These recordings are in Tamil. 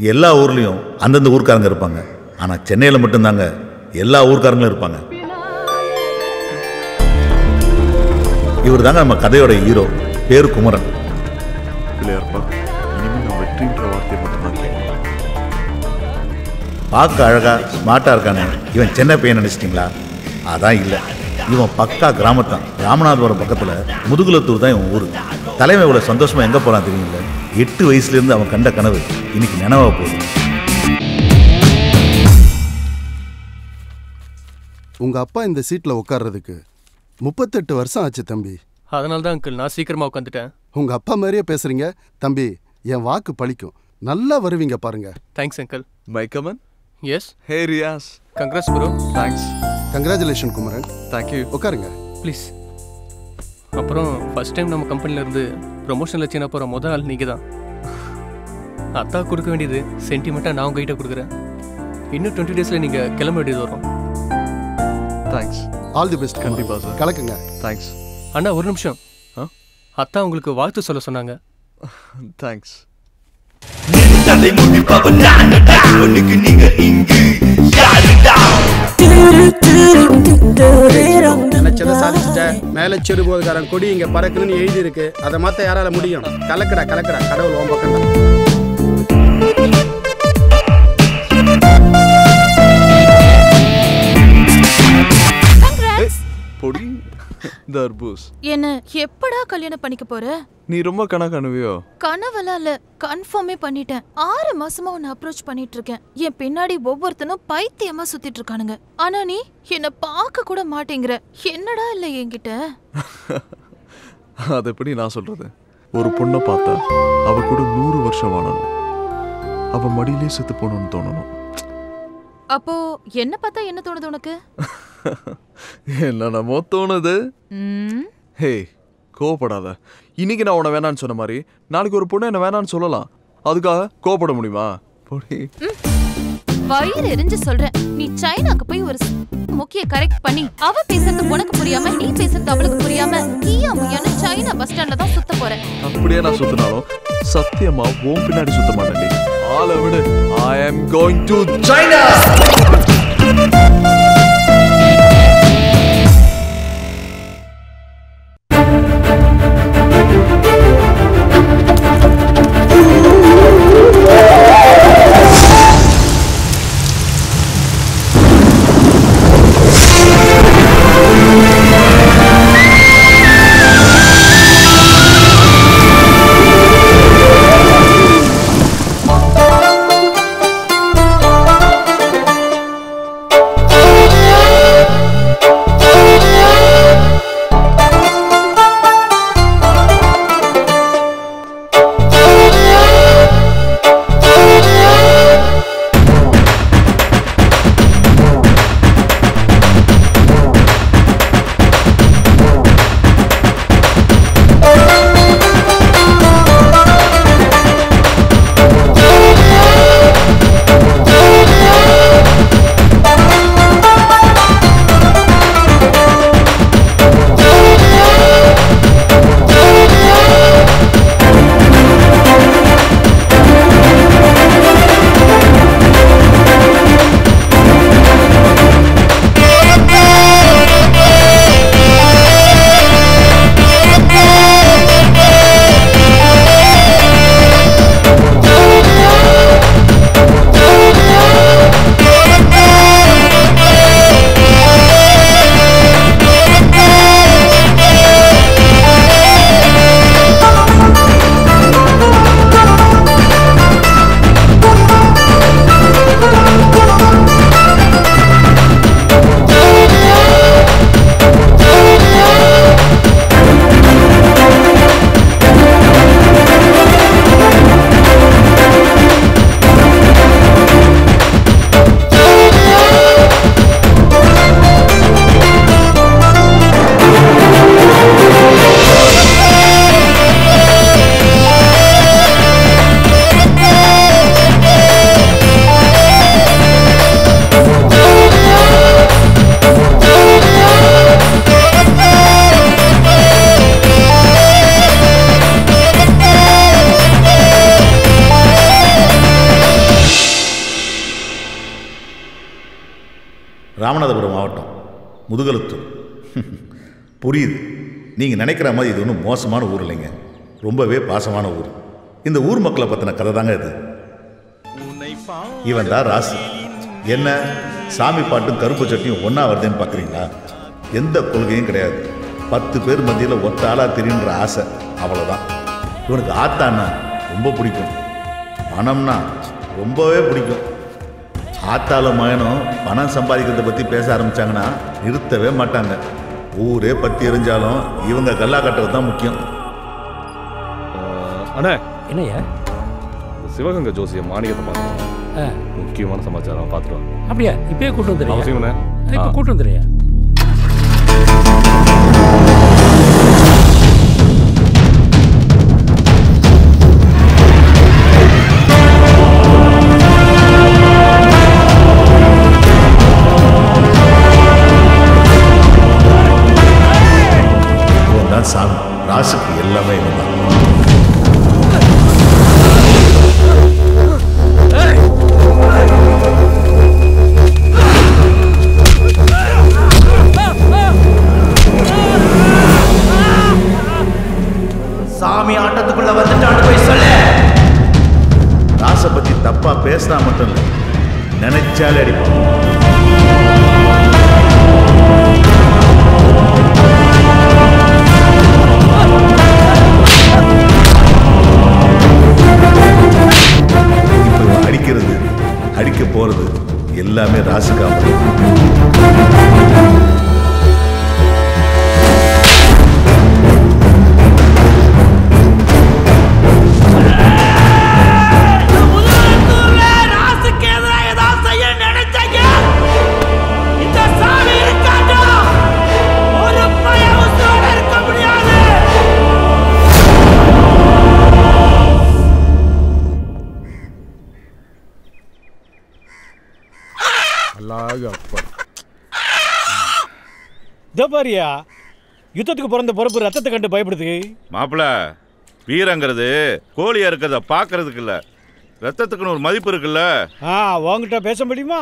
இங்கே எல்லா ஊர்லேயும் அந்தந்த ஊர்க்காரங்க இருப்பாங்க. ஆனால் சென்னையில் மட்டும்தாங்க எல்லா ஊர்க்காரங்களும் இருப்பாங்க. இவர் தாங்க நம்ம கதையோட ஹீரோ. பேரு குமரன். பிள்ளையார்ப்பா, இனிமேல் நான் வெற்றின்ற வார்த்தையை மட்டும்தான் கேட்கணும். பார்க்க அழகா ஸ்மார்ட்டாக இருக்கானே, இவன் சென்னை பையன் நினச்சிட்டிங்களா? அதான் இல்லை, இவன் பக்கா கிராமத்தான். ராமநாதபுரம் பக்கத்தில் முதுகுலத்தூர் தான் இவன் ஊர். தலைமை இவ்வளோ சந்தோஷமாக எங்கே போகிறான் தெரியுமில்ல? 8 வயசுலேருந்து அவன் கண்ட கனவு இன்னைக்கு நினைவாக போகுது. உங்கள் அப்பா இந்த சீட்டில் உட்கார்றதுக்கு 38 வருஷம் ஆச்சு தம்பி. அதனால தான் அங்கிள் நான் சீக்கிரமாக உட்காந்துட்டேன். உங்கள் அப்பா மாதிரியே பேசுகிறீங்க தம்பி. என் வாக்கு பழிக்கும். நல்லா வருவீங்க பாருங்க. Thanks uncle. My come on. Yes. Hey Riyaz. Congrats bro. Thanks. Congratulation Kumaran. Thank you. உட்காருங்க ப்ளீஸ். அப்புறம் ஃபர்ஸ்ட் டைம் நம்ம கம்பெனிலேருந்து ப்ரொமோஷனில் சீனா போகிற முதல் ஆள் நீங்கள் தான். அத்தா கொடுக்க வேண்டியது சென்டிமெண்ட்டாக நான் உங்ககிட்ட கொடுக்குறேன். இன்னும் 20 டேஸில் நீங்கள் கிளம்ப வேண்டியது வரும். தேங்க்ஸ். All the best. கண்டிப்பாக சார். கலக்குங்க. தேங்க்ஸ். அண்ணா ஒரு நிமிஷம். அத்தா உங்களுக்கு வாழ்த்து சொல்ல சொன்னாங்க. தேங்க்ஸ். நினைச்சதை சாதிச்சுட்ட. மேல செருபோதுக்காரன் கொடி இங்க பறக்குன்னு எழுதி இருக்கு. அதை மாத்த யாரால முடியும்? கலக்கடா கலக்கடா, கடவுள் ஓம் பக்கம். பொடி தர்பூஸ். என்ன எப்படா கல்யாணம் பண்ணிக்க போற? நீ ரொம்ப கனவுவியோ? கனவெல்லாம் இல்ல, கன்ஃபார்மே பண்ணிட்டேன். 6 மாசமா உன்னை அப்ரோச் பண்ணிட்டு இருக்கேன். என் பின்னாடி ஒவ்வொருத்தனும் பைத்தியமா சுத்திட்டு இருக்கானுங்க. ஆனா நீ என்ன பார்க்க கூட மாட்டேங்கிற. என்னடா இல்ல என்கிட்ட? அது எப்படி நான் சொல்றது? ஒரு பொண்ணை பார்த்தா அவ கூட 100 வருஷம் வாழணும். அவ மடியிலே செத்து போகணும்னு தோணணும். அப்போ என்ன பார்த்தா என்ன தோணுது உனக்கு? என்னமோ தோணுது. ஹே, கோவப்படாத. இன்னைக்கு நான் உன்னை வேணான்னு சொன்ன மாதிரி நாளைக்கு ஒரு பொண்ணு என்ன வேணான்னு சொல்லலாம். அதுக்காக கோவப்பட முடியுமா? பொடி வயிறு எரிஞ்சு சொல்றேன். நீ சைனாக்கு போய் ஒரு முக்கிய கரெக்ட் பண்ணி அவ பேசுறது உனக்கு புரியாம நீ பேசுறது அவளுக்கு புரியாம நீயா முய்யான்னு சைனா பஸ் ஸ்டாண்ட்ல தான் சுத்த போறேன். அப்படியே நான் சுத்தினாலும் சத்தியமா உன் பின்னாடி சுத்த மாட்டேன். ஆள விடு. I am going to China. Ramanathapuram மாவட்டம் முதுகுலத்தூர். புரியுது, நீங்கள் நினைக்கிற மாதிரி இது ஒன்றும் மோசமான ஊர் இல்லைங்க, ரொம்பவே பாசமான ஊர். இந்த ஊர் மக்களை பற்றின கதை தாங்க இது. இவன் தான் ராசு. என்ன சாமி பாட்டும் கருப்பு சட்டியும் ஒன்றா வருதுன்னு பார்க்குறீங்களா? எந்த கொள்கையும் கிடையாது. 10 பேர் மத்தியில் ஒத்த ஆளாக தெரியுன்ற ஆசை, அவ்வளோதான். இவனுக்கு ஆத்தான்னா ரொம்ப பிடிக்கும், பணம்னா ரொம்பவே பிடிக்கும். ஆத்தால மகனும் பணம் சம்பாதிக்கிறத பற்றி பேச ஆரம்பித்தாங்கன்னா நிறுத்தவே மாட்டாங்க. ஊரே பற்றி எரிஞ்சாலும் இவங்க கல்லா கட்டுறது தான் முக்கியம். அண்ணே, என்னையா? சிவகங்கை ஜோசியம் மாணிக்கத்தை பார்த்துருவோம், முக்கியமான சமாச்சாரம் பார்த்துருவோம். அப்படியா? இப்பயே கூட்டு வந்துடுறியா? அவசியம்ண்ணே. இப்போ கூட்டு வந்துடுறியா? இவன் தான் சாமி. ராசுக்கு எல்லாமே இவன் தான். சாமி ஆட்டத்துக்குள்ள வந்துட்டான்னு போய் சொல்லு. ராசை பத்தி தப்பா பேசினா மட்டும் இல்லை, நினைச்சாலே அடிப்பான். இப்போ அடிக்கிறது, அடிக்க போறது எல்லாமே ராசுக்காக. பாரியா, யுத்தத்துக்கு பிறந்த பொறுப்பு ரத்தத்தை கண்டு பயப்படுது. மாப்பிள்ள, வீரங்கிறது கோழியா இருக்கிறத பாக்குறதுக்கு இல்ல, ரத்தத்துக்குன்னு ஒரு மதிப்பு இருக்குல்ல. உங்ககிட்ட பேச முடியுமா?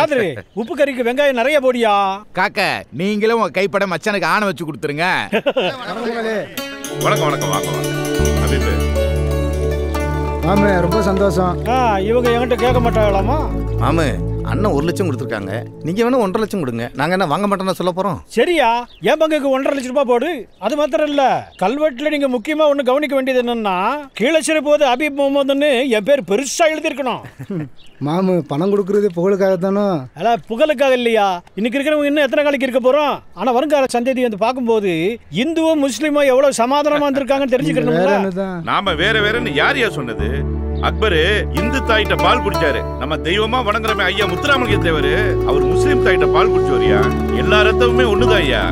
காதரி, உப்பு கறிக்கு வெங்காயம் நிறைய போடியா. காக்க, நீங்களும் உங்க கைப்பட மச்சானுக்கு ஆணை வச்சு கொடுத்துருங்க. வணக்கம் வணக்கம், வாங்க வாங்க. அபிப்பு ஆமா, ரொம்ப சந்தோஷம். இவங்க என்கிட்ட கேட்க மாட்டாங்களாமா? ஆமா, அண்ணன் 1 லட்சம் கொடுத்துருக்காங்க, நீங்க வேணா 1.5 லட்சம் கொடுங்க. நாங்க என்ன வாங்க மாட்டோம்னு சொல்ல போறோம்? சரியா, என் பங்குக்கு 1.5 லட்சம் ரூபாய் போடு. அது மாத்திரம் இல்ல, கல்வெட்டுல நீங்க முக்கியமா ஒண்ணு கவனிக்க வேண்டியது என்னன்னா, கீழச்சிறு போது அபீப் முகமதுன்னு என் பேர் பெருசா எழுதிருக்கணும். மாமு, பணம் கொடுக்கறது புகழுக்காக தானோ? அல்ல, புகழுக்காக இல்லையா. இன்னைக்கு இருக்கிறவங்க இன்னும் எத்தனை காலைக்கு இருக்க போறோம். ஆனா வருங்கால சந்ததி வந்து பார்க்கும்போது இந்துவும் முஸ்லீமும் எவ்வளவு சமாதானமா இருந்திருக்காங்கன்னு தெரிஞ்சுக்கணும். நாம வேற வேறன்னு யார் யார் சொன்னது? அக்பரு இந்து தாயிட்ட பால் குடிச்சாரு. நம்ம தெய்வமா வணங்குறமே ஐயா முத்துராமலிங்க தேவர், அவர் முஸ்லீம் தாயிட்ட பால் குடிச்சோரியா. எல்லா ரத்தமுமே ஒண்ணுதான் ஐயா.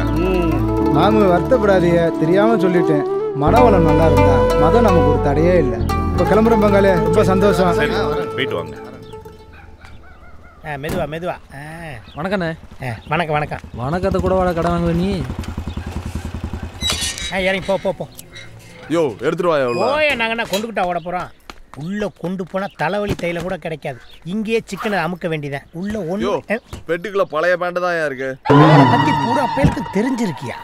மாமு, வருத்தப்படாதீங்க, தெரியாம சொல்லிட்டேன். மனவளம் நல்லா இருந்தா மதம் நமக்கு ஒரு தடையே இல்லை. இப்ப கிளம்புறோம் பங்காளி, ரொம்ப சந்தோஷம். சரி, போயிட்டு வாங்க. மெதுவா மெதுவா. வணக்கண்ணே. வணக்கம் வணக்கம். வணக்கத்தை கூட வாட கடை வாங்குவ நீ. இறங்கி போ போ போ. யோ, எடுத்துட்டு வாயா. ஓய, நாங்க கொண்டுகிட்டா ஓட போறோம். உள்ள கொண்டு போனா தலைவலி தைல கூட கிடைக்காது. இங்கேயே சிக்கனை அமுக்க வேண்டியதான். உள்ள ஒண்ணு பெட்டிக்குள்ள பழைய பேண்ட் தான் இருக்கு. பத்தி பூரா பேருக்கு தெரிஞ்சிருக்கியா?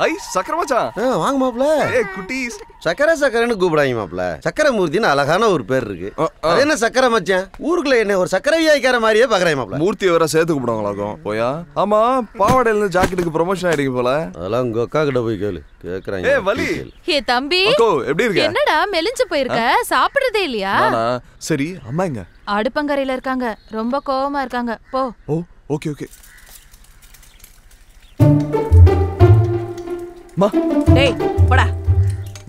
ஐ, சக்கரை மச்சான். வாங்க மாப்ள. ஏய் குட்டீஸ், சக்கரைன்னு கூப்பிடாங்க மாப்ள. சக்கரை மூர்த்தின்னு அழகான ஒரு பேர் இருக்கு. அது என்ன சக்கரை மச்சான்? ஊருக்குள்ள என்ன ஒரு சக்கரை வியாய்க்கார மாதிரியே பாக்குறேன் மாப்ள. மூர்த்தியை வேற சேர்த்து கூப்பிடுவாங்களாக்கும். போயா? ஆமா, பாவாடையில இருந்து ஜாக்கெட்டுக்கு ப்ரொமோஷன் ஆயிடுங்க போல. அதெல்லாம் உங்க அக்கா கிட்ட போய் கேளு, கேக்குறாங்க. ஏய் வலி. ஏ தம்பி, அக்கோ எப்படி இருக்க? என்னடா மெலிஞ்சு போயிருக்க? சாப்பிடுறதே இல்லையா? சரி, அம்மா எங்க? அடுப்பங்கரையில இருக்காங்க, ரொம்ப கோவமா இருக்காங்க. போ. ஓ, ஓகே ஓகே. மா, டேய் போடா.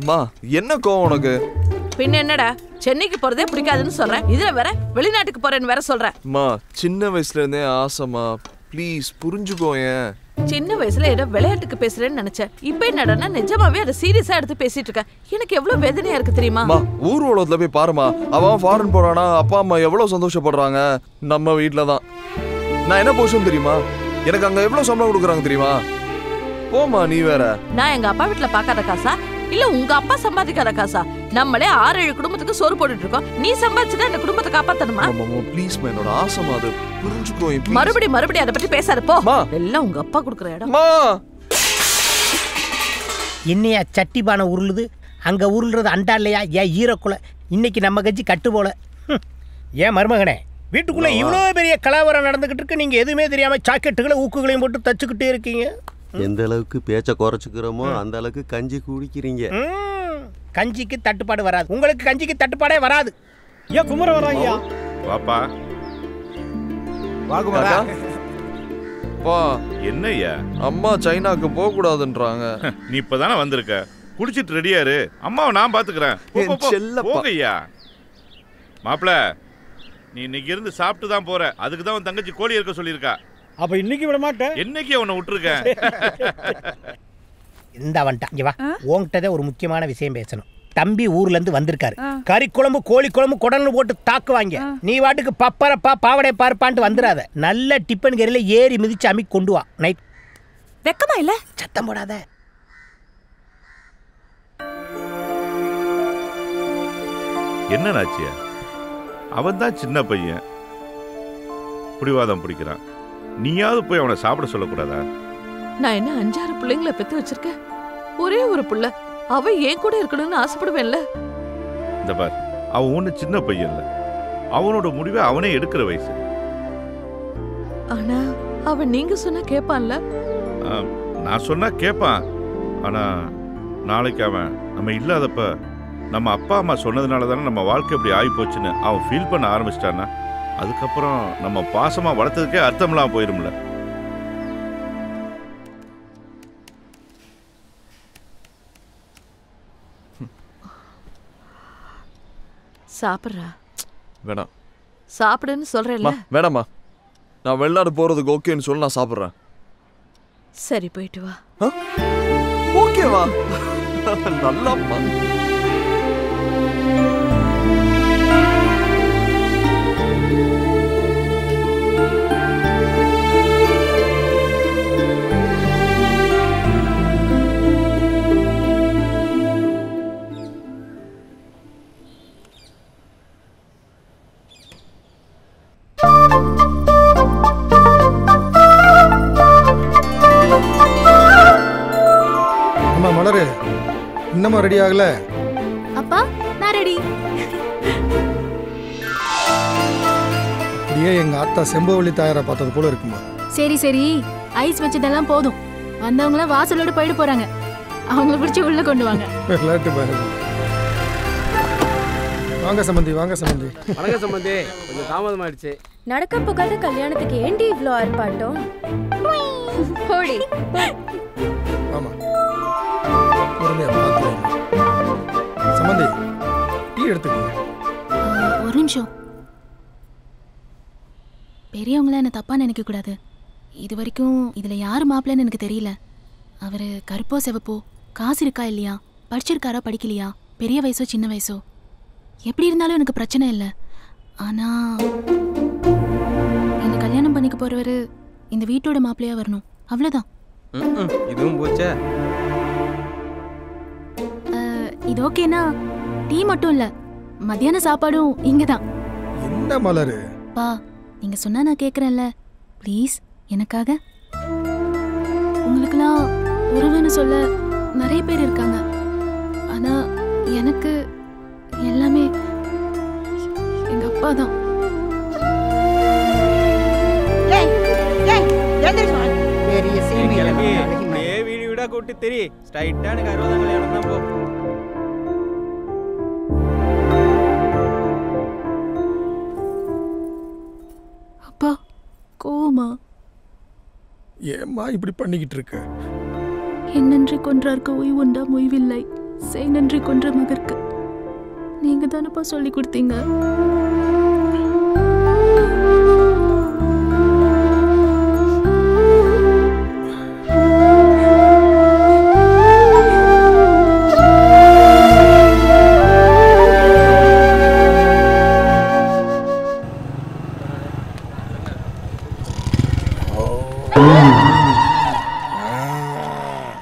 மா, என்ன கோவம் உனக்கு? பின்ன என்னடா, சென்னைக்கு போறதே பிடிக்காதுன்னு சொல்றேன், இதுல வேற வெளிநாட்டுக்கு போறேன்னு வேற சொல்றேன். மா, சின்ன வயசுல இருந்தே ஆசைமா, ப்ளீஸ் புரிஞ்சுக்கோயேன். சின்ன வயசுல ஏதோ விளையாட்டுக்கு பேசுறேன்னு நினைச்சேன். இப்ப என்னடா நிஜமாவே அதை சீரியஸா எடுத்து பேசிட்டு இருக்க. எனக்கு எவ்வளவு வேதனையா இருக்கு தெரியுமா? மா, ஊர் உலகத்துல போய் பாருமா, அவன் ஃபாரின் போறானா, அப்பா அம்மா எவ்வளவு சந்தோஷப்படுறாங்க. நம்ம வீட்டுல தான் நான் என்ன போஷன் தெரியுமா? எனக்கு அங்க எவ்வளவு சம்பளம் கொடுக்குறாங்க தெரியுமா? போமா, நீ வேற. நான் எங்க அப்பா வீட்டுல பாக்காத காசா இல்ல உங்க அப்பா சம்பாதிக்காத காசா? நம்மளே 6-7 குடும்பத்துக்கு சோறு போட்டுட்டு இருக்கோம். நீ சம்பாதிச்சுதான் இந்த குடும்பத்தை காப்பாத்தணுமா? ப்ளீஸ் என்னோட ஆசைமா, அது புரிஞ்சுக்கோ. மறுபடியும் அதை பத்தி பேசாத போ. எல்லாம் உங்க அப்பா குடுக்குற இடம். என்னையா சட்டி பானை உருளுது? அங்க உருள்றது அண்டா இல்லையா? ஏன் ஈரக்குலை? இன்னைக்கு நம்ம கட்சி கட்டு போல. ஏன் மருமகனே, வீட்டுக்குள்ள இவ்வளோ பெரிய கலவரம் நடந்துகிட்டு இருக்கு, நீங்க எதுவுமே தெரியாம சாக்கெட்டுகளை ஊக்குகளையும் போட்டு தச்சுக்கிட்டே இருக்கீங்க. எந்த அளவுக்கு பேச்ச குறைச்சுக்கிறோமோ அந்த அளவுக்கு கஞ்சி குடிக்கிறீங்க. கஞ்சிக்கு தட்டுப்பாடு வராது. உங்களுக்கு கஞ்சிக்கு தட்டுப்பாடே வராது. ஏன் குமர வராங்க? பாப்பா வாகுமாரா பா. என்னய்யா? அம்மா சைனாக்கு போக கூடாதுன்றாங்க. நீ இப்பதானே வந்திருக்க, குடிச்சிட்டு ரெடியா இரு. அம்மாவை நான் பாத்துக்கிறேன். போங்கய்யா. மாப்பிள, நீ இன்னைக்கு இருந்து சாப்பிட்டு தான் போற. அதுக்கு தான் உன் தங்கச்சி கோழி இருக்க சொல்லியிருக்கா. அப்ப இன்னைக்கு விட மாட்டேன். என்னைக்கு அவனை விட்டுருக்கேன். இந்த வந்துட்டான். இங்க வா, உன்கிட்டதே ஒரு முக்கியமான விஷயம் பேசணும். தம்பி ஊர்ல இருந்து வந்திருக்காரு. கறி குழம்பு, கோழி குழம்பு, குடல்னு போட்டு தாக்குவாங்க. நீ வாட்டுக்கு பப்பரப்பா பாவடை பார்ப்பான்ட்டு வந்துடாத. நல்ல டிப்பன் கறியில ஏறி மிதிச்சு அமி கொண்டு வா. நைட் வெக்கமா இல்ல? சத்தம் போடாத. என்ன நாச்சியா? அவன் தான் சின்ன பையன், பிடிவாதம் பிடிக்கிறான். நீயாவது போய் அவனை சாப்பிட சொல்லக்கூடாதா? நான் என்ன 5-6 பிள்ளைங்களை பெத்து வச்சிருக்கேன். ஒரே ஒரு புள்ள, அவ ஏன் கூட இருக்கணும்னு ஆசைப்படுவேன்ல. இந்த பார், அவன் ஒண்ணு சின்ன பையன் இல்ல, அவனோட முடிவை அவனே எடுக்கிற வயசு. ஆனா அவன் நீங்க சொன்னா கேட்பான்ல? நான் சொன்னா கேட்பான். ஆனா நாளைக்கு அவன் நம்ம இல்லாதப்ப நம்ம அப்பா அம்மா சொன்னதுனால தானே நம்ம வாழ்க்கை இப்படி ஆகி போச்சுன்னு அவன் ஃபீல் பண்ண ஆரம்பிச்சிட்டான்னா அதுக்கப்புறம் நம்ம பாசமா வளர்த்ததுக்கே அர்த்தம்லாம் போயிரும்ல. சாப்பிட்றா. வேணாம். சாப்பிடுன்னு சொல்றேன்ல. வேணாமா, நான் வெளிநாடு போறதுக்கு ஓகேன்னு சொல்லி நான் சாப்பிட்றேன். சரி, போயிட்டு வா. ஓகேவா? நல்லாப்பா. அம்மா மலரு, இன்னமும் ரெடி ஆகல? அப்பா, நான் ரெடி. அப்படியே எங்க ஆத்தா செம்பவள்ளி தாயாரை பார்த்தது போல இருக்குமா? சரி சரி, ஐஸ் வச்சதெல்லாம் போதும். வந்தவங்களாம் வாசலோட போயிட்டு போறாங்க. அவங்கள பிடிச்சி உள்ள கொண்டு வாங்க. விளையாட்டு பாருங்க. வாங்க சம்பந்தி, வாங்க சம்பந்தி. வணக்கம் சம்பந்தி, கொஞ்சம் தாமதம் ஆயிடுச்சு. நடக்க போகாத கல்யாணத்துக்கு ஏண்டி இவ்ளோ ஆர்ப்பாட்டம்? போடி. ஆமா, சம்பந்தி டீ எடுத்துக்கோங்க. ஒரு நிமிஷம். பெரியவங்கள என்ன தப்பா நினைக்க கூடாது. இது வரைக்கும் இதுல யாரு மாப்பிள்ளைன்னு எனக்கு தெரியல. அவரு கருப்போ செவப்போ, காசு இருக்கா இல்லையா, படிச்சிருக்காரா படிக்கலையா, பெரிய வயசோ சின்ன வயசோ, எப்படி இருந்தாலும் எனக்கு பிரச்சனை இல்லை. ஆனா என்ன கல்யாணம் பண்ணிக்க போறவரு இந்த வீட்டோட மாப்பிள்ளையா வரணும், அவ்வளவுதான். இதுவும் போச்சே. இது ஓகேனா டீ மட்டும் இல்ல, மத்தியான சாப்பாடும் இங்கதான். என்ன மலரு? பா, நீங்க சொன்னா நான் கேக்குறேன்ல, ப்ளீஸ் எனக்காக. உங்களுக்குலாம் உறவுன்னு சொல்ல நிறைய பேர் இருக்காங்க. ஆனா எனக்கு எல்லாமே எங்க அப்பா தான். வீடு வீடா கூட்டு தெரி ஸ்ட்ரைட்டா எனக்கு 60 கல்யாணம் தான் போ. அப்பா கோமா? ஏம்மா இப்படி பண்ணிக்கிட்டு இருக்க? என்னன்றி கொன்றார்க்கு ஓய்வுண்டாம் ஓய்வில்லை, செய் நன்றி கொன்ற மகற்கு. நீங்க தானப்பா சொல்லி கொடுத்தீங்க.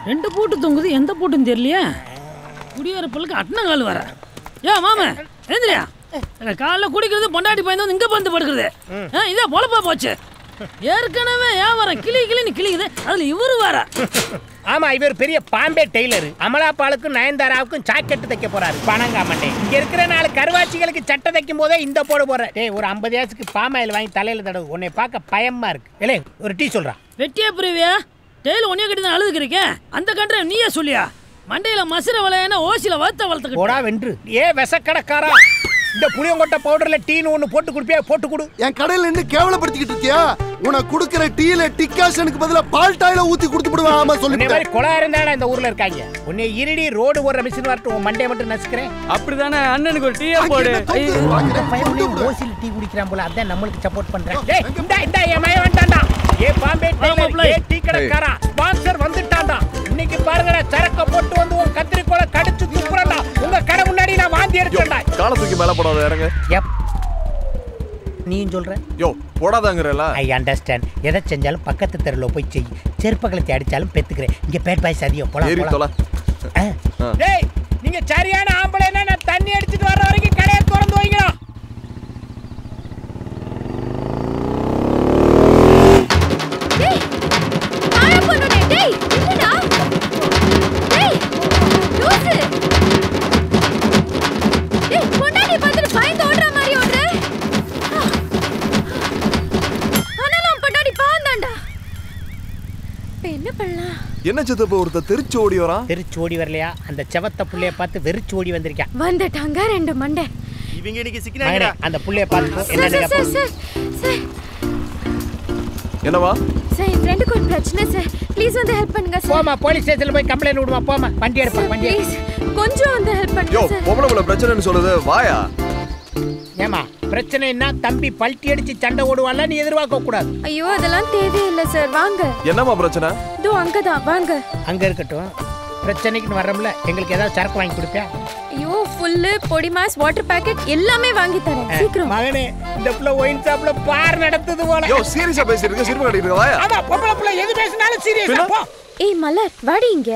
ரெண்டு பூட்டு தொங்குது, எந்த பூட்டுன்னு தெரியலையா? குடியரப்புக்கு அட்டன கால் வர ஏன் மாமா எழுந்திரியா காலைல குடிக்கிறது பொண்டாட்டி பயந்து வந்து இங்கே வந்து படுக்கிறது இதே பொழப்பா போச்சு ஏற்கனவே வியாபாரம் கிளின்னு கிளிக்குது அதுல இவரு வர ஆமா இவர் பெரிய பாம்பே டெய்லர் அமலாபாலுக்கும் நயன்தாராவுக்கும் ஜாக்கெட் தைக்க போறாரு பணங்காமண்டே இங்க இருக்கிற 4 கருவாச்சிகளுக்கு சட்டை தைக்கும் போதே இந்த போற டேய் ஒரு 50 ஏசுக்கு பாமாயில் வாங்கி தலையில தடவு உன்னை பார்க்க பயமா இருக்கு இல்லை ஒரு டீ சொல்றான் வெட்டியா புரிவியா டெய்லி உன்னைய கட்டி தான் அழுதுக்கிறீங்க அந்த கண்ட்ரை நீயே சொல்லியா மண்டையில மசுர வளையனா ஓசில வளர்த்து போடா வென்று ஏ விசக்கடக்காரா இந்த புளியங்கொட்டை பவுடர்ல டீன்னு ஒன்று போட்டு குடிப்பியா போட்டு கொடு என் கடையில் நின்று கேவலப்படுத்திக்கிட்டு இருக்கியா உனக்கு கொடுக்குற டீல டிகாஷனுக்கு பதிலாக பால் டாயில ஊற்றி கொடுத்துடுவேன் ஆமா சொல்லி மாதிரி கொலா இருந்தாடா இந்த ஊர்ல இருக்காங்க உன்னை இருடி ரோடு ஓடுற மிஷின் வரட்டும் உன் மண்டையை மட்டும் நசுக்கிறேன் அப்படிதானே அண்ணனுக்கு ஒரு டீயா போடு ஓசில டீ குடிக்கிறான் போல அதான் நம்மளுக்கு சப்போர்ட் பண்றேன் டேய் இந்த என் மய வந்துட்டான்டா ஏ பாம்பே டெய்லர் ஏ டீ கடைக்காரா ஸ்பான்சர் வந்துட்டான்டா இன்னைக்கு பாருங்கடா சரக்க போட்டு வந்து உன் கத்திரிக்கோலை கடிச்சு துப்புறடா உங்க கடை முன்னாடி நான் வாந்தி எடுக்கறேன்டா காலை தூக்கி மேல போடாத இறங்க நீயும் சொல்ற யோ போடாதங்கறல ஐ அண்டர்ஸ்டாண்ட் எதை செஞ்சாலும் பக்கத்து தெருல போய் செய் செருப்பகளை அடிச்சாலும் பெத்துக்கிறேன் இங்க பேட் பாய்ஸ் அதிகம் போலாம் டேய் நீங்க சரியான ஆம்பளைனா நான் தண்ணி அடிச்சிட்டு வர வரைக்கும் கடையை திறந்து வைங்கடா டேய் ஆயா பண்ணனே டேய் என்னடா டேய் லூசு டேய் பொண்டாட்டி பார்த்துட்டு பயந்து ஓடுற மாதிரி ஓடுற ஆனாலும் பொண்டாட்டி பாவந்தாண்டா இப்போ என்ன பண்ணலாம் என்ன சித்தப்ப ஒருத்த தெரிச்சு ஓடி வரான் தெரிச்சு ஓடி வரலையா அந்த செவத்த புள்ளைய பார்த்து வெறிச்சு ஓடி வந்திருக்கான் வந்துட்டாங்க 2 மண்டை இவங்க இன்னைக்கு சிக்கினாங்கடா அந்த புள்ளைய பார்த்து என்னன்னு சார் என்னவா சார் என் ஃப்ரெண்டுக்கு ஒரு பிரச்சனை சார் ப்ளீஸ் வந்து ஹெல்ப் பண்ணுங்க சார் போமா போலீஸ் ஸ்டேஷன்ல போய் கம்ப்ளைன்ட் விடுமா போமா வண்டி எடுப்பா வண்டி ப்ளீஸ் கொஞ்சம் வந்து ஹெல்ப் பண்ணுங்க யோ சார் பொம்பளை பிரச்சனைன்னு சொல்லுது வாயா ஏமா பிரச்சனைன்னா தம்பி பல்ட்டி அடிச்சு சண்டை ஓடுவான்ல நீ எதிர்பார்க்க கூடாது ஐயோ அதெல்லாம் தேவையில்லை சார் வாங்க என்னமா பிரச்சனை இதோ அங்கதான் வாங்க அங்க இருக்கட்டும் பிரச்சனைக்கு வர்றோம்ல எங்களுக்கு ஏதாவது சரக்கு வாங்கி கொடுப்பியா ஐயோ ஃபுல்லு பொடி மாஸ் வாட்டர் பாக்கெட் எல்லாமே வாங்கி தரேன் சீக்கிரம் மகனே இந்த புள்ள ஒயின் ஷாப்ல பார் நடத்துது போல யோ சீரியஸா பேசிட்டு சிரிப்பு கட்டிட்டு வாயா ஆமா பொம்பளை புள்ள எது பேசினாலும் சீரியஸா போ ஏய் மலர் வாடி இங்க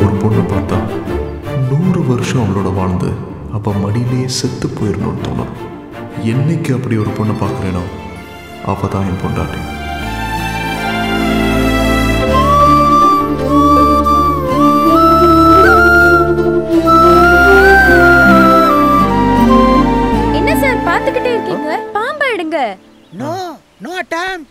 ஒரு பொண்ணு பார்த்தா 100 வருஷம் அவளோட வாழ்ந்து அப்ப மடியிலேயே செத்து போயிடணும்னு தோணும் என்னைக்கு அப்படி ஒரு பொண்ணை பார்க்குறேனோ அவ தான் என் பொண்டாட்டி என்ன சார் பார்த்துக்கிட்டே இருக்கீங்க பாம்பை எடுங்க நோ டைம்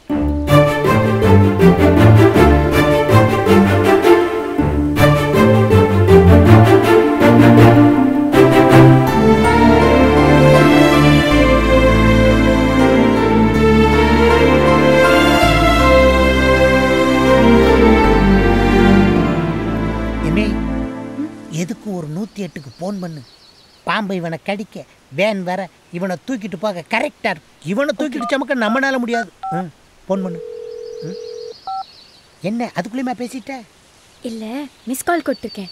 எதுக்கு ஒரு 108க்கு ஃபோன் பண்ணு பாம்பை இவனை கடிக்க வேன் வர இவனை தூக்கிட்டு போக கரெக்டா இருக்கு இவனை தூக்கிட்டு சமக்க நம்மளால முடியாது ஃபோன் பண்ணு என்ன அதுக்குள்ளேயுமா பேசிட்ட இல்ல மிஸ் கால் கொடுத்துருக்கேன்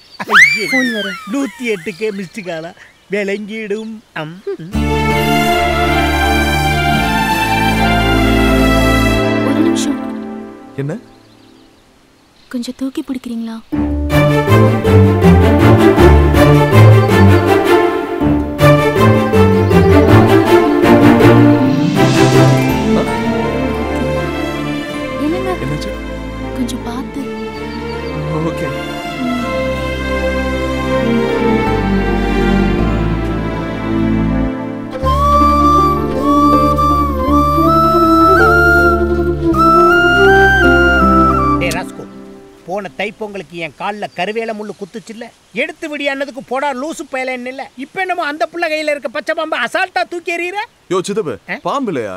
ஃபோன் வரும் 108க்கு மிஸ்டு காலா விளங்கிடும் ஒரு நிமிஷம் என்ன கொஞ்சம் தூக்கி பிடிக்கிறீங்களா என்னாச்சு கொஞ்சம் பார்த்து ஓகே போன தைப்பொங்கலுக்கு என் காலில் கருவேல முள்ளு குத்துச்சுல்ல எடுத்து விடியானதுக்கு போடா லூசு பயலன்னு இல்லை இப்போ என்னமோ அந்த புள்ள கையில் இருக்க பச்சை பாம்பு அசால்ட்டா தூக்கி எறிகிற யோ சித்தப்பு பாம்பு இல்லையா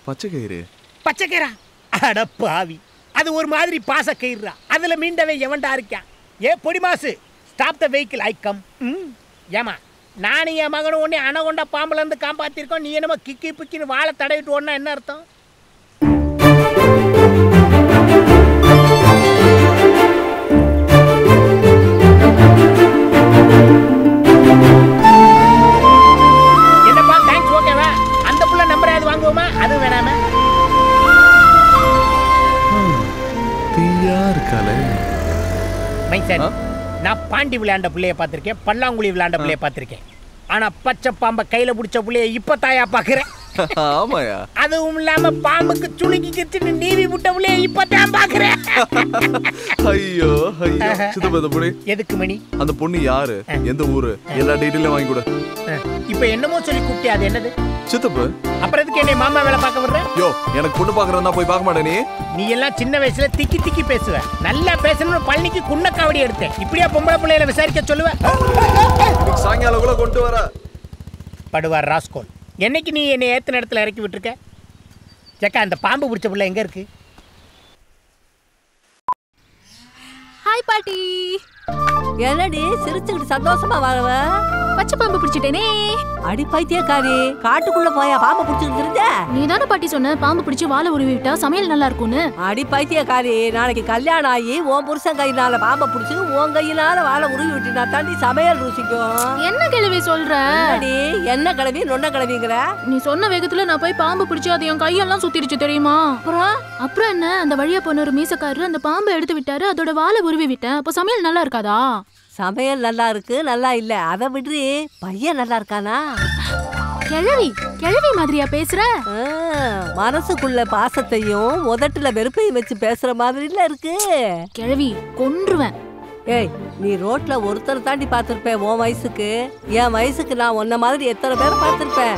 பச்சை கயிறு பச்சை கயிறா அட பாவி அது ஒரு மாதிரி பாச கயிறுறா அதில் மீண்டவே எவன்டா இருக்கான் ஏ பொடி மாசு stop the vehicle I come ஏமா நானும் என் மகனும் ஒன்னே அணகொண்ட பாம்புல இருந்து காப்பாத்திருக்கோம் நீ என்னமோ கிக்கி பிக்கின்னு வாழை தடவிட்டு ஓடனா என்ன அர்த்தம் என்னப்பா தேங்க்ஸ் ஓகேவா அந்த புள்ள நம்பர் ஏதாவது வாங்குவோமா மைசன், நான் பாண்டி விளையாண்ட பிள்ளைய பார்த்திருக்கேன், பல்லாங்குழி விளையாண்ட பிள்ளைய பார்த்திருக்கேன். ஆனா பச்சை பாம்பை கையில பிடிச்ச பிள்ளைய இப்ப தாயா பாக்குறேன். ஆமாயா. அதுவும் இல்லாம பாம்புக்கு சுளுக்கி கிச்சுன்னு நீவி விட்ட பிள்ளைய இப்ப தான் பாக்குறேன். ஐயோ ஐயோ. சித்தப்பா இந்த பொண்ணு எதுக்கு மணி? அந்த பொண்ணு யாரு, எந்த ஊரு, எல்லா டீட்டெயிலும் வாங்கி கொடு. இப்ப என்னமோ சொல்லி கூப்பிட்டே, அது என்னது? சித்தப்பு. அப்புறம் எதுக்கு என்னை மாமா வேலை பார்க்க விடுற? யோ, எனக்கு பொண்ணு பாக்குறதா போய் பார்க்க மாட்டே நீ? நீ எல்லாம் சின்ன வயசுல திக்கி திக்கி பேசுவ. நல்லா பேசணும்னு பழனிக்கு குன்னக்காவடி எடுத்தேன். இப்படியா பொம்பளை பிள்ளைகளை விசாரிக்க சொல்லுவ? சாயங்காலம் கூட கொண்டு வர படுவார் ராஸ்கோல். என்னைக்கு நீ என்னை ஏத்த இடத்துல இறக்கி விட்டுருக்க? ஜக்கா, அந்த பாம்பு பிடிச்ச பிள்ளை எங்க இருக்கு? ஹாய் பாட்டி. என்னடி சிரிச்சுக்கிட்டு சந்தோஷமா வரவ? பச்சை பாம்பு பிடிச்சிட்டேனே. அடி பைத்தியக்காரி, காட்டுக்குள்ள போயா பாம்பு பிடிச்சிட்டு இருந்த? நீ தானே பாட்டி சொன்ன பாம்பு பிடிச்சி வாழை உருவி விட்டா சமையல் நல்லா இருக்கும்னு. அடி பைத்தியக்காரி, நாளைக்கு கல்யாணம் ஆகி உன் புருஷன் கையினால பாம்பை பிடிச்சி உன் கையினால வாழை உருவி விட்டினா தாண்டி சமையல் ருசிக்கும். என்ன கிழவி சொல்ற? என்ன கிழவி நொன்ன கிழவிங்கிற? நீ சொன்ன வேகத்துல நான் போய் பாம்பு பிடிச்சி அது என் கையெல்லாம் சுத்திருச்சு தெரியுமா? அப்புறம் என்ன, அந்த வழியா போன ஒரு மீசக்காரரு அந்த பாம்பை எடுத்து விட்டாரு, அதோட வாழை உருவி விட்டேன். அப்போ சமையல் நல்லா இருக்காதா? சமையல் நல்லா இருக்கு, நல்லா இல்ல, அதை விடுறி. பையன் நல்லா இருக்கானா? கிழவி கிழவி மாதிரியா பேசுற? மனசுக்குள்ள பாசத்தையும் உதட்டுல வெறுப்பையும் வச்சு பேசுற மாதிரில இருக்கு. கிழவி கொன்றுவேன். ஏய், நீ ரோட்ல ஒருத்தர் தாண்டி பார்த்திருப்பேன் உன் வயசுக்கு. என் வயசுக்கு நான் உன்ன மாதிரி எத்தனை பேரை பார்த்திருப்பேன்.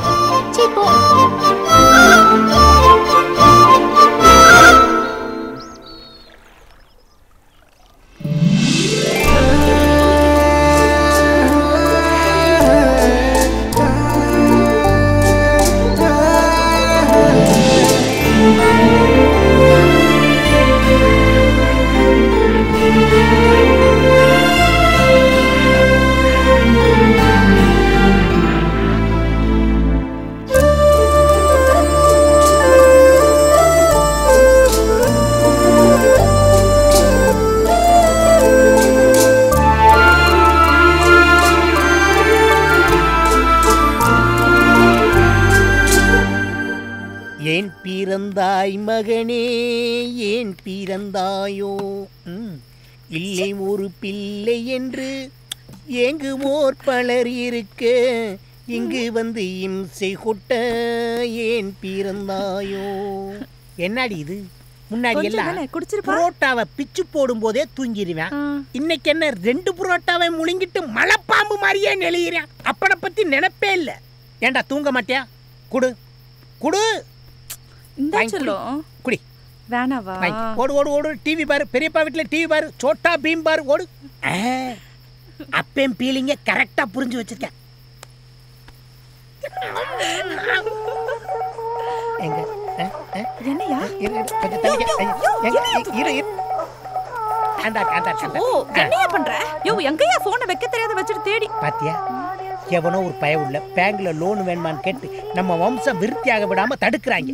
ஏன் பிறந்தாய் மகனே, ஏன் பிறந்தாயோ? இல்லை ஒரு பிள்ளை என்று ஏங்குவோர் பலர் இருக்க, இங்கு வந்து இம்சை கொட்ட ஏன் பிறந்தாயோ? என்னடி இது? முன்னாடி எல்லாம் புரோட்டாவை பிச்சு போடும் போதே தூங்கிடுவேன். இன்னைக்கு என்ன 2 புரோட்டாவை முழுங்கிட்டு மலைப்பாம்பு மாதிரியே நெளிகிறேன். அப்பனை பத்தி நினைப்பே இல்லை. ஏண்டா தூங்க மாட்டியா? குடு குடு குடி. வேணாவா? ஓடு ஓடு ஓடு. டிவி பாரு, பெரியப்பா வீட்டுல டிவி பாரு, சோட்டா பீம் பாரு, ஓடு. அப்பேம் பீலிங்க கரெக்டா புரிஞ்சு வச்சிருக்கேன். எங்க என்னையா? கொஞ்சம் தள்ளிக்க. இரு. என்னையா பண்ற? யோ, எங்கயா போனை வைக்க தெரியாத வச்சிட்டு தேடி பாத்தியா? எவனோ ஒரு பய உள்ள பேங்க்ல லோன் வேணுமான்னு கேட்டு நம்ம வம்சம் விருத்தியாக விடாம தடுக்கிறாங்க.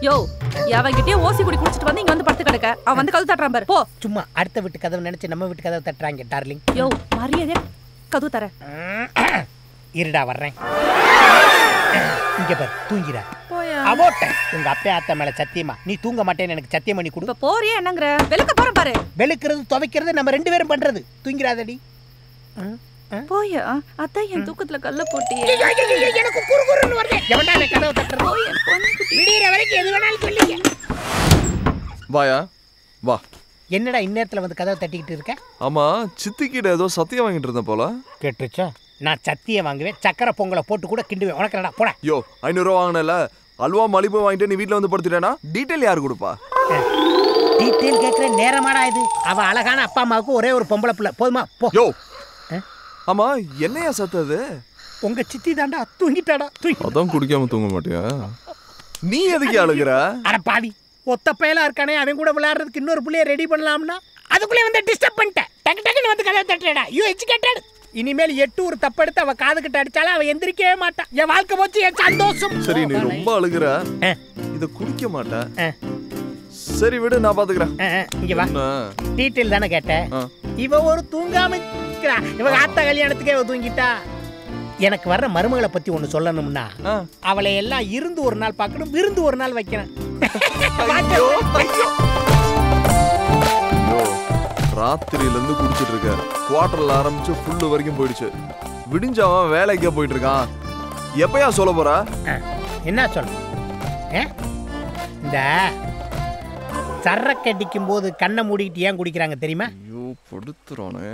யோ, அவங்கிட்டே ஓசி குடி குடிச்சிட்டு வந்து இங்க வந்து படுத்து கிடக்க. அவன் வந்து கதவு தட்டுறான் பாரு. போ. சும்மா அடுத்த வீட்டு கதவு நினைச்சு நம்ம வீட்டு கதவு தட்டுறாங்க டார்லிங். யோ, மரியாதை கதவு தர. இருடா வர்றேன். இங்க பாரு, தூங்கிடா. அவோட்ட உங்க அப்பா அத்தை மேல சத்தியமா நீ தூங்க மாட்டேன்னு எனக்கு சத்தியம் பண்ணி கொடு. போறியா என்னங்கற? வெளுக்க போறேன் பாரு. வெளுக்கிறது துவைக்கிறது நம்ம 2 பேரும் பண்றது. தூங்கிராதடி. போயா? அத்தை என் தூக்கத்துல கல்ல போட்டியே. எனக்கு குறுகுறுன்னு வருது. எவன்டா அந்த கதவை தட்டுறது? போய் விடியற வரைக்கும் எது வேணாலும் சொல்லுங்க. வாயா வா. என்னடா இந்நேரத்துல வந்து கதவை தட்டிக்கிட்டு இருக்க? ஆமா, சித்திக்கிட்ட ஏதோ சத்தியம் வாங்கிட்டு இருந்தேன் போல. கேட்டுச்சா? நான் சத்தியம் வாங்குவேன், சக்கரை பொங்கலை போட்டு கூட கிண்டுவேன். உனக்கு என்னடா போடா. யோ, 500 ரூபா வாங்கினல, அல்வா மலிப்பு வாங்கிட்டு நீ வீட்டில் வந்து படுத்துட்டேனா டீட்டெயில் யாரு கொடுப்பா? டீட்டெயில் கேட்குற நேரமாடா இது? அவ அழகான அப்பா அம்மாவுக்கு ஒரே ஒரு பொம்பளை பிள்ளை போதுமா? போ. யோ, ஆமா என்னையா சத்தது? உங்க சித்தி தாண்டா தூங்கிட்டாடா. அதான் குடிக்காம தூங்க மாட்டியா? நீ எதுக்கு அழுகுற? அட பாவி, ஒத்த பயலா இருக்கானே, அவன் கூட விளையாடுறதுக்கு இன்னொரு பிள்ளைய ரெடி பண்ணலாம்னா அதுக்குள்ளே வந்து டிஸ்டர்ப் பண்ணிட்டேன். டக்கு டக்குன்னு வந்து கதவை தட்டுறடா. You educated. இனிமேல் 8 ஒரு தப்படுத்து அவ காது கிட்ட அடிச்சாலும் அவ எந்திரிக்கவே மாட்டான். என் வாழ்க்கை போச்சு, என் சந்தோஷம். சரி, நீ ரொம்ப அழுகுற, இத குடிக்க மாட்டேன். சரி விடு, நான் பாத்துக்கிறேன். இங்க வா. டீட்டெயில் தானே கேட்டேன். இவ ஒரு தூங்காம இருக்கா. இவ ஆத்தா கல்யாணத்துக்கே இவ தூங்கிட்டா. எனக்கு வர்ற மருமகளை பத்தி ஒண்ணு சொல்லணும்னா, அவளை எல்லாம் இருந்து ஒரு நாள் பார்க்கணும், விருந்து ஒரு நாள் வைக்கணும். ராத்திரியிலேருந்து குடிச்சிட்டு இருக்கேன். குவார்டர்ல ஆரம்பிச்சு ஃபுல்லு வரைக்கும் போயிடுச்சு. விடிஞ்சவன் வேலைக்கே போயிட்டு இருக்கான். எப்பயா சொல்ல போற? என்ன சொல்ல? இந்த சரக்கு அடிக்கும் போது கண்ணை மூடிக்கிட்டு ஏன் குடிக்கிறாங்க தெரியுமா? ஐயோ படுத்துறானே.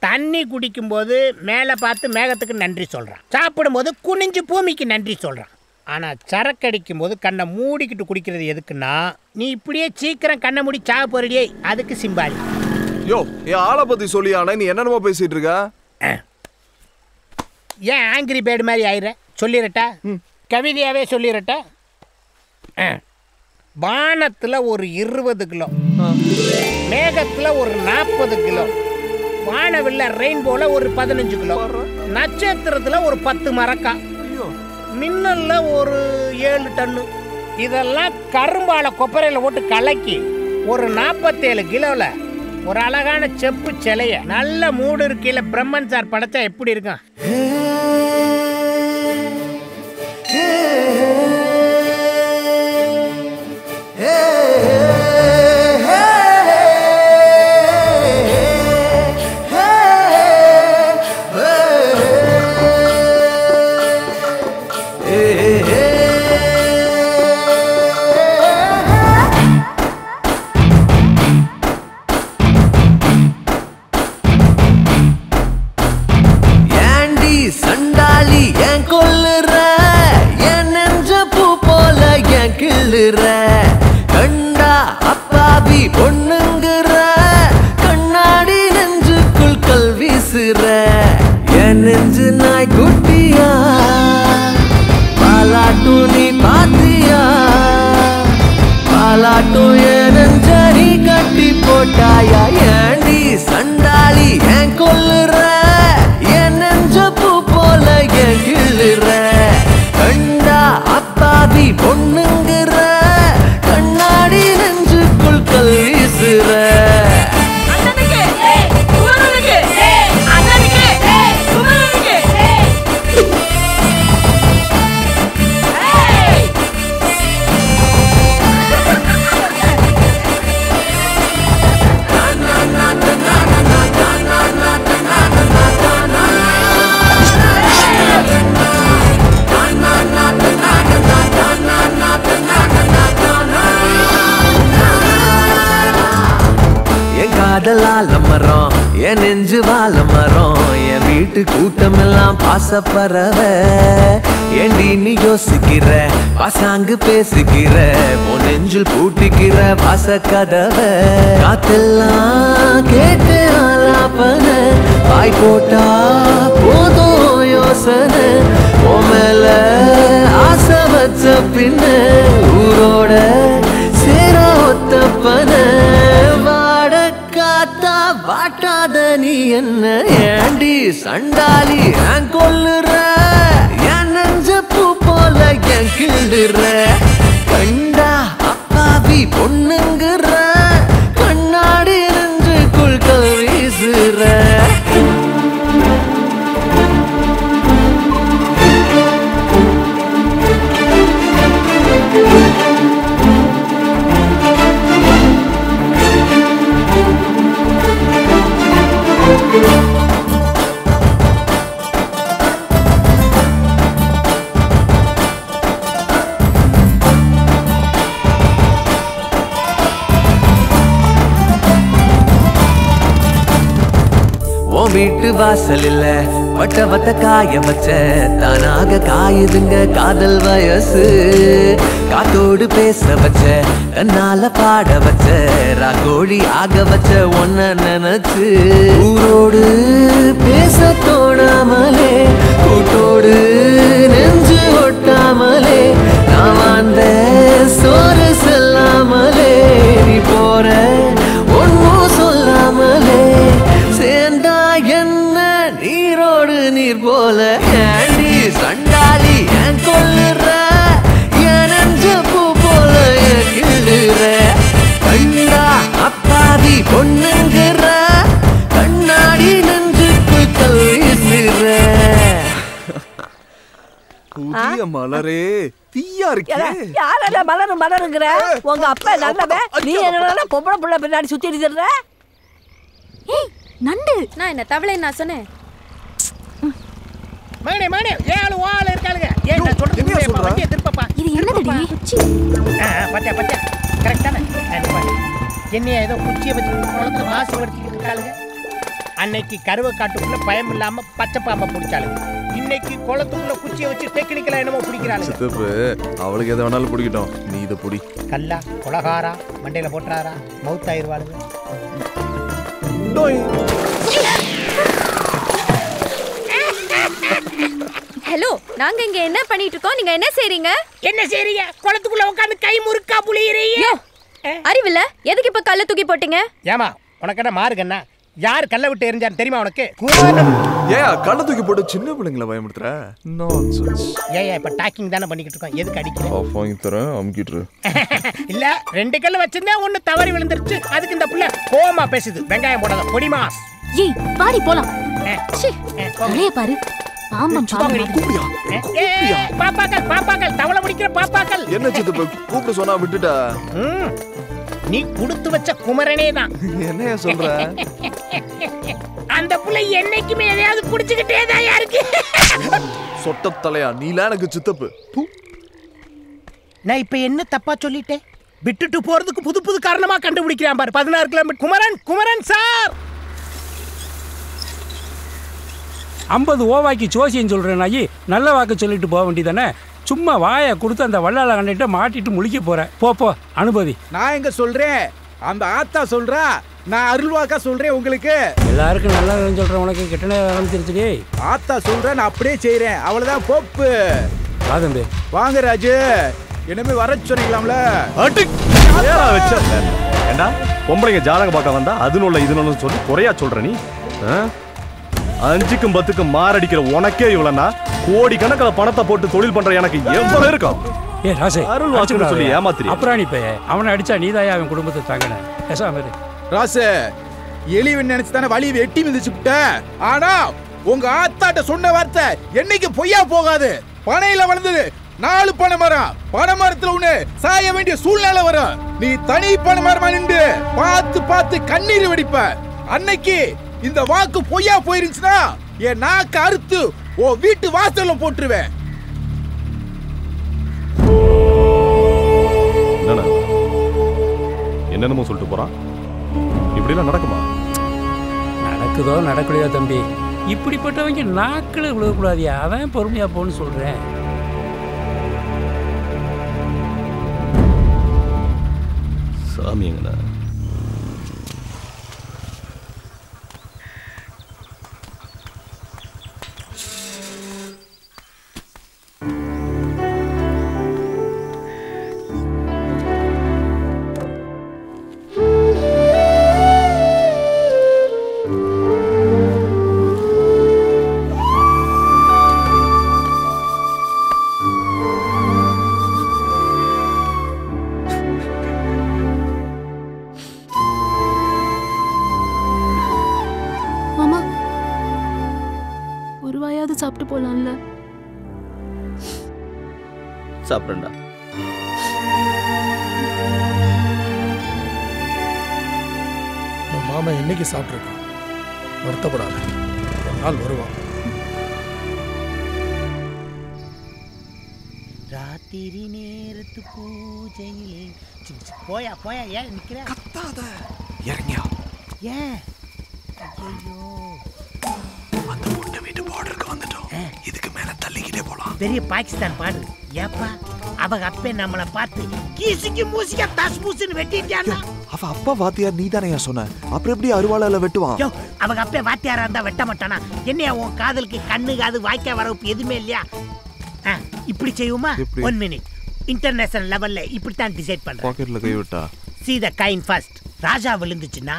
தண்ணி குடிக்கும்போது மேலே பார்த்து மேகத்துக்கு நன்றி சொல்கிறான். சாப்பிடும்போது குனிஞ்சு பூமிக்கு நன்றி சொல்கிறான். ஆனால் சரக்கு அடிக்கும் போது கண்ணை மூடிக்கிட்டு குடிக்கிறது எதுக்குன்னா, நீ இப்படியே சீக்கிரம் கண்ணை மூடி சாக போறியே, அதுக்கு சிம்பாலி. யோ என் ஆளை பற்றி சொல்லியானே, நீ என்னென்னமோ பேசிட்டு இருக்க? ஏன் ஆங்கிரி பேர்டு மாதிரி ஆயிர? சொல்லிடட்டா, கவிதையாகவே சொல்லிடட்டா. வானத்தில் ஒரு 20 கிலோ, மேகத்தில் ஒரு 40 கிலோ, வானவில்ல ரெயின்போல ஒரு 15 கிலோ, நட்சத்திரத்தில் ஒரு 10 மரக்கா, மின்னல்ல ஒரு 7 டன்னு. இதெல்லாம் கரும்பால கொப்பரையில் போட்டு கலக்கி ஒரு 47 கிலோவில் ஒரு அழகான செப்பு சிலைய நல்ல மூடு இருக்கையில பிரம்மன் சார் படைச்சா எப்படி இருக்கும்? கண்டா அப்பாவி பொண்ணுங்கிற கண்ணாடி நெஞ்சுக்குள் கல் வீசுற என் நெஞ்சு நாய் குட்டியா பாலாட்டும் நீ பாத்தியா பாலாட்டும் என் நெஞ்சரி கட்டி போட்டாயா ஏண்டி சண்டாளி ஏன் கொல்லுற என் நெஞ்ச பூ போல ஏன் கிள்ளுற கண்டா அப்பாவி பொண்ணுங்கிற கண்ணாடி நெஞ்சுக்குள் கல் வீசுற காதலால மரம் என் நெஞ்சு வாழ மரம் என் வீட்டு கூட்டம் எல்லாம் பாசப்பறவ ஏண்டி நீ யோசிக்கிற பாசாங்கு பேசுகிற உன் நெஞ்சில் பூட்டிக்கிற பாச கதவ காத்தெல்லாம் கேட்டு ஆலாப்பன வாய் போட்டா போதும் யோசனை உன் மேல ஆசை வச்ச பின்ன ஊரோட சேர ஒத்தப்பன வாட்டாத நீ என்ன ஏண்டி சண்டாளி ஏன் கொல்லுற என் நெஞ்ச பூ போல ஏன் கிள்ளுற கண்டா அப்பாவி பொண்ணுங்கிற கண்ணாடி நெஞ்சுக்குள் கல் வீசுற வீட்டு வாசல் இல்ல வட்ட காய வச்ச தானாக காயுதுங்க காதல் வயசு காத்தோடு பேச வச்ச தன்னால பாட வச்ச ராகோழி ஆக வச்ச ஒன்ன நினைச்சு ஊரோடு பேச தோணாமலே கூட்டோடு நெஞ்சு ஒட்டாமலே நான் வந்த சோறு செல்லாமலே நீ போற ஒன்னும் சொல்லாமலே சேர்ந்தா என்ன நீரோடு நீர் போல ஏண்டி சண்டாளி ஏன் கொல்லுற என் நெஞ்ச பூ போல ஏன் கிள்ளுற கண்டா அப்பாவி பொண்ணுங்கிற கண்ணாடி நெஞ்சுக்குள் கல் வீசுற புதிய மலரே தீயா இருக்கே யாரல மலருங்கிற உங்க அப்பா நல்லவன் நீ என்ன பொம்பளை புள்ள பின்னாடி சுத்தி அடிச்சிடுற ஏய் நண்டு. நான் என்ன தவளை நான் சொன்னேன். மகனே மகனே ஏழு வாள் இருக்காளுங்க. ஏன் நான் சொல்றது வண்டியை திருப்பப்பா. இது என்னதுடி? குச்சி. பச்சை பச்சை கரெக்டான. என்னைய ஏதோ குச்சியை வச்சு குளத்துல வாசி வடிச்சுக்கிட்டு இருக்காளுங்க. அன்னைக்கு கருவை காட்டுக்குள்ள பயம் இல்லாம பச்சை பாம்பை பிடிச்சாளுங்க. இன்னைக்கு குளத்துக்குள்ள குச்சியை வச்சு டெக்னிக்கலா என்னமோ பிடிக்கிறாளுங்க. சித்தப்பு அவளுக்கு எதை வேணாலும் பிடிக்கட்டும், நீ இதை பிடி. கல்லா கொலகாரா மண்டையில போட்டுறாரா மவுத் ஆயிருவாளுங்க. ஹலோ, நாங்க இங்க என்ன பண்ணிட்டு இருக்கோம்? நீங்க என்ன செய்றீங்க? என்ன செய்றீங்க? குளத்துக்குள்ள உட்கார்ந்து கை முறுக்கா புளியறீங்க. அறிவில்ல, எதுக்கு இப்ப கல்ல தூக்கி போட்டீங்க? ஏமா உனக்கு என்ன மாறுகண்ணா? யார் கல்ல விட்டு எரிஞ்சான்னு தெரியுமா உனக்கு? ஏன் கல்ல தூக்கி போட்டு சின்ன பிள்ளைங்களை பயமுறுத்துற? நான்சென்ஸ். ஏன் இப்ப டாக்கிங் தானே பண்ணிக்கிட்டு இருக்கோம், எதுக்கு அடிக்கிற? ஆஃப் வாங்கி தரேன், அமுக்கிட்டு. இல்ல 2 கல்ல வச்சிருந்தா ஒன்னு தவறி விழுந்துருச்சு, அதுக்கு இந்த புள்ள கோவமா பேசுது. வெங்காயம் போடாத பொடிமாஸ். ஏய் வாடி போலாம். ச்சீ தலைய பாரு. பாம்பம் பாம்பம். பாப்பாக்கள் பாப்பாக்கள் தவளை முடிக்கிற பாப்பாக்கள். என்ன சித்தப்பு கூப்பிட்டு சொன்னா விட்டுட்டா? நீ கொடுத்து வச்ச குமரனே தான். என்னைய சொல்ற? அந்த புள்ள என்னைக்குமே எதையாவது புடிச்சுக்கிட்டே தான் இருக்கு. சொட்ட தலையா நீல எனக்கு சித்தப்பு. நான் இப்ப என்ன தப்பா சொல்லிட்டேன்? விட்டுட்டு போறதுக்கு புது புது காரணமா கண்டுபிடிக்கிறான் பாரு. 16 கிலோமீட்டர். குமரன் குமரன் சார் 50 ஓவாக்கி ஜோசியம் சொல்கிறேன் நாயி, நல்ல வாக்கு சொல்லிட்டு போக வேண்டியதானே. சும்மா வாயை கொடுத்து அந்த வல்லால கண்டிட்டு மாட்டிட்டு முழிக்க போகிறேன். போ அனுபவி. நான் எங்க சொல்கிறேன், அந்த ஆத்தா சொல்கிறா, நான் அருள்வாக்கா சொல்கிறேன் உங்களுக்கு. எல்லாருக்கும் நல்லா சொல்கிறேன், உனக்கு கெட்டனே ஆரம்பிச்சிருச்சுடி. ஆத்தா சொல்கிறேன், நான் அப்படியே செய்கிறேன், அவ்வளோதான் போப்பு. வாதம்பி வாங்க ராஜு, என்னமே வர சொன்னீங்களாம்ல. ஏண்டா பொம்பளைங்க ஜாதகம் பார்க்க வந்தா அதுன்னு இதுன்னு சொல்லி குறையா சொல்ற நீ? 5க்கும் 10க்கும் மாரடிக்கிற உனக்கே இவ்வளவுனா கோடிக்கணக்கில் பணத்தை போட்டு தொழில் பண்ற எனக்கு எவ்வளவு இருக்கும்? ஏ ராசே அருள் வாக்கு சொல்லி ஏமாத்திரி. அப்புறம் நீ போய் அவனை அடிச்சா நீதாயா அவன் குடும்பத்தை தாங்கின. பேசாம ராசு எலிவன் நினைச்சு தானே வழி வெட்டி மிதிச்சு விட்ட. ஆனா உங்க ஆத்தாட்ட சொன்ன வார்த்தை என்னைக்கு பொய்யா போகாது. பனையில வளர்ந்தது 4 பனை மரம், பனை மரத்துல ஒண்ணு சாய வேண்டிய சூழ்நிலை வரும். நீ தனி பனை மரமா நின்று பார்த்து பார்த்து கண்ணீர் வெடிப்ப. அன்னைக்கு இந்த வாக்கு பொய்யா போயிருச்சுன்னா என் நாக்கு அறுத்து ஓ வீட்டு வாசல்ல போட்டுருவேன். என்னென்னமோ சொல்லிட்டு போறான். இப்படிலாம் நடக்குமா? நடக்குதோ நடக்கலையோ தம்பி, இப்படிப்பட்டவங்க நாக்கில் விழுகக்கூடாதியா. அவன் பொறுமையா போன்னு சொல்றேன். சாமி எங்கண்ணா? சாப்பிட்டு போலாம்ல? சாப்பிடுடா. மாமா என்னைக்கு சாப்பிட்ருக்கான், வருத்தப்படாத, ஒரு நாள் வருவான். ராத்திரி நேரத்து பூஜையிலே போயா போயா ஏன் நிக்கிற? கத்தாத, இறங்கியா. ஏன்? ஐயோ, அந்த பொண்ணு வீட்டு பார்டருக்கு வந்துட்டோம். இதுக்கு மேல தள்ளிக்கிட்டே போலாம். பெரிய பாகிஸ்தான் பாடு. ஏப்பா அவங்க அப்பே நம்மளை பார்த்து கீசிக்கு மூசிக்க தஸ் மூசுன்னு வெட்டிட்டானா? அவ அப்பா வாத்தியார் நீ தானே சொன்ன, அப்புறம் எப்படி அருவாளால வெட்டுவான்? அவங்க அப்பே வாத்தியாரா இருந்தா வெட்ட மாட்டானா? என்னையா உன் காதலுக்கு கண்ணு காது வாய்க்கா வரப்பு எதுவுமே இல்லையா? இப்படி செய்வோமா? 1 மினிட். இன்டர்நேஷனல் லெவல்ல இப்படித்தான் டிசைட் பண்றேன். பாக்கெட்ல கை விட்டா see the kind first. ராஜா விழுந்துச்சுன்னா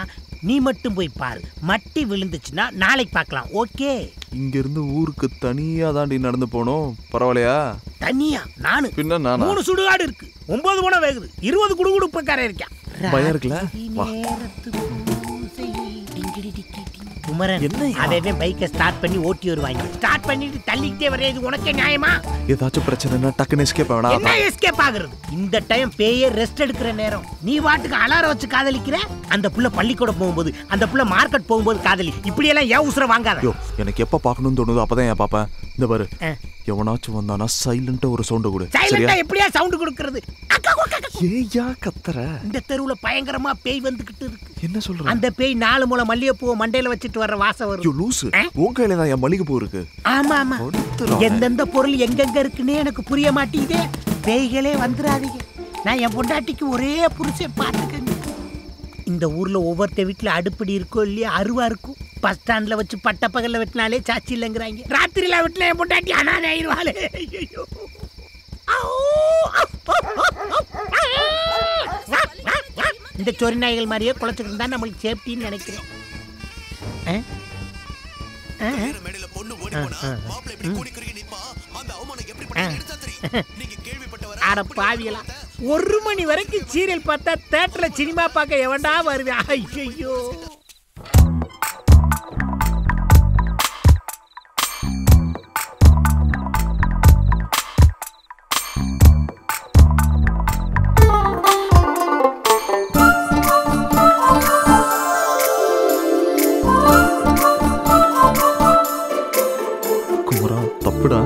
நீ மட்டும் போய் பாரு, மட்டி விழுந்துச்சுன்னா நாளைக்கு பார்க்கலாம். ஓகே? இங்க இருந்து ஊருக்கு தனியா தாண்டி நடந்து போனோம். பரவாயில்லையா? தனியா? நானு பின்ன நானா? 3 சுடுகாடு இருக்கு, 9 குணம் வேகுது, 20 குடுகுடுப்புக்காரன் இருக்கான். பயம் இருக்குல்ல? வா. குமரன் அவன் பைக்கை ஸ்டார்ட் பண்ணி ஓட்டி வருவாங்க. ஸ்டார்ட் பண்ணிட்டு தள்ளிக்கிட்டே வரையாது உனக்கே நியாயமா? ஏதாச்சும் பிரச்சனைனா டக்குன்னு எஸ்கேப் ஆகணும். என்ன எஸ்கேப் ஆகுறது? இந்த டைம் பேயே ரெஸ்ட் எடுக்கிற நேரம். நீ வாட்டுக்கு அலாரம் வச்சு காதலிக்கிற. அந்த புள்ள பள்ளிக்கூடம் போகும்போது, அந்த புள்ள மார்க்கெட் போகும்போது காதலி. இப்படி எல்லாம் ஏன் உசுர வாங்காத? எனக்கு எப்ப பார்க்கணும்னு தோணுதோ அப்பதான் ஏன் பாப்பேன். இந்த பாரு, எவனாச்சும் வந்தானா சைலண்டா ஒரு சவுண்ட் கொடு. சைலண்டா எப்படியா சவுண்ட் கொடுக்கிறது? ஏயா கத்துற? இந்த தெருவுல பயங்கரமா பேய் வந்துகிட்டு இருக்கு. என்ன சொல்ற? அந்த பேய் 4 முளை மல்லிகைப்பூ மண்டையில வச்சிட்டு வர்ற வாசம் வரும். யோ லூசு, உன் கையில தான் என் மல்லிகைப்பூ இருக்கு. ஆமா ஆமா, எந்தெந்த பொருள் எங்கெங்க இருக்குன்னே எனக்கு புரிய மாட்டேங்குதே. பேய்களே வந்துடாதீங்க. நான் என் பொண்டாட்டிக்கு ஒரே புருஷன் பார்த்துக்கங்க. இந்த ஊர்ல ஒவ்வொருத்த வீட்டுல அடுப்படி இருக்கோ இல்லையா அருவா இருக்கும். பஸ் ஸ்டாண்ட்ல வச்சு பட்ட பகல்ல வெட்டினாலே சாட்சி இல்லைங்கிறாங்க. ராத்திரில வெட்டினா என் பொண்டாட்டி அனாதை ஆயிடுவாளே. ஐயோ, இந்த சொரி நாய்கள் மாதிரியே குளச்சுக்கிட்டு தான் நம்மளுக்கு சேஃப்டின்னு நினைக்கிறேன். அட பாவியலா, 1 மணி வரைக்கும் சீரியல் பார்த்தா தியேட்டர்ல சினிமா பார்க்க எவன்டா வருவேன்? ஐயோ, குமரா தப்புடா.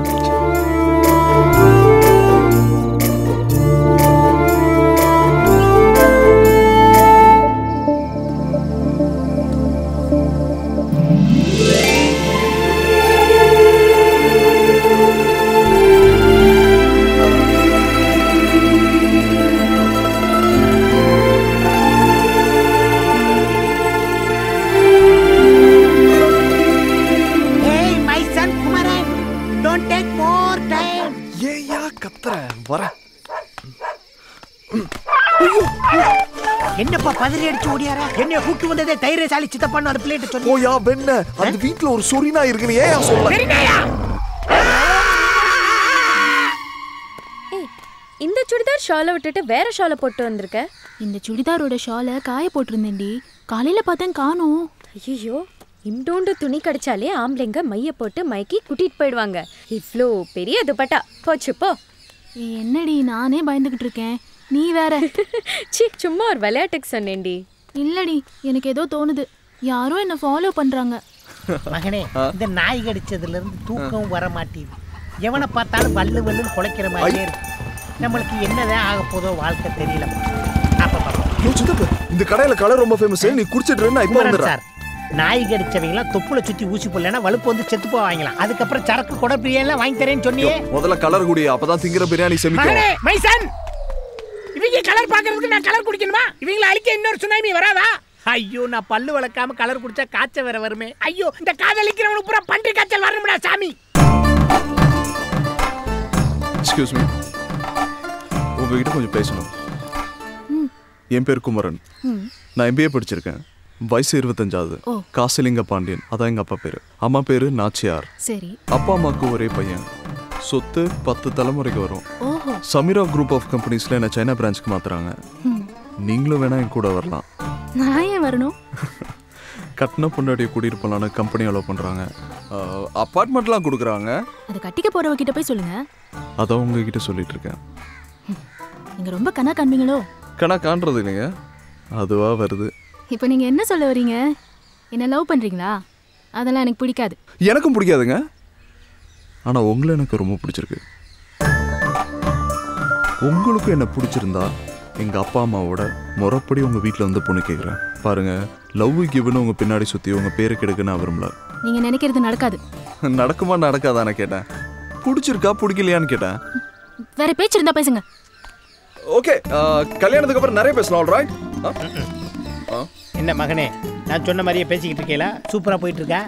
என்னப்பா பதறி அடிச்சு ஓடியாரா? என்ன கூட்டு வந்ததே தைரியசாலி சித்தப்பான்னு ஒரு பிளேட் சொன்னீங்க. ஓயா வெண்ண, அந்த வீட்ல ஒரு சொரினா இருக்குன்னு ஏன் சொல்ல? இந்த சுடிதார் ஷாலை விட்டுட்டு வேற ஷாலை போட்டு வந்திருக்க. இந்த சுடிதாரோட ஷாலை காய போட்டிருந்தேன்டி. காலையில பார்த்தேன் காணோம். ஐயோ, இம்டோண்டு துணி கடிச்சாலே ஆம்பளைங்க மைய போட்டு மைக்கி கூட்டிட்டு போயிடுவாங்க. இவ்ளோ பெரிய துப்பட்டா போச்சு போ. என்னடி நானே பயந்துகிட்டு இருக்கேன், நீ வேற. சி, சும்மா ஒரு விளையாட்டுக்கு சொன்னேன்டி. இல்லடி, எனக்கு ஏதோ தோணுது. யாரோ என்ன ஃபாலோ பண்றாங்க. மகனே, இந்த நாய் கடிச்சதுல இருந்து தூக்கம் வர மாட்டேங்குது. எவனை பார்த்தாலும் வல்லு வல்லுன்னு குலைக்கிற மாதிரியே இருக்கு. நம்மளுக்கு என்னதான் ஆக போதோ வாழ்க்கை தெரியல. இந்த கடையில கலர் ரொம்ப ஃபேமஸ். நீ குடிச்சிட்டு இப்போ வந்துடுற சார். நாய் கடிச்சவங்களாம் தொப்புல சுத்தி ஊசி போடலன்னா வலுப்பு வந்து செத்து போவாங்களாம். அதுக்கப்புறம் சரக்கு கொடை பிரியாணி வாங்கி தரேன்னு சொன்னியே. முதல்ல கலர் குடி, அப்பதான் திங்கிற பிரியாணி செமிக்கும். மைசன், இவங்க கலர் பாக்குறதுக்கு நான் கலர் குடிக்கணுமா? இவங்களை அழிக்க இன்னொரு சுனாமி வராதா? ஐயோ, நான் பல்லு வளர்க்காம கலர் குடிச்சா காய்ச்சல் வேற வருமே. ஐயோ, இந்த காதலிக்கிறவனுக்கு பூரா பன்றி காய்ச்சல் வரணும்டா சாமி. எக்ஸ்கியூஸ் மீ, உங்ககிட்ட கொஞ்சம் பேசணும். என் பேர் குமரன். நான் MBA படிச்சிருக்கேன். வயசு 25. காசிலிங்க பாண்டியன், அதான் எங்க அப்பா பேரு. அம்மா பேரு நாச்சியார். சரி. அப்பா அம்மாக்கு ஒரே பையன். சொத்து 10 தலைமுறைக்கு வரும். சமீரா குரூப் ஆஃப் கம்பெனிஸ்ல என்ன சைனா பிரான்ச்சுக்கு மாத்துறாங்க. நீங்களும் வேணா என் கூட வரலாம். நான் ஏன் வரணும்? கட்டின பொண்டாட்டியை கூட்டிட்டு போலான்னு கம்பெனி அலோவ் பண்றாங்க. அப்பார்ட்மெண்ட்லாம் கொடுக்குறாங்க. அது கட்டிக்க போறவ கிட்ட போய் சொல்லுங்க. அதான் உங்ககிட்ட சொல்லிட்டு இருக்கேன். நீங்க ரொம்ப கணா காண்பீங்களோ? கணா காண்றது இல்லைங்க, அதுவா வருது. இப்போ நீங்க என்ன சொல்ல வரீங்க? என்ன லவ் பண்றீங்களா? அதெல்லாம் எனக்கு பிடிக்காது. எனக்கும் பிடிக்காதுங்க. ஆனா உங்களை எனக்கு ரொம்ப பிடிச்சிருக்கு. உங்களுக்கு என்ன பிடிச்சிருந்தா எங்க அப்பா அம்மாவோட முறைப்படி உங்க வீட்டில் வந்து பொண்ணு கேட்குறேன். பாருங்க, லவ் கிவ்னு உங்க பின்னாடி சுத்தி உங்க பேரை கெடுக்க நான் விரும்பல. நீங்க நினைக்கிறது நடக்காது. நடக்குமா நடக்காதானே கேட்டேன். பிடிச்சிருக்கா பிடிக்கலையான்னு கேட்டேன். வேற பேச்சு இருந்தா பேசுங்க. ஓகே, கல்யாணத்துக்கு அப்புறம் நிறைய பேசலாம். ஆல்ரைட். என்ன மகனே, நான் சொன்ன மாதிரியே பேசிக்கிட்டு இருக்கேல? சூப்பரா போயிட்டு இருக்கா?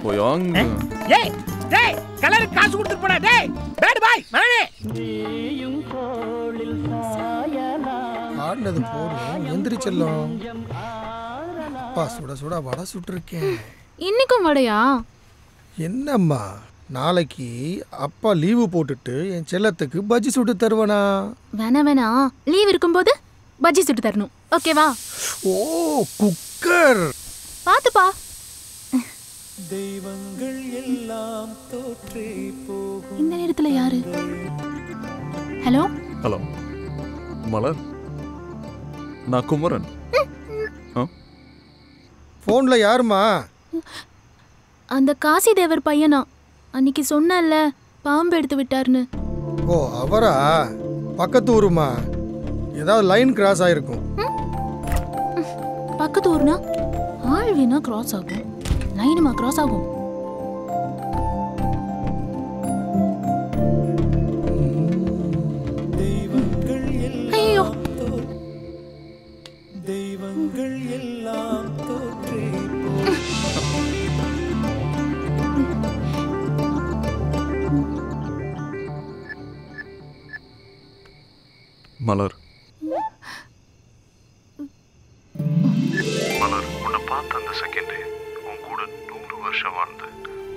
ஏய் டேய், கலருக்கு காசு கொடுத்துட்டு போடா. டேய் பேட் பாய் மகனே. ஆடுனது போதும், எந்திரிச்செல்லாம். அப்பா சுட சுட வடை சுட்டுருக்கேன். இன்னைக்கும் வடையா? என்னம்மா, நாளைக்கு அப்பா லீவு போட்டுட்டு என் செல்லத்துக்கு பஜ்ஜி சுட்டு தருவனா? வேணா, லீவ் இருக்கும்போது பஜ்ஜி சுட்டு தரணும். ஓகேவா? ஓ, குக்கர் பாத்துப்பா. தெய்வங்கள் எல்லாம் தோற்றே போகும். இந்த நேரத்துல யாரு? ஹலோ ஹலோ மலர், நான் குமரன். போன்ல யாருமா? அந்த காசி தேவர் பையனா? அன்னைக்கு சொன்னல பாம்பு எடுத்து விட்டாருன்னு. ஓ அவரா? பக்கத்து ஊருமா? ஏதாவது லைன் கிராஸ் ஆயிருக்கும். பக்கத்து ஊர்னா ஆள் வேணா கிராஸ் ஆகும், லைனுமா கிராஸ் ஆகும்? ஐயோ, தெய்வங்கள் எல்லாம் தோற்றே மலர், மலர், உன்னை பார்த்த அந்த செகண்டே உன் கூட 100 வருஷம் வாழ்ந்து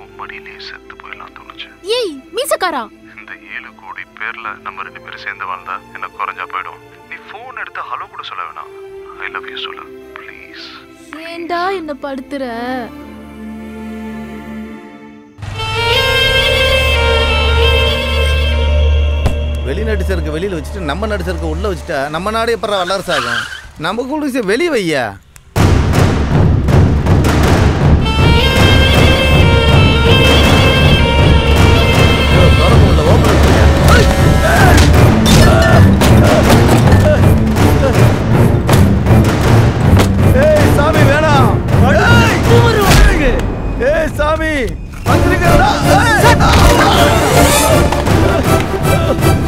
உன் மடியிலேயே செத்து போயிடலாம் தோணுச்சு. ஏய் மீசக்காரா, இந்த 7 கோடி பேர்ல நம்ம 2 பேரும் சேர்ந்து வாழ்ந்தா என்ன குறைஞ்சா போயிடும். நீ போன் எடுத்து ஹலோ கூட சொல்ல வேணாம், ஐ லவ் யூ சொல்லு ப்ளீஸ். ஏண்டா என்ன படுத்துற? வெளிநாட்டு சரக்கு வெளியில் வச்சுட்டு நம்ம நாட்டு சரக்கு உள்ளே வச்சுட்டா நம்ம நாடு எப்பறம் வல்லரசு ஆகும்? நம்ம கூட வெளியே வையா. ஏய் சாமி வேணாம். ஏய் சாமி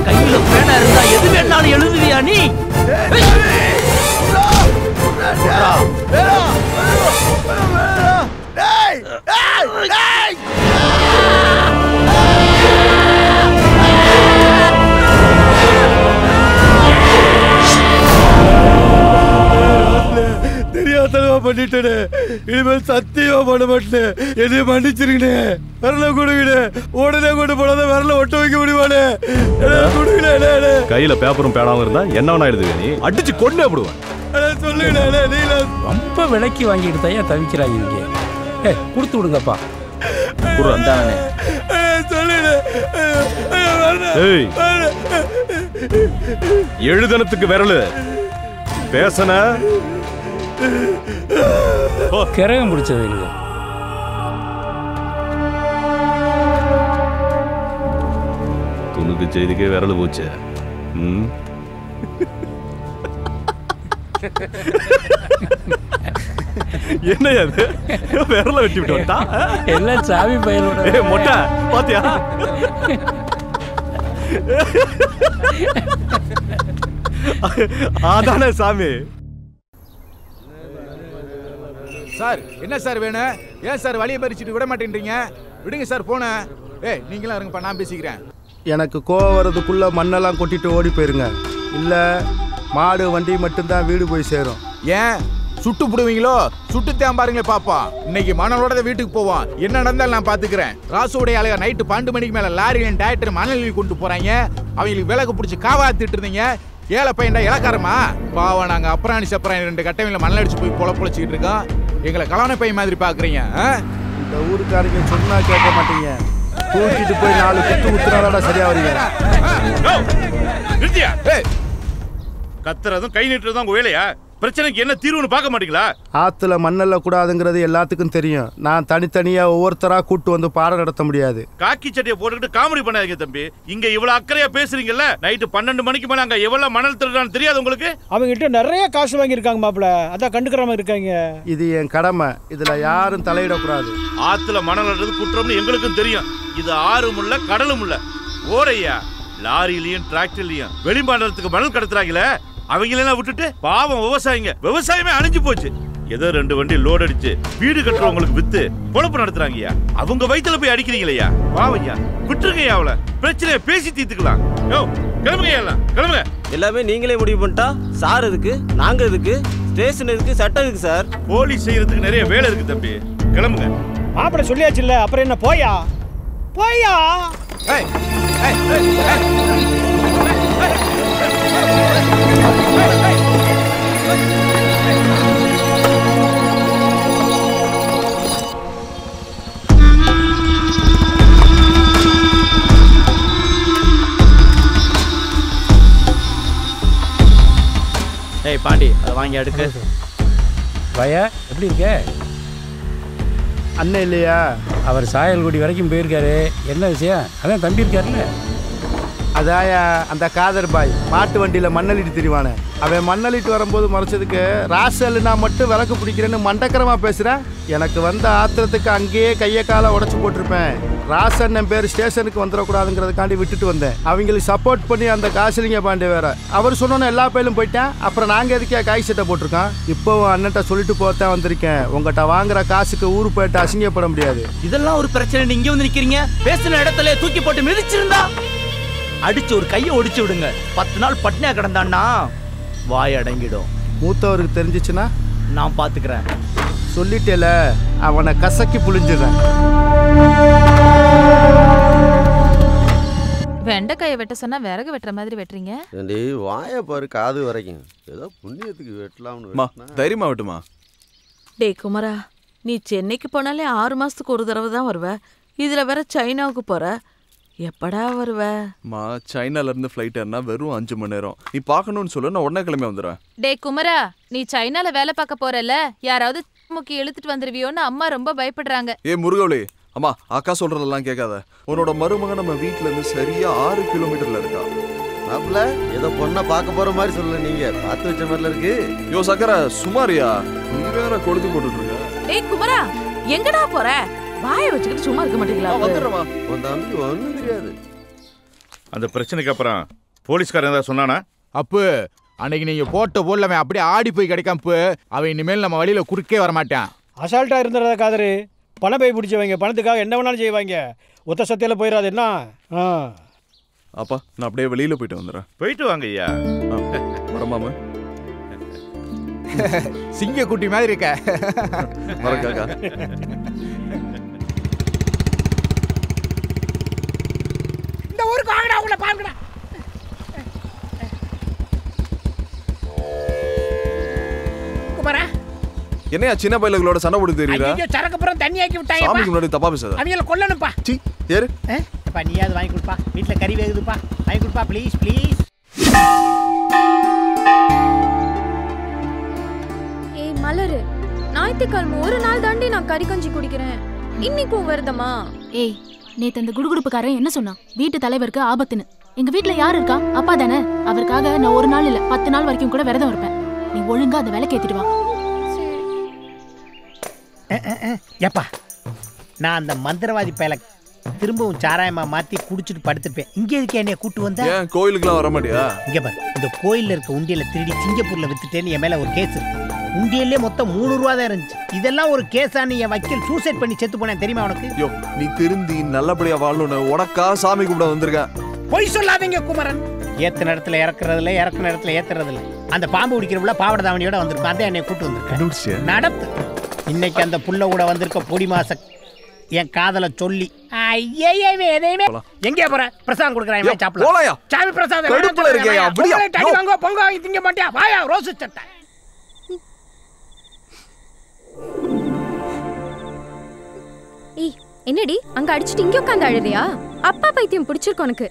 கையில பேனா இருந்தா எது வேணாலும் எழுதுவியா நீ? தெரியாதனமா பண்ணிட்டேனே, இனிமேல் சத்தியமா பண்ண மாட்டேன். என்னைய மன்னிச்சிருக்கனே. விரல கொடுங்கண்ணே, உடனே கொண்டு போனத விரல ஒட்ட வைக்க முடியுமானே? கொடுங்கண்ணே. கையில பேப்பரும் பேனாவும் இருந்தா என்ன வேணா எழுதுவே, நீ அடிச்சு கொண்டே போடுவேன். சொல்லுங்கண்ணே. நீங்க ரொம்ப விலைக்கு வாங்கிட்டு தான் தவிக்கிறாங்க இங்கே. கொடுத்து விடுங்கப்பா. எழுதனத்துக்கு விரலு பேசன கிரகம் பிடிச்சது இல்லை. துணுக்கு செய்திக்கே விரல் போச்சு. என்ன அது? விரல வெட்டி விட்டு வந்தா எல்லாம் சாமி பையனோட. மொட்டை பாத்தியா? அதானே சாமி. சார் என்ன சார் வேணும்? ஏன் சார் வழியை பறிச்சுட்டு விட மாட்டேன்றீங்க? விடுங்க சார் போன. ஏய் நீங்களும் இருங்கப்பா, நான் பேசிக்கிறேன். எனக்கு கோவம் வர்றதுக்குள்ள மண்ணெல்லாம் கொட்டிட்டு ஓடி போயிருங்க. இல்லை மாடு வண்டி மட்டும்தான் வீடு போய் சேரும். ஏன் சுட்டு போடுவீங்களோ? சுட்டுத்தான் பாருங்களே பாப்பா. இன்னைக்கு மணலோட வீட்டுக்கு போவோம். என்ன நடந்தாலும் நான் பாத்துக்கிறேன். ராசுடைய ஆளுங்க நைட்டு 12 மணிக்கு மேல லாரியில் டாக்டர் மணல் கொண்டு போறாங்க. அவங்களுக்கு விலகு பிடிச்சி காவாத்திட்டு இருந்தீங்க. ஏழை பையன்டா இலக்காரமா பாவம். நாங்க அப்புறாணி சப்பராணி 2 கட்டமையில மணல் அடிச்சு போய் பொழச்சிக்கிட்டு இருக்கோம். எங்களை கலவன பையன் மாதிரி பாக்குறீங்க. இந்த ஊருக்காரங்க சொன்னா கேட்க மாட்டீங்க. தூக்கிட்டு போய் 4 குத்து குத்துனாடா சரியா வரீங்க. கத்துறதும் கை நீட்டுறதும் உங்க வேலையா? பிரச்சனைக்கு என்ன தீர்வுன்னு பார்க்க மாட்டீங்களா? ஆத்துல மண்ணல்ல கூடாதுங்கிறது எல்லாத்துக்கும் தெரியும். நான் தனித்தனியா ஒவ்வொருத்தரா கூட்டு வந்து பாடம் நடத்த முடியாது. காக்கி சட்டையை போட்டுக்கிட்டு காமெடி பண்ணாதீங்க தம்பி. இங்க இவ்வளவு அக்கறையா பேசுறீங்கல்ல, நைட்டு 12 மணிக்கு மேல அங்க எவ்வளவு மணல் திருடான்னு தெரியாது உங்களுக்கு? அவங்க கிட்ட நிறைய காசு வாங்கி இருக்காங்க மாப்பிள, அதான் கண்டுக்கிறாம இருக்காங்க. இது என் கடமை, இதுல யாரும் தலையிடக்கூடாது. ஆத்துல மணல் அள்ளுறது குற்றம்னு எங்களுக்கும் தெரியும். இது ஆறும் இல்ல கடலும் இல்ல. ஓரையா லாரியிலயும் டிராக்டர்லயும் வெளிமாநிலத்துக்கு மணல் கடத்துறாங்களே, அவங்களெல்லாம் விட்டுட்டு பாவம் விவசாயிங்க, விவசாயமே அழிஞ்சு போச்சு. ஏதோ 2 வண்டி லோட் அடிச்சு வீடு கட்டுறவங்களுக்கு வித்து பொழப்பு நடத்துறாங்கய்யா. அவங்க வயித்துல போய் அடிக்கிறீங்களையா? பாவையா விட்டுருங்கய்யா. அவளை பிரச்சனையை பேசி தீர்த்துக்கலாம். கிளம்புங்க, கிளம்புங்க. எல்லாமே நீங்களே முடிவு பண்ணிட்டா சார் எதுக்கு, நாங்க எதுக்கு, ஸ்டேஷன் எதுக்கு, சட்டம் எதுக்கு சார்? போலீஸ் செய்யறதுக்கு நிறைய வேலை இருக்கு தம்பி. கிளம்புங்க. மாப்பிள சொல்லியாச்சு இல்ல, அப்புறம் என்ன? போயா போயா. பாண்டி அதை வாங்கி அடுக்கு. பையா எப்படி இருக்க? அண்ணன் இல்லையா? அவர் சாயல்குடி வரைக்கும் போயிருக்காரு. என்ன விஷயம்? அதான் தம்பி இருக்காருல்ல. அதாயா அந்த காதர் பாய் மாட்டு வண்டியில் மண்ணளிட்டு திரிவானே, அவன் மண்ணளிட்டு வரும்போது மறைச்சதுக்கு ராசல்னா மட்டும் விளக்கு பிடிக்கிறேன்னு மண்டக்கரமாக பேசுகிறேன். எனக்கு வந்த ஆத்திரத்துக்கு அங்கேயே கையை காலை உடச்சி போட்டிருப்பேன். ராசன் பேர் ஸ்டேஷனுக்கு வந்துடக்கூடாதுங்கிறதுக்காண்டி விட்டுட்டு வந்தேன். அவங்களுக்கு சப்போர்ட் பண்ணி அந்த காசிலிங்க பாண்டே வேற அவர் சொன்னோன்னு எல்லா பயிலும் போயிட்டேன். அப்புறம் நாங்கள் எதுக்கே காய் சட்டை போட்டிருக்கோம். இப்போவும் அண்ணன்ட்ட சொல்லிட்டு போத்தான் வந்திருக்கேன். உங்கள்கிட்ட வாங்குற காசுக்கு ஊரு போயிட்டு அசிங்கப்பட முடியாது. இதெல்லாம் ஒரு பிரச்சனை. இங்கே வந்து நிற்கிறீங்க. பேசின இடத்துல தூக்கி போட்டு மிதிச்சிருந்தா அடிச்சு ஒரு கையை ஒடிச்சு விடுங்க. 10 நாள் பட்னியா கிடந்தான்னா வாய் அடங்கிடும். மூத்தவருக்கு தெரிஞ்சிச்சுன்னா நான் பார்த்துக்கிறேன். சொல்லிட்டேல, அவனை கசக்கி புளிஞ்சிடுறேன். வெண்டைக்காயை வெட்ட சொன்னா விறகு வெட்டுற மாதிரி வெட்டுறீங்க. ஏண்டி வாயை பாரு காது வரைக்கும். ஏதோ புண்ணியத்துக்கு வெட்டலாம்னு. தைரியமா வெட்டுமா? டேய் குமரா, நீ சென்னைக்கு போனாலே 6 மாசத்துக்கு ஒரு தடவை தான் வருவ. இதுல வேற சைனாவுக்கு போற. எப்படா வருவ? சைனால இருந்து ஃப்ளைட் ஏறினா வெறும் 5 மணி நேரம். நீ பார்க்கணும்னு சொல்ல, நான் உடனே கிளம்பி வந்துடுறேன். டேய் குமரா, நீ சைனால வேலை பார்க்க போறல, யாராவது முக்கி இழுத்துட்டு வந்துருவியோன்னு அம்மா ரொம்ப பயப்படுறாங்க. முருகவளி, அம்மா அக்கா சொல்றதெல்லாம் கேட்காத. உன்னோட மருமகன் நம்ம வீட்டுல இருந்து சரியா 6 கிலோமீட்டர்ல இருக்கா. மாப்பிள்ள ஏதோ பொண்ணை பார்க்க போற மாதிரி சொல்லல, நீங்க பார்த்து வச்ச மாதிரில இருக்கு. யோ சக்கர சுமாரியா, நீ வேற கொளுத்தி போட்டுட்டு இருக்க. டேய் குமரா, எங்கடா போற? வாயை வச்சுக்கிட்டு சும்மா இருக்க மாட்டீங்களா? வந்துடுறமா, உன் தம்பிக்கு ஒன்றும் தெரியாது. அந்த பிரச்சனைக்கு அப்புறம் போலீஸ்காரன் ஏதாவது சொன்னானா? அப்பு அன்னைக்கு நீங்க போட்ட போடலவன் அப்படியே ஆடி போய் கிடைக்காம அவன் இனிமேல் நம்ம வழியில குறுக்கே வரமாட்டான். அசால்ட்டா இருந்துறதா காதரு. பணம் போய் பிடிச்சவங்க பணத்துக்காக என்ன வேணாலும் செய்வாங்க. ஒத்த சத்தியில போயிடாது என்ன? அப்பா நான் அப்படியே வெளியில போயிட்டு வந்துடுறேன். போயிட்டு வாங்க ஐயா. வரமாமா? சிங்க குட்டி மாதிரி இருக்க. வரக்காக்கா. இந்த ஊருக்கு வாங்கடா, உங்களை பாருங்கடா. குமாரா, என்னையா சின்ன பையலுங்களோட சண்டை போட்டு தெரியுதா? ஐயோ சரக்கு புறம் தண்ணி ஆக்கி விட்டாங்க. சாமிக்கு முன்னாடி தப்பா பேசாத. அவங்கள கொல்லணும்ப்பா. சீ ஏறு. அப்பா நீயாவது வாங்கி கொடுப்பா. வீட்டில் கறி வேகுதுப்பா, வாங்கி கொடுப்பா ப்ளீஸ் ப்ளீஸ். ஏய் மலரு, ஞாயிற்றுக்கிழமை ஒரு நாள் தாண்டி நான் கறி கஞ்சி குடிக்கிறேன். இன்னைக்கும் வருதமா? ஏய், நேத்து அந்த குடுகுடுப்புக்காரன் என்ன சொன்னான்? வீட்டு தலைவருக்கு ஆபத்துன்னு. எங்க வீட்டுல யாரு இருக்கா? அப்பா தானே. அவருக்காக நான் ஒரு நாள் இல்ல 10 நாள் வரைக்கும் கூட விரதம் இருப்பேன். நீ ஒழுங்கா அந்த விலை கேத்திட்டு வா. ஏப்பா, நான் அந்த மந்திரவாதி பயல திரும்பவும் சாராயமா மாத்தி குடிச்சிட்டு படுத்துப்பேன். இங்க எதுக்கு என்னைய கூட்டு வந்த? ஏன் கோயிலுக்குலாம் வர மாட்டியா? இங்க பாரு, இந்த கோயில்ல இருக்க உண்டியல திருடி சிங்கப்பூர்ல வித்துட்டேன்னு என் மேல ஒரு கேஸ் இருக்கு. உண்டியல்லே மொத்தம் 3 ரூபா தான் இருந்துச்சு. இதெல்லாம் ஒரு கேஸான்னு என் வக்கீல் சூசைட் பண்ணி செத்து போனேன் தெரியுமா உனக்கு? யோ, நீ திருந்தி நல்லபடியா வாழணும்னு உனக்கா சாமி கும்பிட வந்திருக்கேன். பொய் சொல்லாதீங்க குமரன். ஏத்த நேரத்துல இறக்குறதுல, இறக்குற நேரத்துல ஏத்துறதுல. அந்த பாம்பு பிடிக்கிறவுல பாவட தாவணியோட வந்திருக்கும். அதான் என்னை கூட்டு வந்திருக்கேன். நடத்து. இன்னைக்கு அந்த புள்ள கூட வந்திருக்க பொடி மாச என் காதல சொல்லி ஐயே எதையுமே எங்கே போற? பிரசாதம் கொடுக்குறேன் சாப்பிடலாம். சாமி பிரசாதம் வாங்க, பொங்க வாங்கி திங்க மாட்டியா? வாயா ரோசு சட்டை. ஏய் என்னடி அங்க அடிச்சுட்டு இங்க உட்காந்து அழுறியா? அப்பா பைத்தியம் பிடிச்சிருக்கு உனக்கு.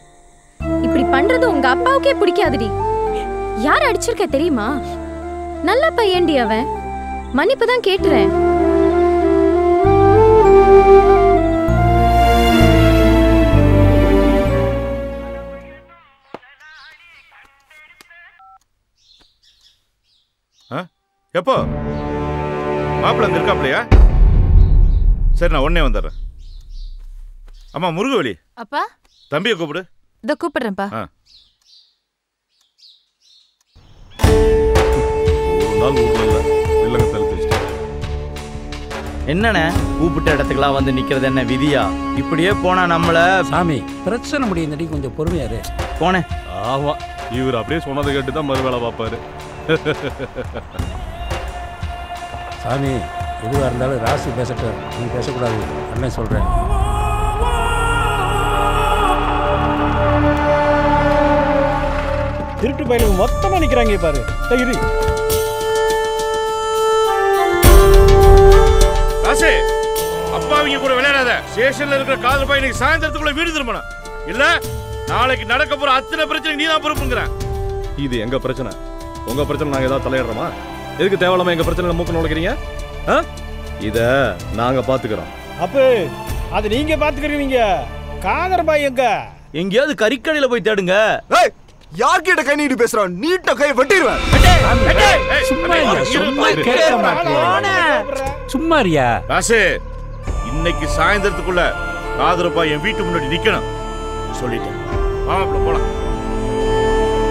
இப்படி பண்றது உங்க அப்பாவுக்கே பிடிக்காதுடி. யார் அடிச்சிருக்க தெரியுமா? நல்ல பையன்டி அவன். மன்னிப்பு தான் கேட்டுறேன். எப்போ மாப்பிள்ள அங்க இருக்காப்லையா? சரி நான் உடனே வந்துடுறேன். அம்மா முருகவலி, அப்பா தம்பியை கூப்பிடு. இதோ கூப்பிடுறேன்ப்பா. ஒரு நாள் ஊர்ல இல்லங்க தடுத்து. என்னண்ணே கூப்பிட்ட இடத்துக்குலாம் வந்து நிக்கிறது என்ன விதியா? இப்படியே போனா நம்மள சாமி பிரச்சனை முடியுதுடி, கொஞ்சம் பொறுமையாரு. போனேன். ஆமா, இவர் அப்படியே சொன்னதை கேட்டு தான் மறுவேளை பார்ப்பாரு. சாமி எதுவாக இருந்தாலும் ராசி பேசட்டும், நீ பேசக்கூடாது. அண்ணன் சொல்கிறேன். திருட்டு பயிலுக்கு மொத்தமாக நிற்கிறாங்க பாரு. இரு ராசே, அப்பாவிங்க கூட விளையாடாத. ஸ்டேஷன்ல இருக்கிற காதல் பையன் இன்னைக்கு சாயந்தரத்துக்குள்ள வீடு திரும்பணும். இல்ல நாளைக்கு நடக்க போற அத்தனை பிரச்சனை நீ தான் பொறுப்புங்கிறேன். இது எங்க பிரச்சனை. உங்க பிரச்சனை நாங்க ஏதாவது தலையிடுறோமா? எதுக்கு தேவையில்லாம எங்க பிரச்சனை மூக்க நுழைக்கிறீங்க? இத நாங்க பாத்துக்கிறோம். அப்ப அது நீங்க பாத்துக்கிறீங்க. காதர் பாய் எங்க? எங்கேயாவது கறிக்கடையில போய் தேடுங்க. யார்கிட்ட கை நீட்டு பேசுறான்? நீட்ட கை வெட்டிடுவேன். சும்மாரியா ராசு, இன்னைக்கு சாயந்தரத்துக்குள்ள காதரப்பா என் வீட்டு முன்னாடி நிக்கணும் சொல்லிட்டேன். மாப்பிள்ள போலாம்.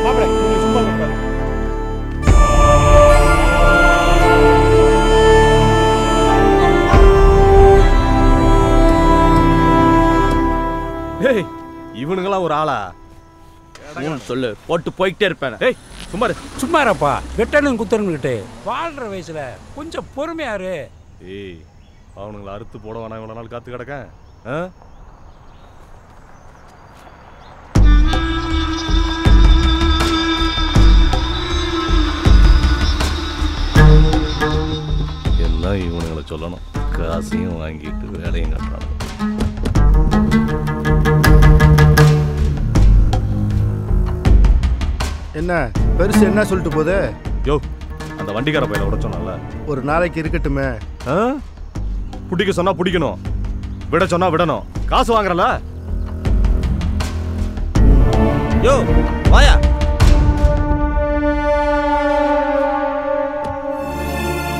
மாப்பிள்ள சும்மா இருங்க. ஏய், இவனுங்களாம் ஒரு ஆளா? சொல்லு போட்டு போய்கிட்டே இருப்பேன். ஏய் சும்மாரு. சும்மாரப்பா, வெட்டணும் குத்தனுங்கிட்டு வாழ்ற வயசுல கொஞ்சம் பொறுமையாரு. ஏய், அவனுங்களை அறுத்து போட வேணாம் இவ்வளவு நாள் காத்து கிடக்கேன். எல்லாம் இவனுங்களை சொல்லணும். காசையும் வாங்கிட்டு வேலையும் கட்டுறாங்க. என்ன பெருசு என்ன சொல்லிட்டு போகுது? யோ, அந்த வண்டிக்கார பையில விட சொன்னால ஒரு நாளைக்கு இருக்கட்டுமே. பிடிக்க சொன்னா பிடிக்கணும், விட சொன்னா விடணும். காசு வாங்குறல. யோ வாயா.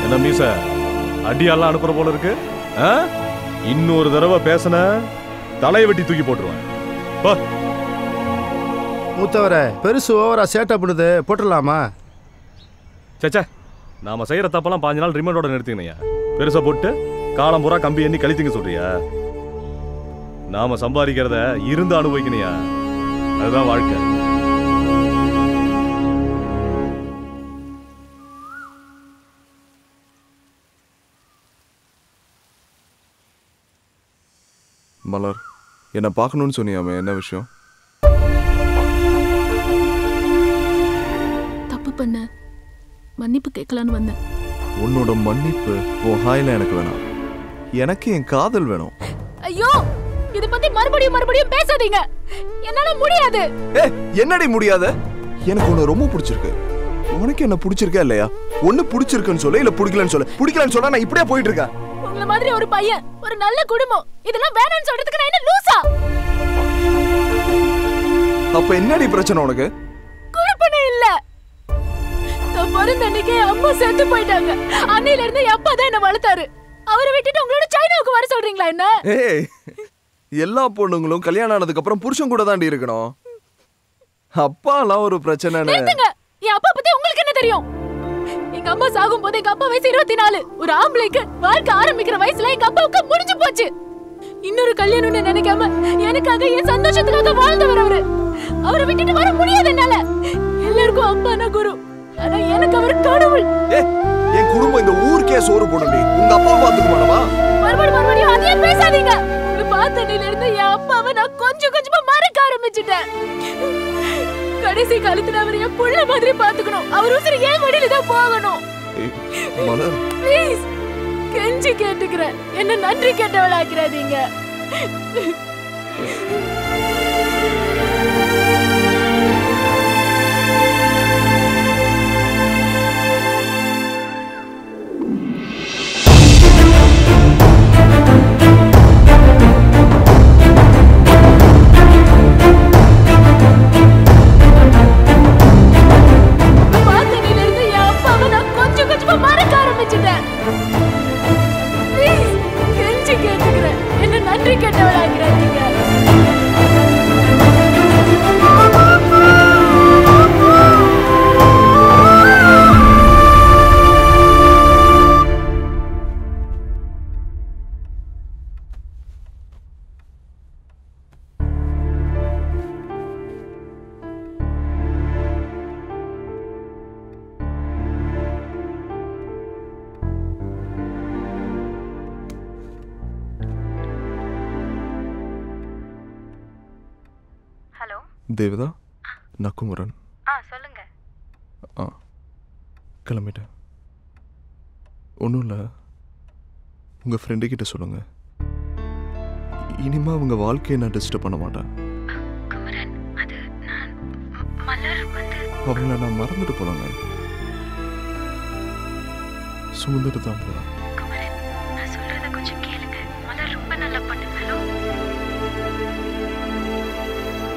என்ன மீச அடியெல்லாம் அனுப்புற போல இருக்கு? இன்னொரு தடவை பேசின தலையை வெட்டி தூக்கி போட்டுருவேன். மூத்தவர பெருசு ஓவரா சேட்டை பண்ணுது, போட்டுடலாமா? சேச்சா, நாம செய்யற தப்பெல்லாம் 5 நாள் ரிமைண்டோட நிறுத்திங்கய்யா. பெருசா போட்டு காலம் பூரா கம்பி எண்ணி கழித்துங்க சொல்றியா? நாம சம்பாதிக்கிறத இருந்து அனுபவிக்கணையா, அதுதான் வாழ்க்கை. மலர், என்ன பார்க்கணும்னு சொன்னியாமே, என்ன விஷயம்? தப்பு பண்ண மன்னிப்பு கேட்கலான்னு வந்தேன். உன்னோட மன்னிப்பு உன் ஹாயில எனக்கு வேணாம். எனக்கு என் காதல் வேணும். ஐயோ, இத பத்தி மறுபடியும் பேசாதீங்க. என்னால முடியாது. என்னடி முடியாத? எனக்கு உன்னை ரொம்ப பிடிச்சிருக்கு. உனக்கு என்ன பிடிச்சிருக்கா இல்லையா? ஒண்ணு பிடிச்சிருக்குன்னு சொல்ல, இல்ல பிடிக்கலன்னு சொல்ல. பிடிக்கலன்னு சொன்னா நான் இப்படியே போயிட்டு இருக்கேன். உங்கள மாதிரி ஒரு பையன், ஒரு நல்ல குடும்பம், இதெல்லாம் வேணாம்னு சொல்றதுக்கு நான் என்ன லூசா? அப்ப என்னடி பிரச்சனை உனக்கு? குழப்பனே இல்ல. நான் பிறந்த அன்னைக்கே அம்மா செத்து போயிட்டாங்க. அன்னையில இருந்து என் அப்பா தான் என்ன வளர்த்தாரு. அவரை விட்டுட்டு உங்களோட சைனாவுக்கு வர சொல்றீங்களா என்ன? ஏய், எல்லா பொண்ணுங்களும் கல்யாணம் ஆனதுக்கு அப்புறம் புருஷன் கூட தாண்டி இருக்கணும். அப்பாலாம் ஒரு பிரச்சனை. நிறுத்துங்க. என் அப்பா பத்தி உங்களுக்கு என்ன தெரியும்? எங்க அம்மா சாகும் போது எங்க அப்பா வயசு 24. ஒரு ஆம்பளைக்கு வாழ்க்கை ஆரம்பிக்கிற வயசுல எங்க அப்பாவுக்கு முடிஞ்சு போச்சு. இன்னொரு கல்யாணம்னு நினைக்காம எனக்காக என் சந்தோஷத்துக்காக வாழ்ந்தவர் அவரு. அவரை விட்டுட்டு வர முடியாது என்னால. எல்லாருக்கும் அப்பானா குரு, ஆனா எனக்கு அவர் கடவுள். என் குடும்பம் இந்த ஊருக்கே சோறு போடுடி. உங்க அப்பா பாத்துக்க மாட்டவா? மறுபடியும் அதையே பேசாதீங்க. உங்களை பார்த்தனில இருந்து என் அப்பாவை நான் கொஞ்சம் கொஞ்சமா மறக்க ஆரம்பிச்சுட்டேன். கடைசி காலத்துல அவர் என் புள்ள மாதிரி பாத்துக்கணும். அவர் உசுறு ஏன் வழியில தான் போகணும். ப்ளீஸ், கெஞ்சி கேட்டுக்கிறேன். என்ன நன்றி கேட்டவளாக்கிறாதீங்க. தேவதா, நான் குமரன். சொல்லுங்க. கிளம்பிட்டேன். ஒன்றும் இல்லை, உங்கள் ஃப்ரெண்டு கிட்ட சொல்லுங்க. இனிமே அவங்க வாழ்க்கையை நான் டிஸ்டர்ப் பண்ண மாட்டேன். குமரன், அது நான் மலர் வந்து அவங்கள நான் மறந்துட்டு போனாங்க. சுமந்துட்டு தான் போகிறேன். நான் சொல்றத கொஞ்சம் கேளுங்க. மலர் ரொம்ப நல்ல பொண்ணு. ஹலோ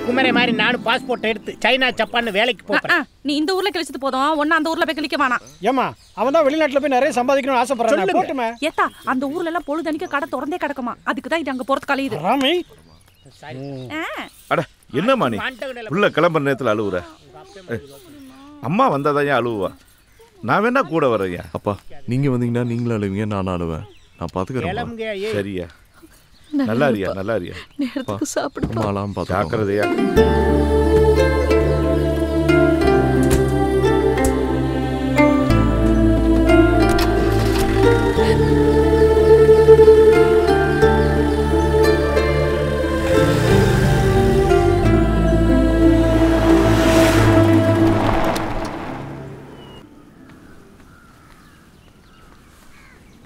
குமரே மாதிரி நானும் பாஸ்போர்ட் எடுத்து சைனா ஜப்பான் வேலைக்கு போறேன். நீ இந்த ஊர்ல கிழிச்சிட்டு போதும் ஒன்னு அந்த ஊர்ல போய் கிழிக்க வேணாம். ஏமா அவன் தான் வெளிநாட்டுல போய் நிறைய சம்பாதிக்கணும்னு ஆசைப்படுறான். போட்டுமே. ஏத்தா அந்த ஊர்ல எல்லாம் பொழுதனிக்கு கடை திறந்தே கிடக்குமா. அதுக்கு தான் இது அங்க போறது கலையுது. ராமி அட என்னம்மா நீ உள்ள கிளம்புற நேரத்தில் அழுவுற? அம்மா வந்தாதான் ஏன் அழுவா? நான் வேணா கூட வரையா? அப்பா நீங்கள் வந்தீங்கன்னா நீங்களும் அழுவீங்க, நானும் அழுவேன். நான் பார்த்துக்கிறேன். சரியா? நல்லா இருக்கியா? நல்லா இருக்கியா? நேரத்துக்கு சாப்பிடு. அம்மாலாம் பார்த்து ஜாக்கிரதையா.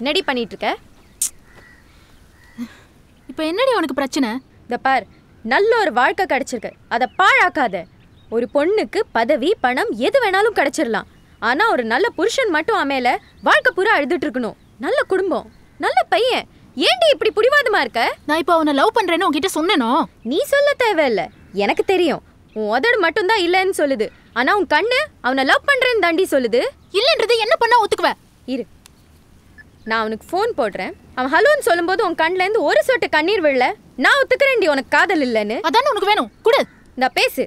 என்னடி பண்ணிட்டு இருக்க? இப்போ என்னடி உனக்கு பிரச்சனை? இந்த பார், நல்ல ஒரு வாழ்க்கை கிடைச்சிருக்கு, அதை பாழாக்காத. ஒரு பொண்ணுக்கு பதவி பணம் எது வேணாலும் கிடைச்சிடலாம். ஆனா ஒரு நல்ல புருஷன் மட்டும் அமையல, வாழ்க்கை பூரா அழுதுட்டு இருக்கணும். நல்ல குடும்பம், நல்ல பையன். ஏன்டி இப்படி புடிவாதமா இருக்க? நான் இப்போ அவனை லவ் பண்றேன்னு உன்கிட்ட சொன்னேனோ? நீ சொல்ல தேவையில்ல, எனக்கு தெரியும். உன் உதடு மட்டும்தான் இல்லைன்னு சொல்லுது, ஆனா உன் கண்ணு அவனை லவ் பண்றேன்னு தாண்டி சொல்லுது. இல்லைன்றது என்ன பண்ணா ஒத்துக்குவ? இரு, நான் அவனுக்கு ஃபோன் போடுறேன். அவன் ஹலோன்னு சொல்லும்போது உன் கண்ணுல இருந்து ஒரு சொட்டு கண்ணீர் விழல. நான் ஒத்துக்கிறேன்டி உனக்கு காதல் இல்லைன்னு. அதானே உனக்கு வேணும், குடு. நான் பேசு.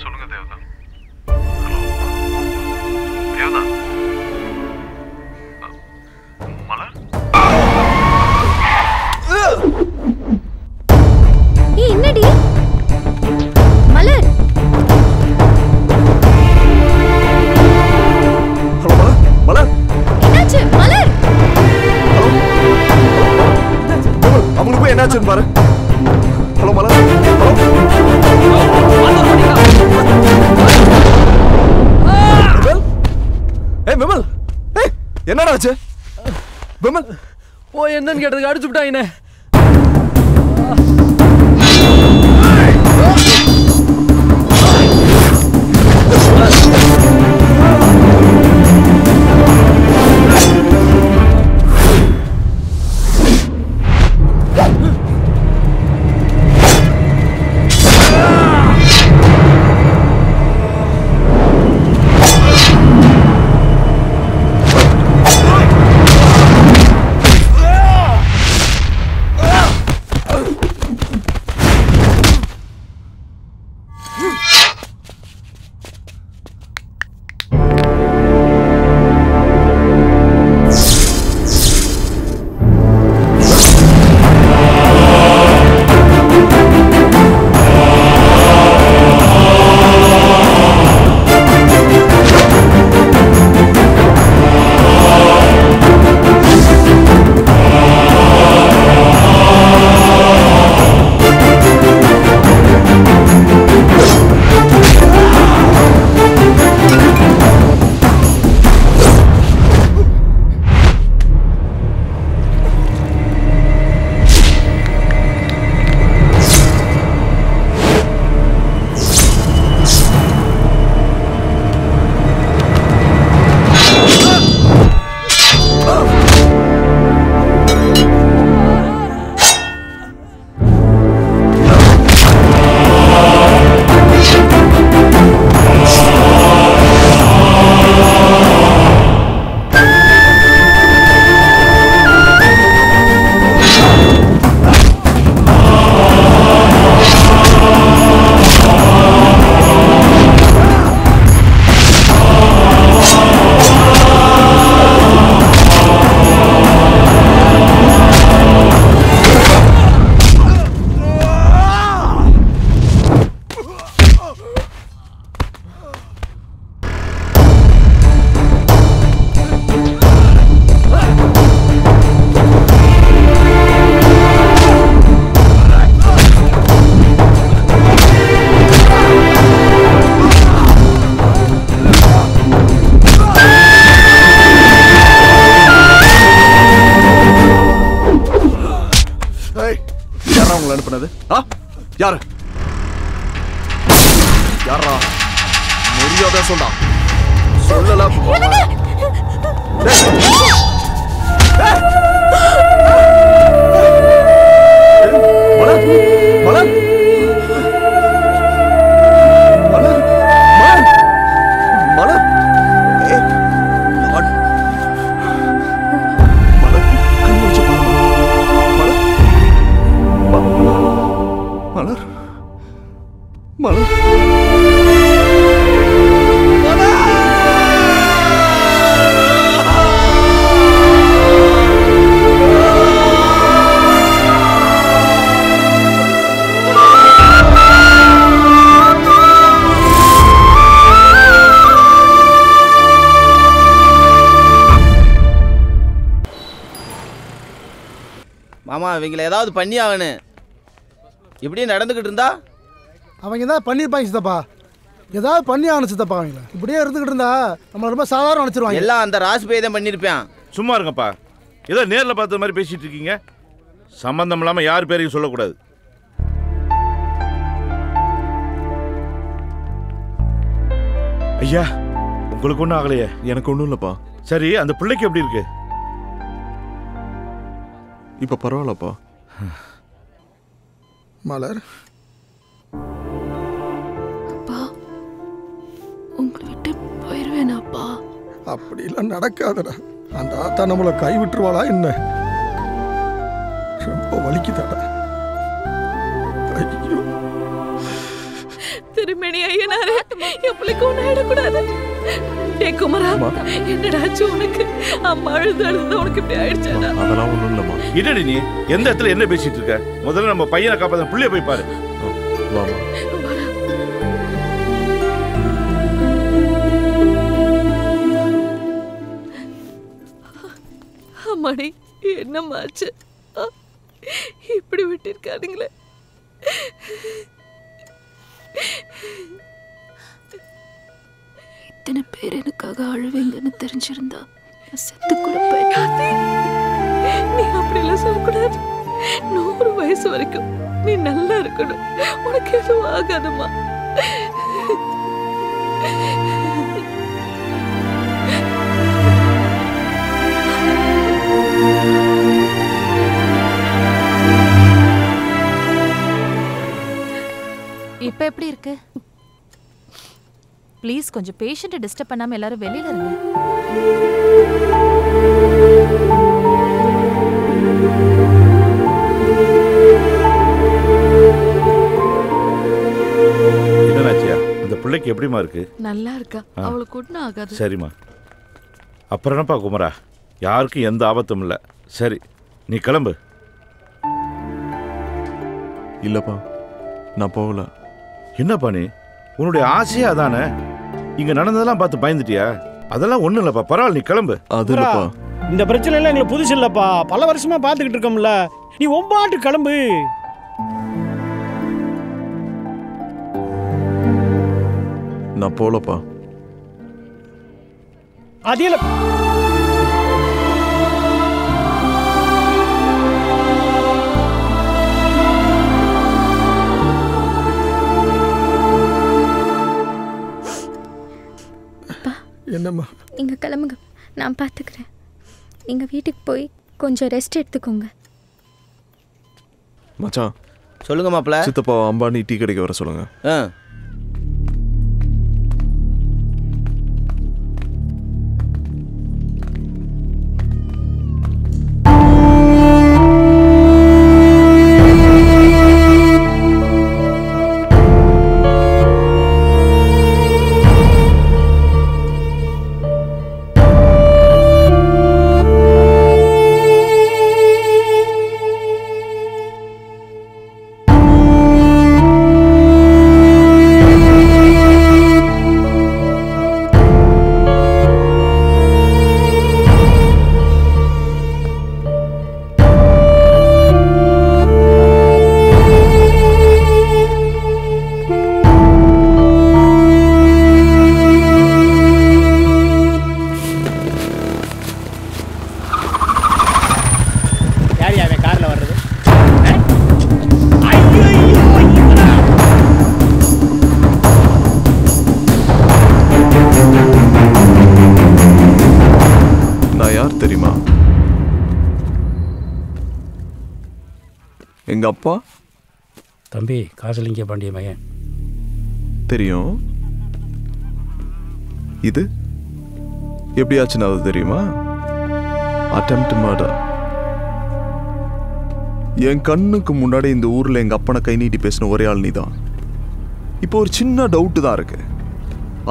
சொல்லுங்க தேவதா. தேவதா மலர். என்னடி மலர்? மலர் என்னாச்சு மலர்? அவங்களுக்கு போய் என்னாச்சுன்னு பாரு. ஹலோ மலர். விமல், என்னடா ஆச்சு? விமல் போய் என்னன்னு கேட்டதுக்கு அடிச்சு விட்டாங்கண்ணே. உங்களை அனுப்புனது? யாரு யாரா? தெரியாத சொன்னா சொல்லல மாமா இவங்களை ஏதாவது பண்ணி ஆகணும். இப்படியே நடந்துக்கிட்டு இருந்தா அவங்க ஏதாவது பண்ணியிருப்பாங்க சித்தப்பா. ஏதாவது பண்ணி ஆகணும் சித்தப்பா. அவங்கள இப்படியே இருந்துக்கிட்டு இருந்தா நம்மளை ரொம்ப சாதாரண நினச்சிருவாங்க. எல்லாம் அந்த ராசி தான் பண்ணியிருப்பேன். சும்மா இருங்கப்பா. ஏதோ நேரில் பார்த்த மாதிரி பேசிட்டு இருக்கீங்க. சம்பந்தம் இல்லாமல் யார் பேரையும் சொல்லக்கூடாது. ஐயா உங்களுக்கு ஒன்றும் ஆகலையே? எனக்கு ஒன்றும் இல்லைப்பா. சரி அந்த பிள்ளைக்கு எப்படி இருக்கு? இப்போ பரவாயில்லப்பா. மலர் அப்பா உங்களை விட்டு போயிடுவேனாப்பா? அப்படிலாம் நடக்காதடா. அந்த ஆத்தா நம்மளை கை விட்டுருவாளா என்ன? ரொம்ப வலிக்குதாடா. ஐயோ திருமணி ஐயனாரே, என் பிள்ளைக்கு ஒன்றும் ஆயிடக்கூடாது. டே குமரா, என்னடாச்சு உனக்கு? அம்மா அழுது அழுது உனக்கு இப்படி ஆயிடுச்சாடா? அதெல்லாம் ஒன்றும் இல்லைம்மா. என்னடி நீ எந்த இடத்துல என்ன பேசிட்டு இருக்க? முதல்ல நம்ம பையனை காப்பாற்ற பிள்ளைய போய் பாரு. வாமா. அம்மாடி என்னம்மாச்சு? இப்படி விட்டிருக்கானுங்களே. இத்தனை பேர் எனக்காக அழுவீங்கன்னு தெரிஞ்சிருந்தா செத்து கூட போயிட்டாதே. நீ அப்படிலாம் சொல்லக்கூடாது. 100 வயசு வரைக்கும் நீ நல்லா இருக்கணும். உனக்கு எதுவும் ஆகாதம்மா. இப்ப எப்படி இருக்கு? ப்ளீஸ் கொஞ்சம் பேஷண்ட்டை டிஸ்டர்ப் பண்ணாம எல்லாரும் வெளியில இருங்க. என்னடாச்சியா? அந்த பிள்ளைக்கு எப்படிமா இருக்கு? நல்லா இருக்கா. அவளுக்கு ஒன்றும் ஆகாது. சரிம்மா. அப்புறம் என்னப்பா குமரா, யாருக்கும் எந்த ஆபத்தும் இல்லை. சரி நீ கிளம்பு. இல்லைப்பா நான் போகல. என்னப்பா நீ? உன்னுடைய ஆசையே அதானே? இங்க நடந்ததெல்லாம் பார்த்து பயந்துட்டியா? அதெல்லாம் ஒண்ணும் இல்லப்பா, பரவாயில்ல நீ கிளம்பு. அது இல்லப்பா, இந்த பிரச்சனை எல்லாம் எங்களுக்கு புதுசு இல்லப்பா. பல வருஷமா பார்த்துக்கிட்டு இருக்கோம்ல. நீ ஒம்பாட்டு கிளம்பு. நான் போகலப்பா. அது இல்ல. என்னம்மா? நீங்க கிளம்புங்க, நான் பார்த்துக்கிறேன். நீங்க வீட்டுக்கு போய் கொஞ்சம் ரெஸ்ட் எடுத்துக்கோங்க. மச்சான் சொல்லுங்க மாப்ள. சித்தப்பா அம்பானி டீ கடைக்கு வர சொல்லுங்க. எங்க அப்பா தம்பி காசலிங்க பாண்டிய மகன். தெரியும். இது எப்படி ஆச்சுன்னு அது தெரியுமா? Attempt murder. என் கண்ணுக்கு முன்னாடி இந்த ஊர்ல எங்க அப்பனை கை நீட்டி பேசின ஒரே ஆள் நீதான். இப்போ ஒரு சின்ன டவுட் தான் இருக்கு.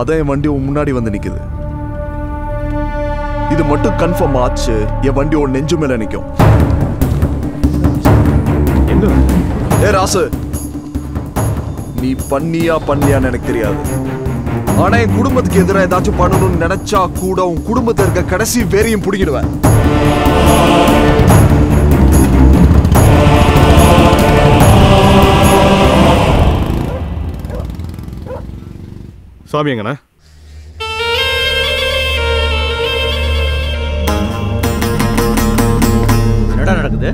அதான் என் வண்டி முன்னாடி வந்து நிக்குது. இது மட்டும் கன்ஃபார்ம் ஆச்சு, என் வண்டி ஒரு நெஞ்சு மேல நிக்கும். ஏ ராசு, நீ பண்ணியான்னு எனக்கு தெரியாது. ஆனா என் குடும்பத்துக்கு எதிராக ஏதாச்சும் பண்ணணும்னு நினைச்சா கூட உன் குடும்பத்தில் இருக்க கடைசி வேறையும் பிடிக்கிடுவேன். சாமி எங்கண்ணா? என்னடா நடக்குது?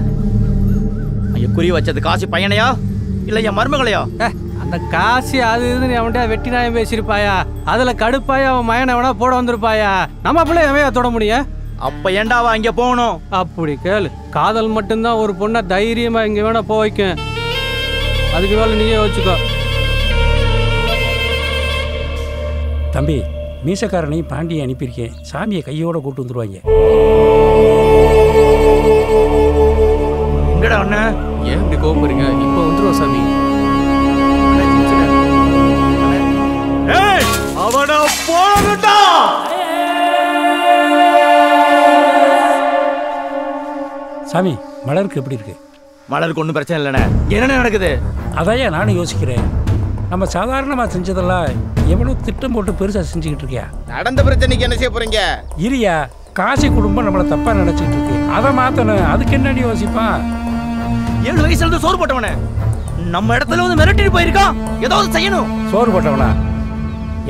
ஐயா குறி வச்சது காசி பையனையா இல்ல என் மருமகளையா? அந்த காசி அது இதுன்னு அவன்கிட்ட வெட்டி நாயம் பேசியிருப்பாயா, அதுல கடுப்பாயா அவன் மயனை எவனா போட வந்திருப்பாயா. நம்ம பிள்ளை எவையா தொட முடியும்? அப்ப ஏண்டாவா இங்க போகணும்? அப்படி கேளு. காதல் மட்டும்தான் ஒரு பொண்ணை தைரியமா இங்க வேணா போக வைக்கும். அதுக்கு மேல நீயே வச்சுக்கோ. தம்பி மீசக்காரனையும் பாண்டியை அனுப்பியிருக்கேன். சாமியை கையோட கூட்டு வந்துருவாங்க. எங்கடா அண்ணா? ஏன் இப்படி கோபப்படுறீங்க? இப்போ வந்துருவோம் சாமி. அவனை போடா. சாமி மலருக்கு எப்படி இருக்கு? மலருக்கு ஒன்றும் பிரச்சனை இல்லைண்ணே. என்ன நடக்குது? அதையா நானும் யோசிக்கிறேன். நம்ம சாதாரணமாக செஞ்சதெல்லாம் எவ்வளோ திட்டம் போட்டு பெருசாக செஞ்சுக்கிட்டு இருக்கியா? நடந்த பிரச்சனைக்கு என்ன செய்ய போறீங்க? இரியா, காசி குடும்பம் நம்மளை தப்பா நினைச்சிட்டு இருக்கு. அதை மாத்தணும். அதுக்கு என்ன யோசிப்பான்? 7 வயசுல இருந்து சோறு போட்டவனே நம்ம இடத்துல வந்து மிரட்டிட்டு போயிருக்கான். ஏதாவது செய்யணும். சோறு போட்டவனா?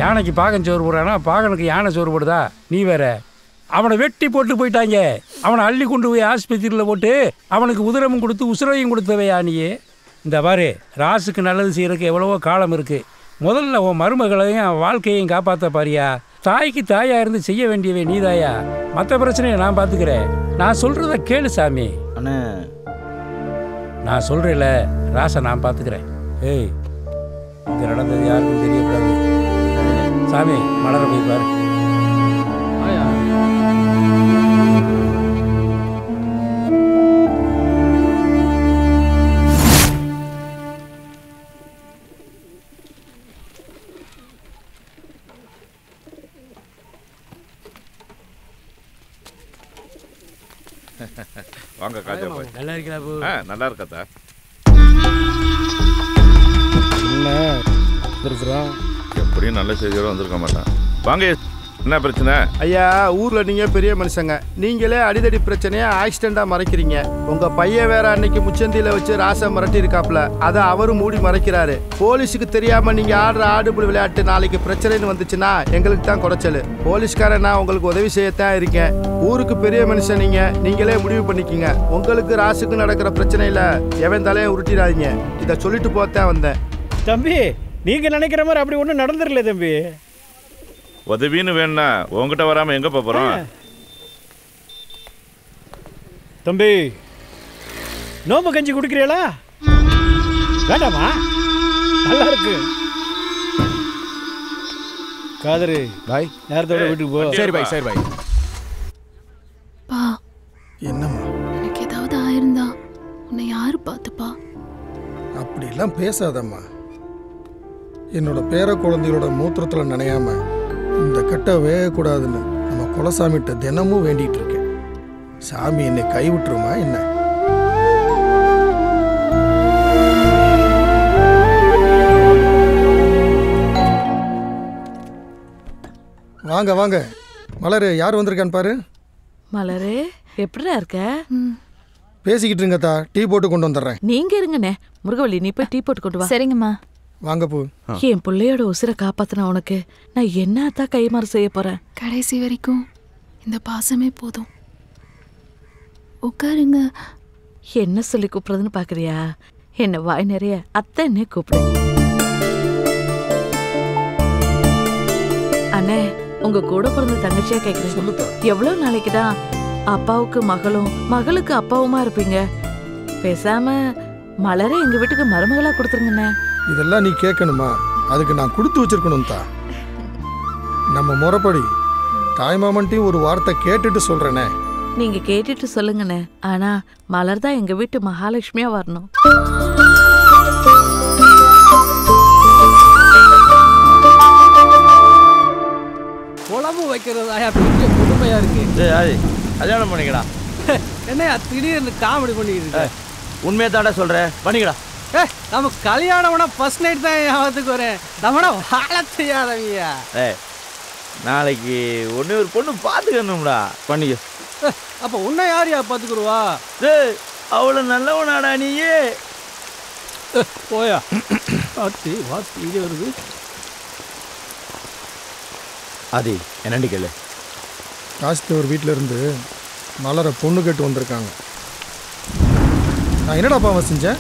யானைக்கு பாகன் சோறு போடுறானா? பாகனுக்கு யானை சோறு போடுதா? நீ வேற. அவனை வெட்டி போட்டு போயிட்டாங்க. அவனை அள்ளி கொண்டு போய் ஆஸ்பத்திரியில் போட்டு அவனுக்கு உதிரமும் கொடுத்து உசுரையும் கொடுத்தவையா நீயே? இந்த பாரு, ராசுக்கு நல்லது செய்யறதுக்கு எவ்வளவோ காலம் இருக்கு. முதல்ல உன் மருமகளையும் வாழ்க்கையையும் காப்பாற்ற பாரியா. தாய்க்கு தாயா இருந்து செய்ய வேண்டியவை நீதாயா. மற்ற பிரச்சனையை நான் பார்த்துக்கிறேன். நான் சொல்றத கேளு சாமி. அண்ணே நான் சொல்றேன்ல, ராசை நான் பார்த்துக்கிறேன். ஏய், இங்க நடந்தது யாருக்கும் தெரியக்கூடாது. சாமி மலரை போய் பாரு. வாங்க காஜா பாய். நல்லா இருக்கா போ? நல்லா இருக்கா? எப்படியும் நல்ல செய்தியோட வந்திருக்க மாட்டான். வாங்க, என்ன பிரச்சனை? ஐயா, ஊர்ல நீங்க பெரிய மனுஷங்க. நீங்களே அடிதடி பிரச்சனையா ஆக்சிடென்டா மறைக்கிறீங்க. உங்க பையன் வேற அன்னைக்கு முச்சந்தியில வச்சு ராசை மிரட்டி இருக்காப்ல. அதை அவரும் மூடி மறைக்கிறாரு. போலீஸுக்கு தெரியாம நீங்க ஆடுற ஆடுபுல் விளையாட்டு நாளைக்கு பிரச்சனைன்னு வந்துச்சுன்னா எங்களுக்கு தான் குறைச்சல். போலீஸ்காரன் நான் உங்களுக்கு உதவி செய்யத்தான் இருக்கேன். ஊருக்கு பெரிய மனுஷன் நீங்க. நீங்களே முடிவு பண்ணிக்கிங்க. உங்களுக்கு ராசுக்கு நடக்கிற பிரச்சனையில எவன் தலையை உருட்டிடாதீங்க. இதை சொல்லிட்டு போத்தான் வந்தேன். தம்பி, நீங்க நினைக்கிற மாதிரி அப்படி ஒன்றும் நடந்துடல தம்பி. உதவின்னு வேணா உங்ககிட்ட வராம எங்க போறோம்? தம்பி, நோம்பு கஞ்சி குடிக்கிறீங்களா? வேண்டாமா? நல்லா இருக்கு. காதரு பாய், நேரத்தோட வீட்டுக்கு போ. சரி பாய், சரி பாய். பா, என்னம்மா? எனக்கு ஏதாவது ஆயிருந்தா உன்னை யாரு பார்த்துப்பா? அப்படிலாம் பேசாதம்மா. என்னோட பேர குழந்தைகளோட மூத்திரத்தில் நனையாம இந்த கட்டை வேகக்கூடாதுன்னு நம்ம குலசாமிகிட்ட தினமும் வேண்டிகிட்டு இருக்கேன். சாமி என்னை கைவிட்டுருமா என்ன? வாங்க வாங்க. மலரு, யார் வந்திருக்கான்னு பாரு. மலரே, எப்படிடா இருக்க? பேசிக்கிட்டு இருங்கத்தா, டீ போட்டு கொண்டு வந்துடுறேன். நீங்க இருங்கண்ணே. முருகவள்ளி, நீ போய் டீ போட்டு கொண்டு வா. சரிங்கம்மா. வாங்க போ. என் பிள்ளையோட உசுரை காப்பாத்தின உனக்கு நான் என்னத்தான் கைமாறு செய்ய போறேன்? கடைசி வரைக்கும் இந்த பாசமே போதும். உட்காருங்க. என்ன சொல்லி கூப்பிடுறதுன்னு பாக்குறியா? என்ன வாய் நிறைய அத்தைன்னே கூப்பிடு. அண்ணே, உங்க கூட பிறந்த தங்கச்சியா கேக்குறேன். எவ்வளவு நாளைக்குதான் அப்பாவுக்கு மகளும் மகளுக்கு அப்பாவுமா இருப்பீங்க? பேசாம மலரை எங்க வீட்டுக்கு மருமகளா கொடுத்துருங்கண்ணே. இதெல்லாம் நீ கேட்கணுமா? அதுக்கு நான் கொடுத்து வச்சிருக்கணும் தான். நம்ம முறைப்படி தாய்மாமன்ட்டையும் ஒரு வார்த்தை கேட்டுட்டு சொல்றேனே. நீங்க கேட்டுட்டு சொல்லுங்கண்ணே. ஆனா மலர் தான் எங்க வீட்டு மகாலட்சுமியா வரணும். குழம்பு வைக்கிறதாயா பெரிய கொடுமையா இருக்கு. கல்யாணம் பண்ணிக்கடா. என்னையா திடீர்னு காமெடி பண்ணிக்கிட்டு உண்மையை தாண்டா சொல்கிறேன், பண்ணிக்கடா. நம்ம கல்யாணம்னா ஃபர்ஸ்ட் நைட் தான் ஞாபகத்துக்கு வரேன். நம்மள வாழ செய்யாதவியா. நாளைக்கு ஒன்று ஒரு பொண்ணு பார்த்துக்கணும்டா, பண்ணிக்க. அப்போ உன்னை யாரையா பார்த்துக்குருவா? அவ்வளோ நல்லவனாடா நீயே. போயா வாத்தி வாத்தி இங்கே வருது. ஆதி என்னண்டி கேளு. காசித்தேவர் வீட்டில் இருந்து மலரை பொண்ணு கேட்டு வந்திருக்காங்க. நான் என்னடா பாவம் செஞ்சேன்?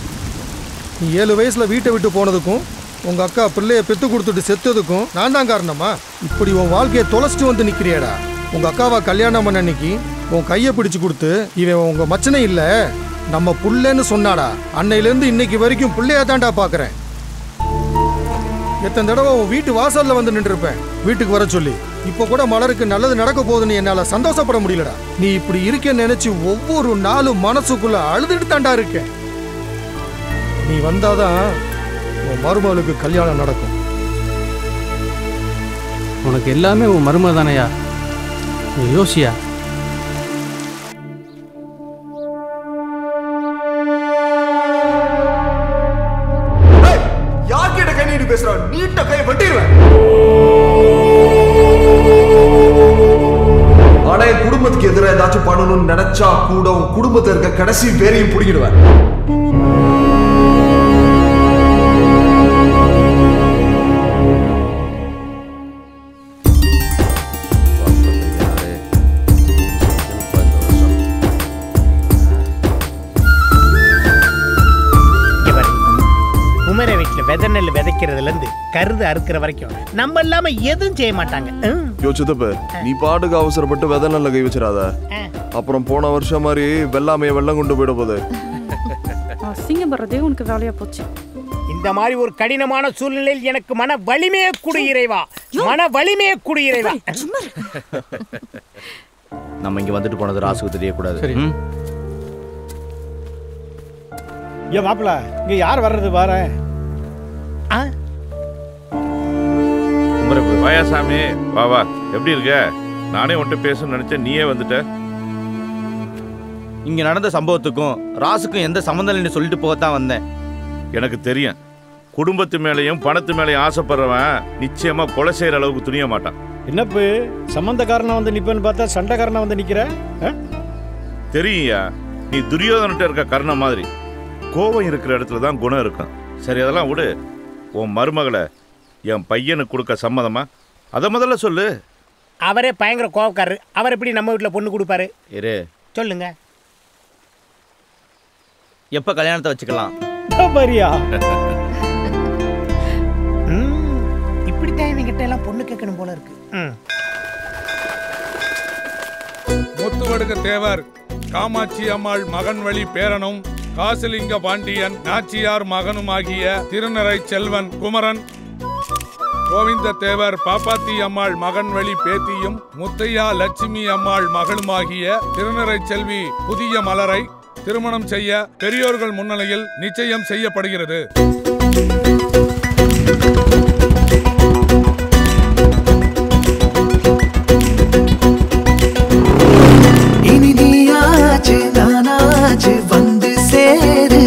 நீ 7 வயசில் வீட்டை விட்டு போனதுக்கும் உங்கள் அக்கா பிள்ளைய பெற்று கொடுத்துட்டு செத்ததுக்கும் நான் தான் காரணமா? இப்படி உன் வாழ்க்கையை தொலைச்சிட்டு வந்து நிற்கிறியாடா. உங்கள் அக்காவை கல்யாணம் பண்ண அன்னைக்கு உன் கையை பிடிச்சு கொடுத்து இவன் உங்கள் மச்சனை இல்லை நம்ம புள்ளன்னு சொன்னாடா. அன்னையிலேருந்து இன்னைக்கு வரைக்கும் பிள்ளையா தான்டா பார்க்குறேன். எத்தனை தடவை உன் வீட்டு வாசலில் வந்து நின்றுருப்பேன் வீட்டுக்கு வர சொல்லி. இப்போ கூட மலருக்கு நல்லது நடக்க போகுதுன்னு என்னால் சந்தோஷப்பட முடியலடா. நீ இப்படி இருக்கேன்னு நினைச்சு ஒவ்வொரு நாளும் மனசுக்குள்ள அழுதுட்டு தாண்டா இருக்கேன். நீ வந்தாதான் உன் மருமகளுக்கு கல்யாணம் நடக்கும். உனக்கு எல்லாமே உன் மருமக தானையா? நீ யோசியா. யார்கிட்ட கை நீட்டு பேசுற? நீட்ட கை வெட்டிடுவேன். ஆனா என் குடும்பத்துக்கு எதிராக ஏதாச்சும் பண்ணணும்னு நினைச்சா கூட உன் குடும்பத்தில் இருக்க கடைசி பேரையும் பிடிக்கிடுவேன். குமர வீட்டில் விதை நெல் விதைக்கிறதுல இருந்து கருது அறுக்கிற வரைக்கும் நம்ம இல்லாம எதுவும் செய்ய மாட்டாங்க. யோசித்தப்ப நீ பாட்டுக்கு அவசரப்பட்டு விதை நல்ல கை வச்சிடாத. அப்புறம் போன வருஷம் மாதிரி வெள்ளாமைய வெள்ளம் கொண்டு போயிட போகுது. அசிங்கம் பண்றதே உனக்கு வேலையா போச்சு. இந்த மாதிரி ஒரு கடினமான சூழ்நிலையில் எனக்கு மன வலிமையே கொடு இறைவா, மன வலிமையே கொடு இறைவா. நம்ம இங்க வந்துட்டு போனது ராசுக்கு தெரியக்கூடாது. ஏன் மாப்பிள்ள இங்க யார் வர்றது? வார வாயாசாமி வா வா. எப்படி இருக்க? நானே உன்கிட்ட பேசணும்னு நினைச்சேன், நீயே வந்துட்ட. இங்க நடந்த சம்பவத்துக்கும் ராசுக்கும் எந்த சம்பந்தம் இல்லைன்னு சொல்லிட்டு போகத்தான் வந்தேன். எனக்கு தெரியும், குடும்பத்து மேலேயும் பணத்து மேலேயும் ஆசைப்படுறவன் நிச்சயமா கொலை செய்யற அளவுக்கு துணிய மாட்டான். என்னப்பு சம்பந்தக்காரனா வந்து நிப்பன்னு பார்த்தா சண்டைக்காரனா வந்து நிக்கிற? தெரியுயா, நீ துரியோதனிட்ட இருக்க கர்ணம் மாதிரி கோபம் இருக்கிற இடத்துல தான் குணம் இருக்கும். சரி அதெல்லாம் விடு. உன் மருமகளை என் பையனுக்கு கொடுக்க சம்மதமா? அதை முதல்ல சொல்லு. அவரே பயங்கர கோவக்காரரு. அவர் எப்படி நம்ம வீட்டில் பொண்ணு கொடுப்பாரு? இரு சொல்லுங்க. எப்ப கல்யாணத்தை வச்சுக்கலாம்? இப்படித்தான் இவங்கிட்ட எல்லாம் பொண்ணு கேட்கணும் போல இருக்கு. முத்துவடுக தேவர் காமாட்சி அம்மாள் மகன் வழி பேரனும் காசிலிங்க பாண்டியன் நாச்சியார் மகனுமாகிய திருநறை செல்வன் குமரன், கோவிந்த தேவர் பாப்பாத்தி அம்மாள் மகன் வழி பேத்தியும் முத்தையா லட்சுமி அம்மாள் மகளுமாகிய திருநறை செல்வி புதிய மலரை திருமணம் செய்ய பெரியோர்கள் முன்னிலையில் நிச்சயம் செய்யப்படுகிறது. இனி நீயாச்சு நானாச்சு வந்து சேரு,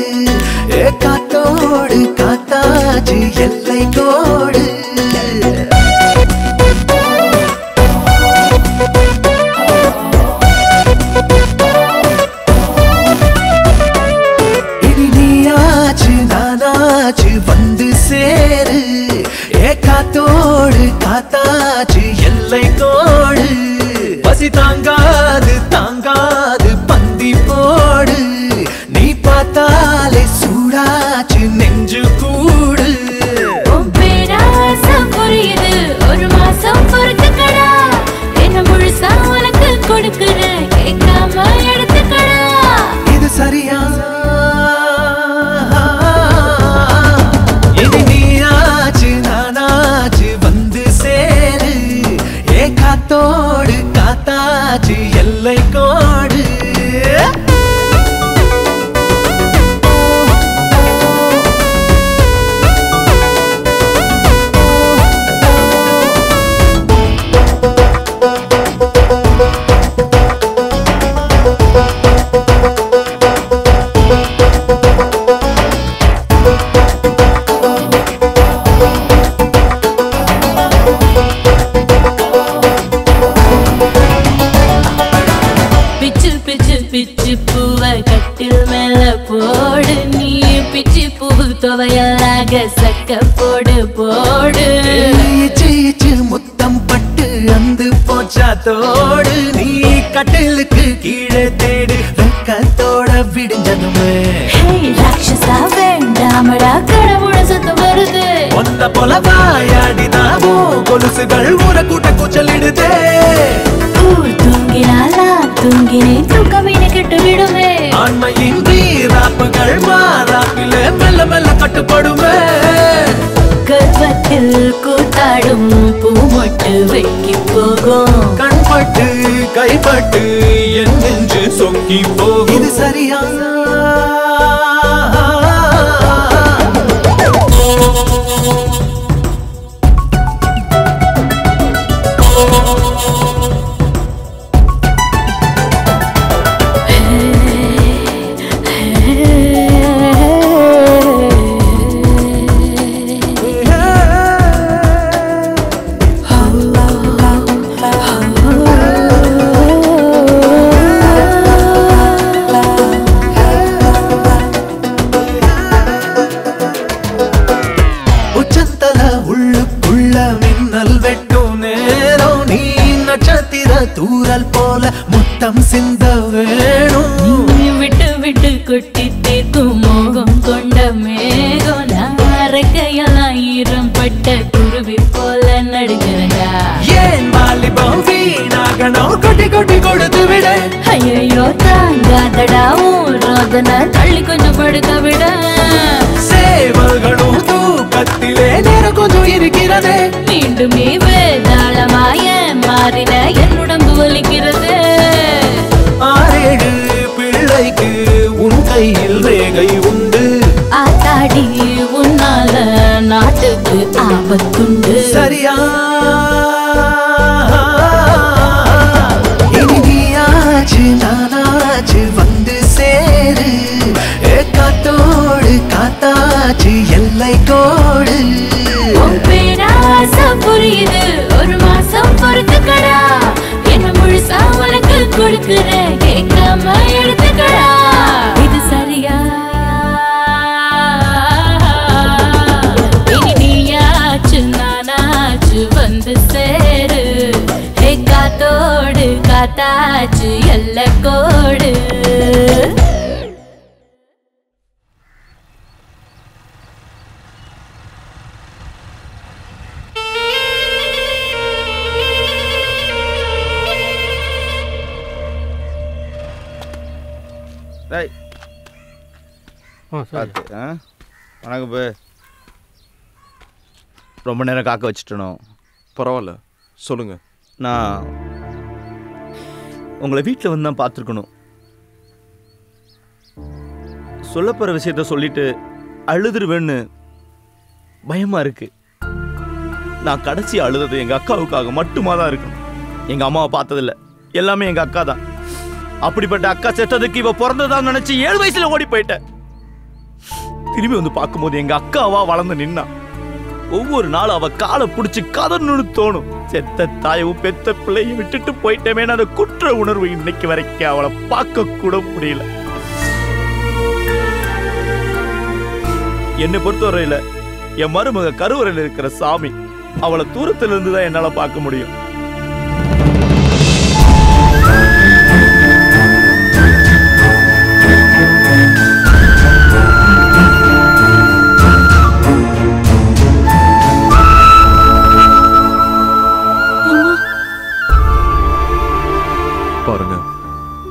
காத்தோடு காத்தாச்சு எல்லை கோடு. இனி நீயாச்சு நானாச்சு வந்து சேரு, காத்தோடு காத்தாச்சு எல்லை கோடு. பசி தாங்காது தாங்காது பந்தி போடு, நீ பார்த்தாலே சூடாச்சு நெஞ்சு கூடு. புரியுது, ஒரு மாசம் பொறுத்துக்கடா, என்ன முழுசா உனக்கு கொடுக்குறேன், கேட்காம எடுத்துக்கடா. இது சரியா காத்தோடு காத்தாச்சு எல்லை கோடு துவையலாக சக்க போடு போடு இச்சு முத்தம் பட்டு அந்து போச்சா தோடு நீ கட்டிலுக்கு கீழே தேடு வெக்கத்தோட விடிஞ்சதுமே ராட்சசா வேண்டாமடா கடவுள சத்தம் வருது ஒன்ன போல வாயாடினாவோ கொலுசுகள் ஊற கூட்ட கூச்சலிடுதே தூங்கினாலா தூங்கினே தூக்கமீன கெட்டு விடுமே ஆண்மையின் வீராப்புகள் மாறாப்பில மெல்ல மெல்ல கட்டுப்படுமே கர்ப்பத்தில் கூத்தாடும் பூமொட்டு வெக்கி போகும் கண்பட்டு கைப்பட்டு என் நெஞ்சு சொங்கி போகும் இது சரியா தூரல் போல முத்தம் சிந்த வேணும் நீ விட்டு விட்டு கொட்டி தீர்க்கும் மோகம் கொண்ட மேகம் நாரைக்கையெல்லாம் ஈரம் பட்ட குருவி போல நடுக்கிறதா ஏன் வாலிபம் வீணாகணும் கொட்டி கொட்டி கொடுத்து விட ஐயோ தாங்காதடா ரோதனை தள்ளி கொஞ்சம் படுக்க விட சேவல்களும் தூக்கத்திலே நேரம் கொஞ்சம் இருக்கிறதே மீண்டும் வேதாளமாய மாறின என் உடம்பு வலிக்கிறது 6-7 பிள்ளைக்கு உன் கையில் ரேகை உண்டு ஆத்தாடி உன்னால நாட்டுக்கு ஆபத்துண்டு சரியா இனியாச்சு நானாச்சு வந்து சேரு காத்தோடு காத்தாச்சு எல்லை கோடு பேராசம் புரியுது ஒரு மாசம் பொறுத்துக்கடா என்ன முழுசா உனக்கு கொடுக்குற கேட்காம எடுத்துக்கடா இது சரியா இனி நீயாச்சு நானாச்சு வந்து சேரு காத்தோடு காத்தாச்சு எல்லை கோடு வணக்கம் பே ரொம்ப நேரம் காக்க வச்சுட்டணும் பரவாயில்ல சொல்லுங்க நான் உங்களை வீட்டில் வந்து தான் பார்த்துருக்கணும் சொல்ல போகிற விஷயத்த சொல்லிட்டு அழுதுருவேன்னு பயமாக இருக்கு நான் கடைசி அழுதது எங்கள் அக்காவுக்காக மட்டுமா தான் இருக்கணும் எங்கள் அம்மாவை பார்த்ததில்ல எல்லாமே எங்கள் அக்கா தான் அப்படிப்பட்ட அக்கா செத்ததுக்கு இவ பிறந்ததான் நினைச்சு 7 வயசுல ஓடி போயிட்டேன் திரும்பி வந்து பார்க்கும்போது எங்க அக்காவா வளர்ந்து நின்னா ஒவ்வொரு நாளும் அவ காலை பிடிச்சி கதறணும்னு தோணும் செத்த தாயவும் பெத்த பிள்ளையும் விட்டுட்டு போயிட்டேமே அந்த குற்ற உணர்வு இன்னைக்கு வரைக்கும் அவளை பார்க்க கூட முடியல என்னை பொறுத்தவரையில என் மருமக கருவறையில் இருக்கிற சாமி அவளை தூரத்துல இருந்து தான் என்னால பார்க்க முடியும் பாருங்க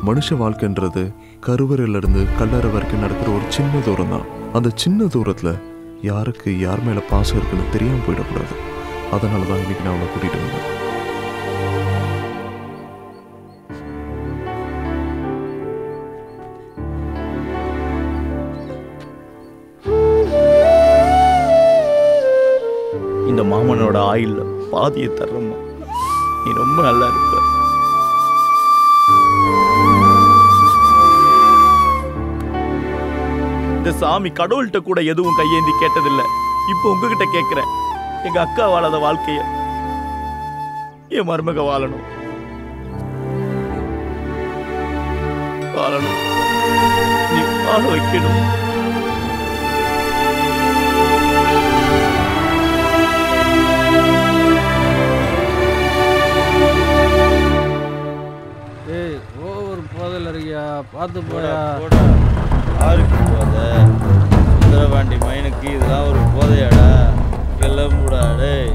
மனுஷ வாழ்க்கைன்றது கருவறையிலிருந்து கல்லறை வரைக்கும் நடக்கிற ஒரு சின்ன தூரம் தான். அந்த சின்ன தூரத்துல யாருக்கு யார் மேல பாசம் இருக்குன்னு தெரியாம போயிடக்கூடாது. அதனாலதான் இன்னைக்கு நான் அவளை கூட்டிட்டு வந்தேன். ஆயில்ல பாதியை தர்றம்மா. நீ ரொம்ப நல்லா இருப்ப. இந்த சாமி கடவுள்கிட்ட கூட எதுவும் கையேந்தி கேட்டதில்லை. இப்போ உங்ககிட்ட கேட்கிறேன், எங்க அக்கா வாழாத வாழ்க்கைய என் மருமக வாழணும். வாழணும், நீ வாழ வைக்கணும். ஏய், ஓவர் போதையில் இருக்கியா? பார்த்து போடா. யாருக்கு போதை? சுந்தரபாண்டி மைனுக்கு இதெல்லாம் ஒரு போதையாடா? கிளம்புடா டேய்.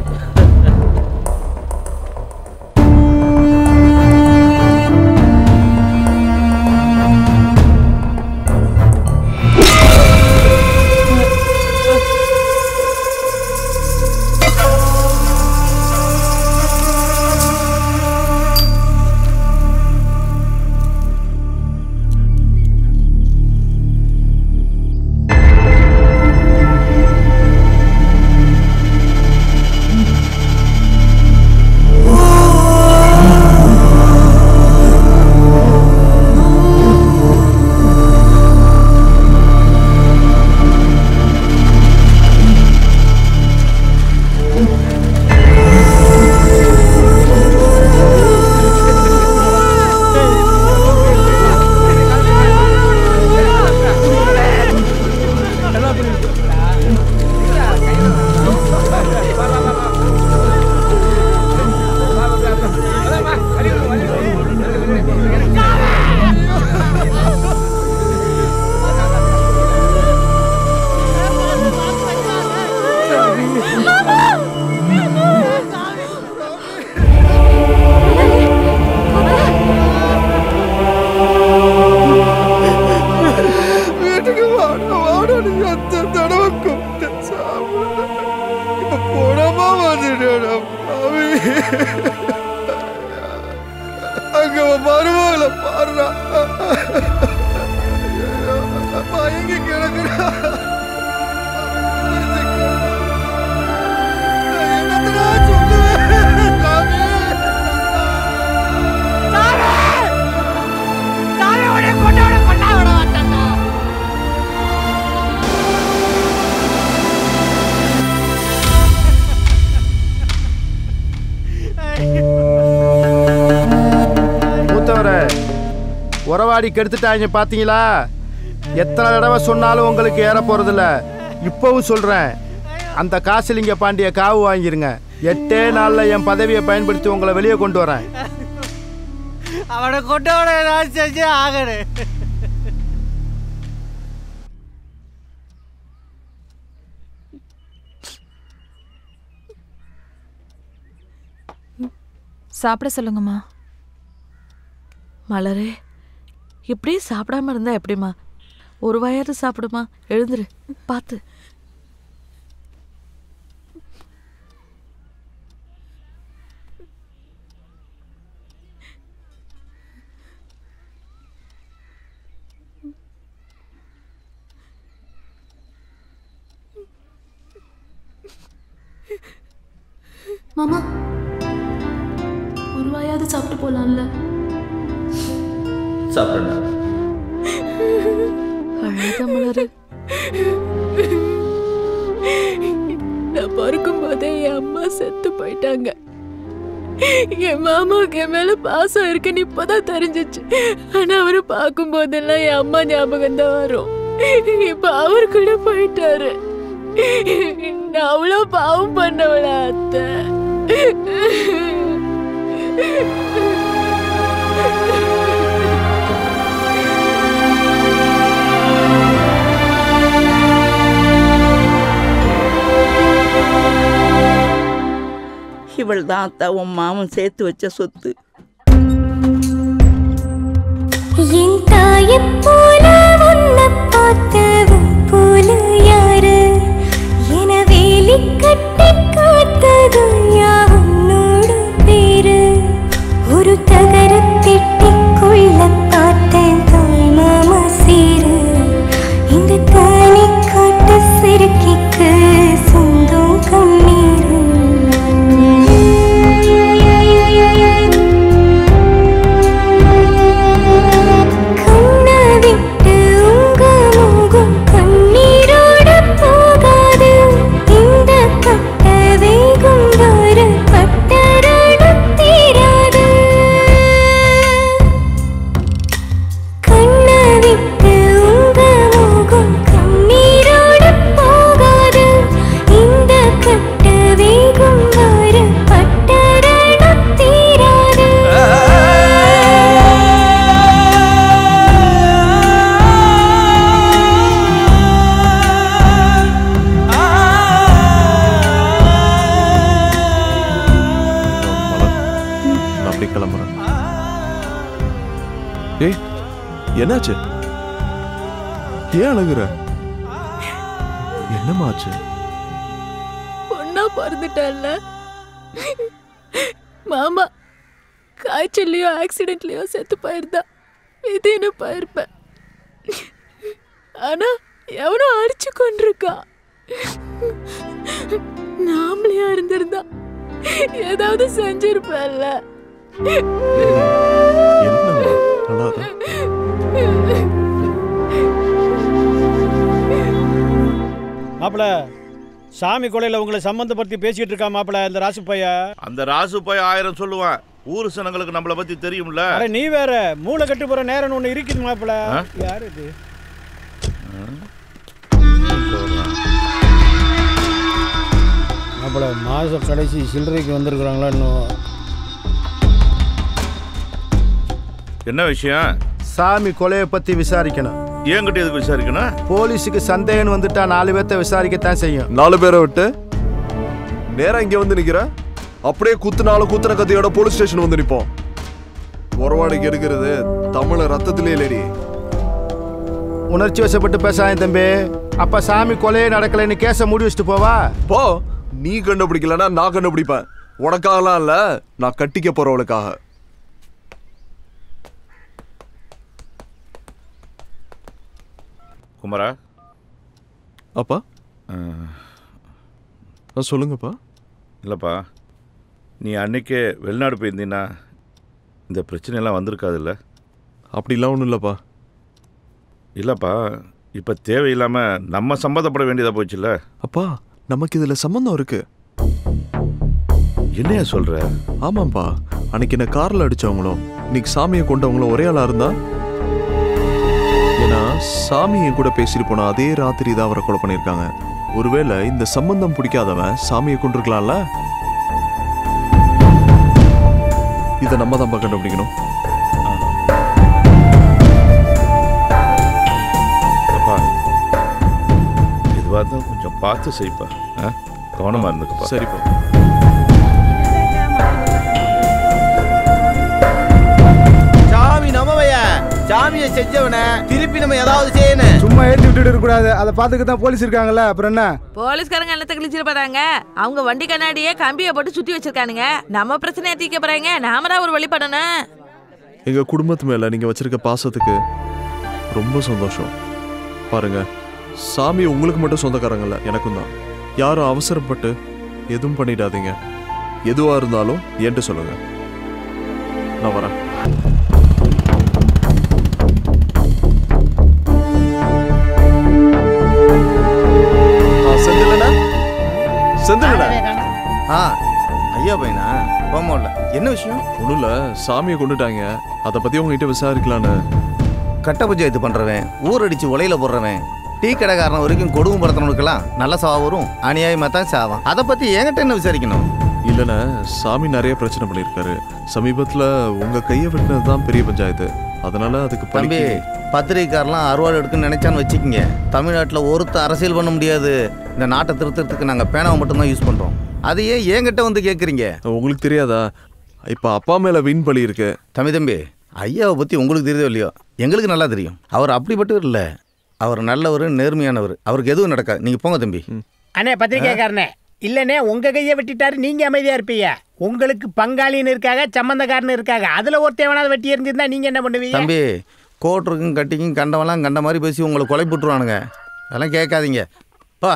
உறவாடி கெடுத்துட்டாங்க பாத்தீங்களா? எத்தனை தடவை சொன்னாலும் உங்களுக்கு ஏற போறதில்ல. இப்பவும் சொல்றேன், அந்த காசிலிங்க பாண்டிய காவு வாங்கிருங்க. 8 நாள்ல என் பதவியை பயன்படுத்தி உங்களை வெளியே கொண்டு வரேன். அவனை கொண்டவன செஞ்சே ஆகணு. சாப்பிட சொல்லுங்கம்மா. மலரே, இப்படியே சாப்பிடாம இருந்தா எப்படிம்மா? ஒரு வாயாவது சாப்பிடுமா. எழுந்துரு, பார்த்து. மாமா, ஒரு வாயாவது சாப்பிட்டு போலாம்ல? சாப்பிடுறேன். அழாத மலரு. நான் பிறக்கும் போதே என் அம்மா செத்து போயிட்டாங்க. என் மாமாவுக்கு என் மேல பாசம் இருக்குன்னு இப்பதான் தெரிஞ்சிச்சு. ஆனா அவரை பார்க்கும் போதெல்லாம் என் அம்மா ஞாபகம் தான் வரும். இப்ப அவர் கூட போயிட்டாரு. நான் அவ்வளோ பாவம் பண்ணவளா அத்தை? இவள் தான் அத்தா உன் மாமன் சேர்த்து வச்ச சொத்து. என் தாயைப் போல உன்னை பார்த்தவன் போல யாரு? என வேலி கட்டி காத்தது யாவுன்னோட பேரு. ஒரு தகரத்திட்டிக்குள்ள பார்த்தேன் தாய் மாமா சீரு. இந்த தானி காட்டு சிறுக்கிக்கு சொந்தம் கண்ணீரு. அப்படி கிளம்புறேன். ஏய் என்னாச்சு? ஏன் அழுகுற? என்னமாச்சு? பொண்ணா பிறந்துட்டல்ல மாமா, காய்ச்சல்லையோ ஆக்சிடென்ட்லயோ செத்து போயிருந்தா இதுன்னு போயிருப்பேன். ஆனா எவனோ அடிச்சு கொண்டிருக்கா. நாமளையா இருந்திருந்தா ஏதாவது செஞ்சிருப்பேன்ல. மாப்பிள, சாமி கொலையில உங்களை சம்பந்தப்படுத்தி பேசிட்டு இருக்கா மாப்பிள இந்த ராசு பைய. அந்த ராசு பைய 1000 சொல்லுவான். ஊரு சனங்களுக்கு நம்மளை பத்தி தெரியும்ல. அட நீ வேற, மூளை கட்டு போற நேரம் ஒண்ணு இருக்குது மாப்பிள. யாரு இது? மாப்பிள, மாச கடைசி சில்லறைக்கு வந்திருக்கிறாங்களா இன்னும்? என்ன விஷயம்? சாமி கொலையை பத்தி விசாரிக்கணும். ஏங்கிட்ட எதுக்கு விசாரிக்கணும்? போலீஸுக்கு சந்தேகம் வந்துட்டா 4 பேர்த்த விசாரிக்கத்தான் செய்யும். 4 பேரை விட்டு நேரா இங்க வந்து நிக்கிற. அப்படியே குத்துன கத்தியோட போலீஸ் ஸ்டேஷன் வந்து நிப்போம். உறவாடைக்கு எடுக்கிறது தமிழ ரத்தத்திலே இல்லடி. உணர்ச்சி வசப்பட்டு பேசாத தம்பி. அப்ப சாமி கொலையே நடக்கலைன்னு கேஸை மூடி வச்சுட்டு போவா. போ. நீ கண்டுபிடிக்கலன்னா நான் கண்டுபிடிப்பேன். உனக்காகலாம் இல்ல, நான் கட்டிக்க போறவளுக்காக. குமரா. அப்பா சொல்லுங்கப்பா. இல்லைப்பா, நீ அன்னைக்கே வெளிநாடு போயிருந்தீன்னா இந்த பிரச்சனையெல்லாம் வந்திருக்காதுல்ல? அப்படிலாம் ஒன்றும் இல்லைப்பா. இல்லைப்பா, இப்போ தேவையில்லாமல் நம்ம சம்மந்தப்பட வேண்டியதாக போச்சுல்ல? அப்பா, நமக்கு இதில் சம்மந்தம் இருக்கு. என்னையா சொல்கிற? ஆமாம்ப்பா, அன்னைக்கு என்ன காரில் அடித்தவங்களும் இன்னைக்கு சாமியை கொண்டவங்களும் ஒரே ஆளாக இருந்தா? ஏன்னா சாமியை கூட பேசிட்டு போன அதே ராத்திரி தான் அவரை கொலை பண்ணியிருக்காங்க. ஒருவேளை இந்த சம்பந்தம் பிடிக்காதவன் சாமியை கொண்டிருக்கலாம்ல? இதை நம்ம தான் கண்டுபிடிக்கணும். அப்பா, இதுவாக தான் கொஞ்சம் பார்த்து செய்ப்பா. கவனமாக இருந்துக்கப்பா. சரிப்பா. சாமி நம்மவைய சாமியை செஞ்சவன திருப்பி நம்ம ஏதாவது செய்யணும். சும்மா ஏற்றி விட்டுட்டு இருக்க கூடாது. அதை பார்த்துக்க தான் போலீஸ் இருக்காங்கல்ல, அப்புறம் என்ன? போலீஸ்காரங்க என்னத்தை கிழிச்சிட்டு போறாங்க? அவங்க வண்டி கண்ணாடியே கம்பியை போட்டு சுத்தி வச்சிருக்கானுங்க. நம்ம பிரச்சனையை தீர்க்க போறாங்க, நாம தான் ஒரு வழி பண்ணணும். எங்க குடும்பத்து மேல நீங்க வச்சிருக்க பாசத்துக்கு ரொம்ப சந்தோஷம். பாருங்க, சாமி உங்களுக்கு மட்டும் சொந்தக்காரங்கல்ல, எனக்கும் தான். யாரும் அவசரப்பட்டு எதுவும் பண்ணிடாதீங்க. எதுவா இருந்தாலும் என்கிட்ட சொல்லுங்க, நான் வரேன். ஐயா பையனா போமோல என்ன விஷயம்? ஒன்றும் இல்லை, சாமியை கொண்டுட்டாங்க. அதை பற்றி உங்ககிட்ட விசாரிக்கலான்னு. கட்ட பஞ்சாயத்து பண்ணுறவன், ஊர் அடித்து உலையில் போடுறவன், டீ கடைக்காரன் வரைக்கும் கொடுமை படுத்தவனுக்கெல்லாம் நல்ல சாவா வரும், அநியாயமாக தான் சாவான். அதை பற்றி என்கிட்ட என்ன விசாரிக்கணும்? இல்லைண்ணே, சாமி நிறைய பிரச்சனை பண்ணியிருக்காரு. சமீபத்தில் உங்கள் கையை வெட்டினது தான் பெரிய பஞ்சாயத்து. அதனால அதுக்கு தம்பி, பத்திரிகைக்காரெலாம் அறுவாடு எடுக்குன்னு நினைச்சான்னு வச்சுக்கிங்க, தமிழ்நாட்டில் ஒருத்தர் அரசியல் பண்ண முடியாது. இந்த நாட்டை திருத்தறதுக்கு நாங்கள் பேனாவை மட்டும்தான் யூஸ் பண்ணுறோம். அதையே என்கிட்ட வந்து கேட்குறீங்க? உங்களுக்கு தெரியாதா? இப்போ அப்பா மேலே வீண் பழி இருக்கு. தம்பி, ஐயாவை பற்றி உங்களுக்கு தெரியுதோ இல்லையோ, எங்களுக்கு நல்லா தெரியும். அவர் அப்படிப்பட்டவர் இல்லை, அவர் நல்லவர், நேர்மையானவர். அவருக்கு எதுவும் நடக்காது. நீங்கள் போங்க தம்பி. அண்ணே பத்திரிக்கைக்காரனே, இல்லைண்ணே உங்க கையை வெட்டிட்டாரு, நீங்க அமைதியா இருப்பீங்க. உங்களுக்கு பங்காளின்னு இருக்காங்க, சம்பந்தக்காரன்னு இருக்காங்க. அதுல ஒருத்தவனாவது வெட்டி இருந்திருந்தா நீங்க என்ன பண்ணுவீங்க? தம்பி, கோட்டுக்கும் கட்டிக்கும் கண்டவெல்லாம் கண்ட மாதிரி பேசி உங்களை கொலை போட்டுருவானுங்க. அதெல்லாம் கேட்காதீங்க பா.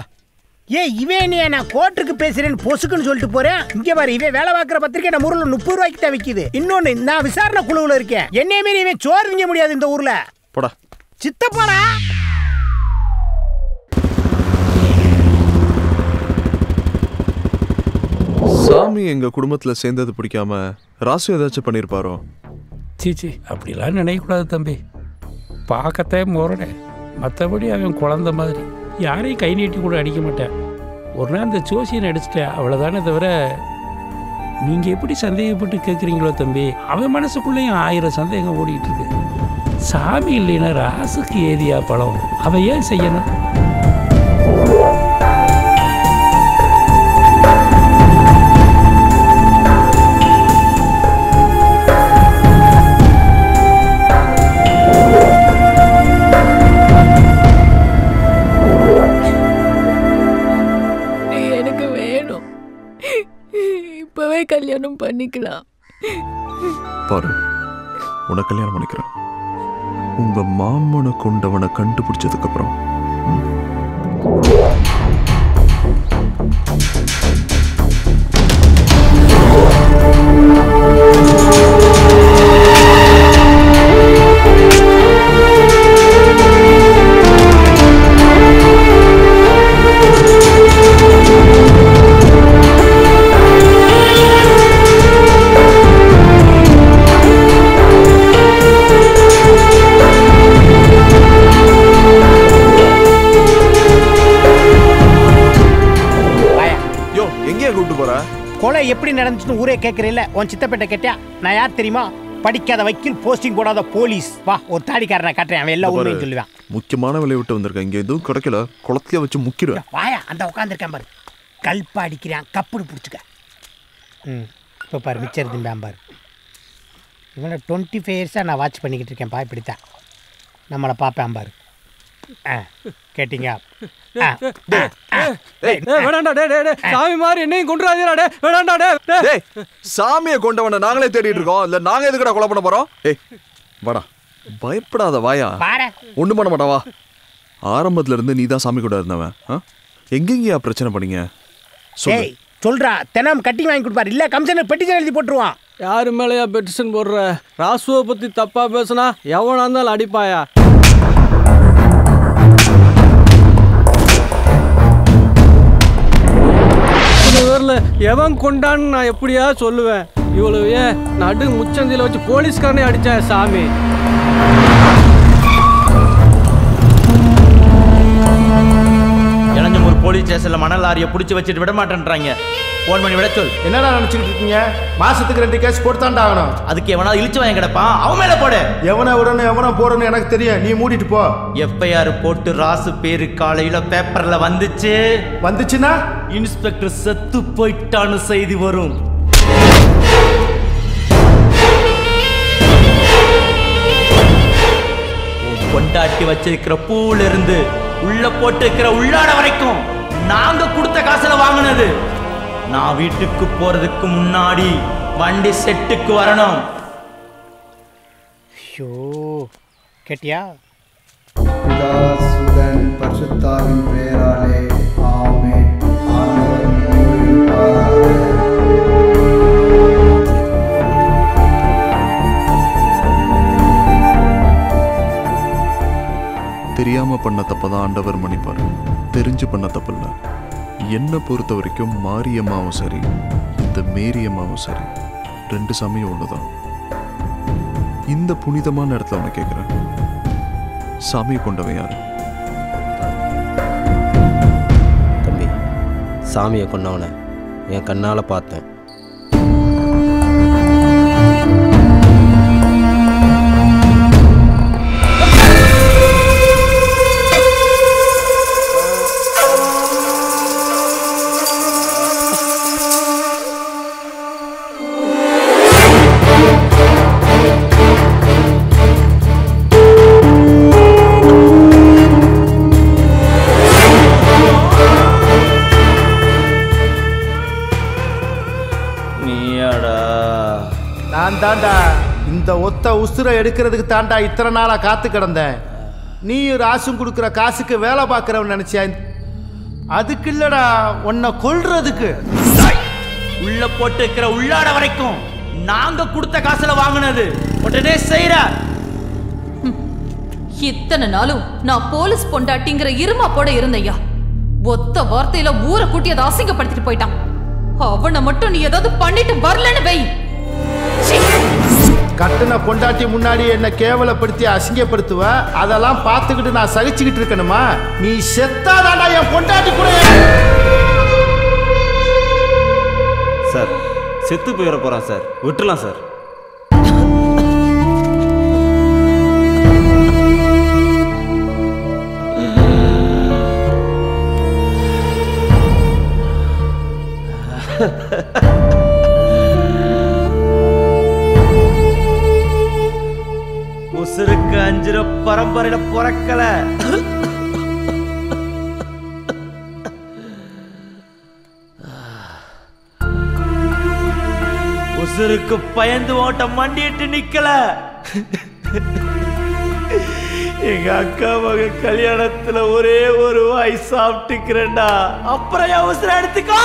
இவன் நீ நான் கோர்ட்டுக்கு பேசுறேன்னு பொசுக்குன்னு சொல்லிட்டு போறேன். இங்க பாரு, இவன் வேலை பார்க்குற பத்திரிக்கை நம்ம ஊர்ல 30 ரூபாய்க்கு தான் விற்கிது. இன்னொன்னு, நான் விசாரணை குழுவில் இருக்கேன். என்னைய மீறி இவன் சோறு திங்க முடியாது இந்த ஊர்ல. போடா சித்தப்பாடா. சாமி எங்க குடும்பத்துல சேர்ந்தது பிடிக்காம ராசு ஏதாச்சும் பண்ணிருப்பாரோ? சீச்சி, அப்படிலாம் நினைக்கக்கூடாது தம்பி. பார்க்கத்தே முரணே, மற்றபடி அவன் குழந்த மாதிரி யாரையும் கை நீட்டி கூட அடிக்க மாட்டேன். ஒரு நாள் அந்த ஜோசியனை அடிச்சிட்டேன், அவ்வளோதானே தவிர. நீங்கள் எப்படி சந்தேகப்பட்டு கேட்குறீங்களோ தம்பி, அவன் மனசுக்குள்ளேயும் 1000 சந்தேகம் ஓடிட்டு இருக்கு. சாமி இல்லைன்னா ராசுக்கு ஏதியா பழம், அவன் ஏன் செய்யணும்? கல்யாணம் பண்ணிக்கலாம். பாரு, உனக்கு கல்யாணம் பண்ணிக்கிறேன். உங்க மாமனை கொண்டவனை கண்டுபிடிச்சதுக்கு அப்புறம் கொலை எப்படி நடந்துச்சுன்னு ஊரே கேட்கறீல்ல? உன் சித்தப்பேட்டை கேட்டியா? நான் யார் தெரியுமா? படிக்காத வக்கீல், போஸ்டிங் போடாத போலீஸ். வா, ஒரு தாடிக்காரனை காட்டுறேன், அவன் எல்லாம் உண்மையும் சொல்லுவான். முக்கியமான வேலையை விட்டு வந்திருக்கேன். இங்கே எதுவும் கிடைக்கல, குளத்தையே வச்சு முக்கிடுவேன். வாயா, அந்த உட்காந்துருக்கேன் பாரு, கல்பா அடிக்கிறான், கப்புடு பிடிச்சிக்க. இப்போ பாரு, மிச்சர் திம்பான் பாரு. இவனை 25 இயர்ஸாக நான் வாட்ச் பண்ணிக்கிட்டு இருக்கேன் பா. இப்படித்தான் நம்மளை பார்ப்பேன் பாரு. கேட்டீங்க? சாமி மாதிரி என்னையும் கொண்டுறாதீடா. வேண்டாம்டா, சாமியை கொண்டவனை நாங்களே தேடிட்டு இருக்கோம். இல்ல நாங்க எதுக்குடா கொலை பண்ண போறோம்? ஏய் வாடா, பயப்படாத, வாயா, ஒண்ணும் பண்ண மாட்டா, வா. ஆரம்பத்துல இருந்து நீ தான் சாமி கூட இருந்தவன். எங்கெங்கயா பிரச்சனை பண்ணீங்க? சொல்றா. தினம் கட்டிங் வாங்கி கொடுப்பாரு, இல்ல கமிஷனர் பெட்டிஷன் எழுதி போட்டுருவான். யாரு மேலேயா பெட்டிஷன் போடுற? ராசுவை பத்தி தப்பா பேசுனா எவனா இருந்தாலும் அடிப்பாயா? எவன் கொண்டான்னு நான் எப்படியா சொல்லுவேன்? இவ்வளவு ஏன் நடு முச்சந்தில வச்சு போலீஸ்காரனே அடிச்சேன் சாமி. இளஞ்சமூர் போலீஸ் ஸ்டேஷன்ல மணல் லாரியை பிடிச்சி வச்சுட்டு விட மாட்டேன்றாங்க. போன் பண்ணி விட சொல். என்னடா நினைச்சுக்கிட்டு இருக்கீங்க? மாசத்துக்கு 2 கேஸ் போட்டுதான்டா ஆகணும். அதுக்கு எவனா இழிச்சு வாங்கி கிடப்பான், அவன் மேல போடு. எவனை விடணும் எவனை போடணும் எனக்கு தெரியும், நீ மூடிட்டு போ. FIR போட்டு ராசு பேரு காலையில பேப்பர்ல வந்துச்சுன்னா இன்ஸ்பெக்டர் செத்து போயிட்டான்னு செய்தி வரும். கொண்டாட்டி வச்சிருக்கிற பூல இருந்து உள்ள போட்டு இருக்கிற உள்ளாட வரைக்கும் நாங்க கொடுத்த காசுல வாங்கினது. நான் வீட்டுக்கு போறதுக்கு முன்னாடி வண்டி செட்டுக்கு வரணும். ஐயோ, கேட்டியா? பிதா சுதன் பரிசுத்தாவின் பெயராலே ஆமென். ஆண்டவர் உங்களோடு தெரியாம பண்ண தப்பதான் ஆண்டவர் மன்னிப்பாரு, தெரிஞ்சு பண்ண தப்பில்ல. என்னை பொறுத்த வரைக்கும் மாரியம்மாவும் சரி, இந்த மேரியம்மாவும் சரி, 2 சாமியும் ஒண்ணுதான். இந்த புனிதமான இடத்துல உன்னை கேட்கிறேன், சாமியை கொண்டவன் யாரு? தம்பி, சாமியை கொண்டவனை என் கண்ணால பார்த்தேன். தாண்டா இந்த ஒத்த உசுரை எடுக்கிறதுக்கு தாண்டா இத்தனை நாளா காத்து கிடந்தேன். நீயும் ராசும் கொடுக்குற காசுக்கு வேலை பார்க்கறவன் நினைச்சியா? அதுக்கு இல்லடா, உன்னை கொல்றதுக்கு. உள்ள போட்டு இருக்கிற உள்ளாட வரைக்கும் நாங்க கொடுத்த காசுல வாங்கினது உடனே செய்யற. இத்தனை நாளும் நான் போலீஸ் பொண்டாட்டிங்கிற இருமா போட இருந்தையா, ஒத்த வார்த்தையில ஊரை கூட்டி அதை அசிங்கப்படுத்திட்டு போயிட்டான். அவனை மட்டும் நீ ஏதாவது பண்ணிட்டு வரலன்னு வை. கட்டுன பொண்டாட்டி முன்னாடி என்ன கேவலப்படுத்தி அசிங்கப்படுத்துவ, அதெல்லாம் பார்த்துக்கிட்டு நான் சகிச்சுக்கிட்டு இருக்கணுமா? நீ செத்தாதாடா என் பொண்டாட்டி கூட. சார், செத்து போயிட போறான் சார், விட்டுலாம் சார். உசுருக்கு 5 பரம்பரையில பிறக்கல. உசுருக்கு பயந்து ஓட்ட மண்டிட்டு நிக்கல. எங்க அக்கா மக கல்யாணத்துல ஒரே ஒரு வாய் சாப்பிட்டுக்கிறேன்டா. அப்புறம் என் உசுரை எடுத்துக்கோ.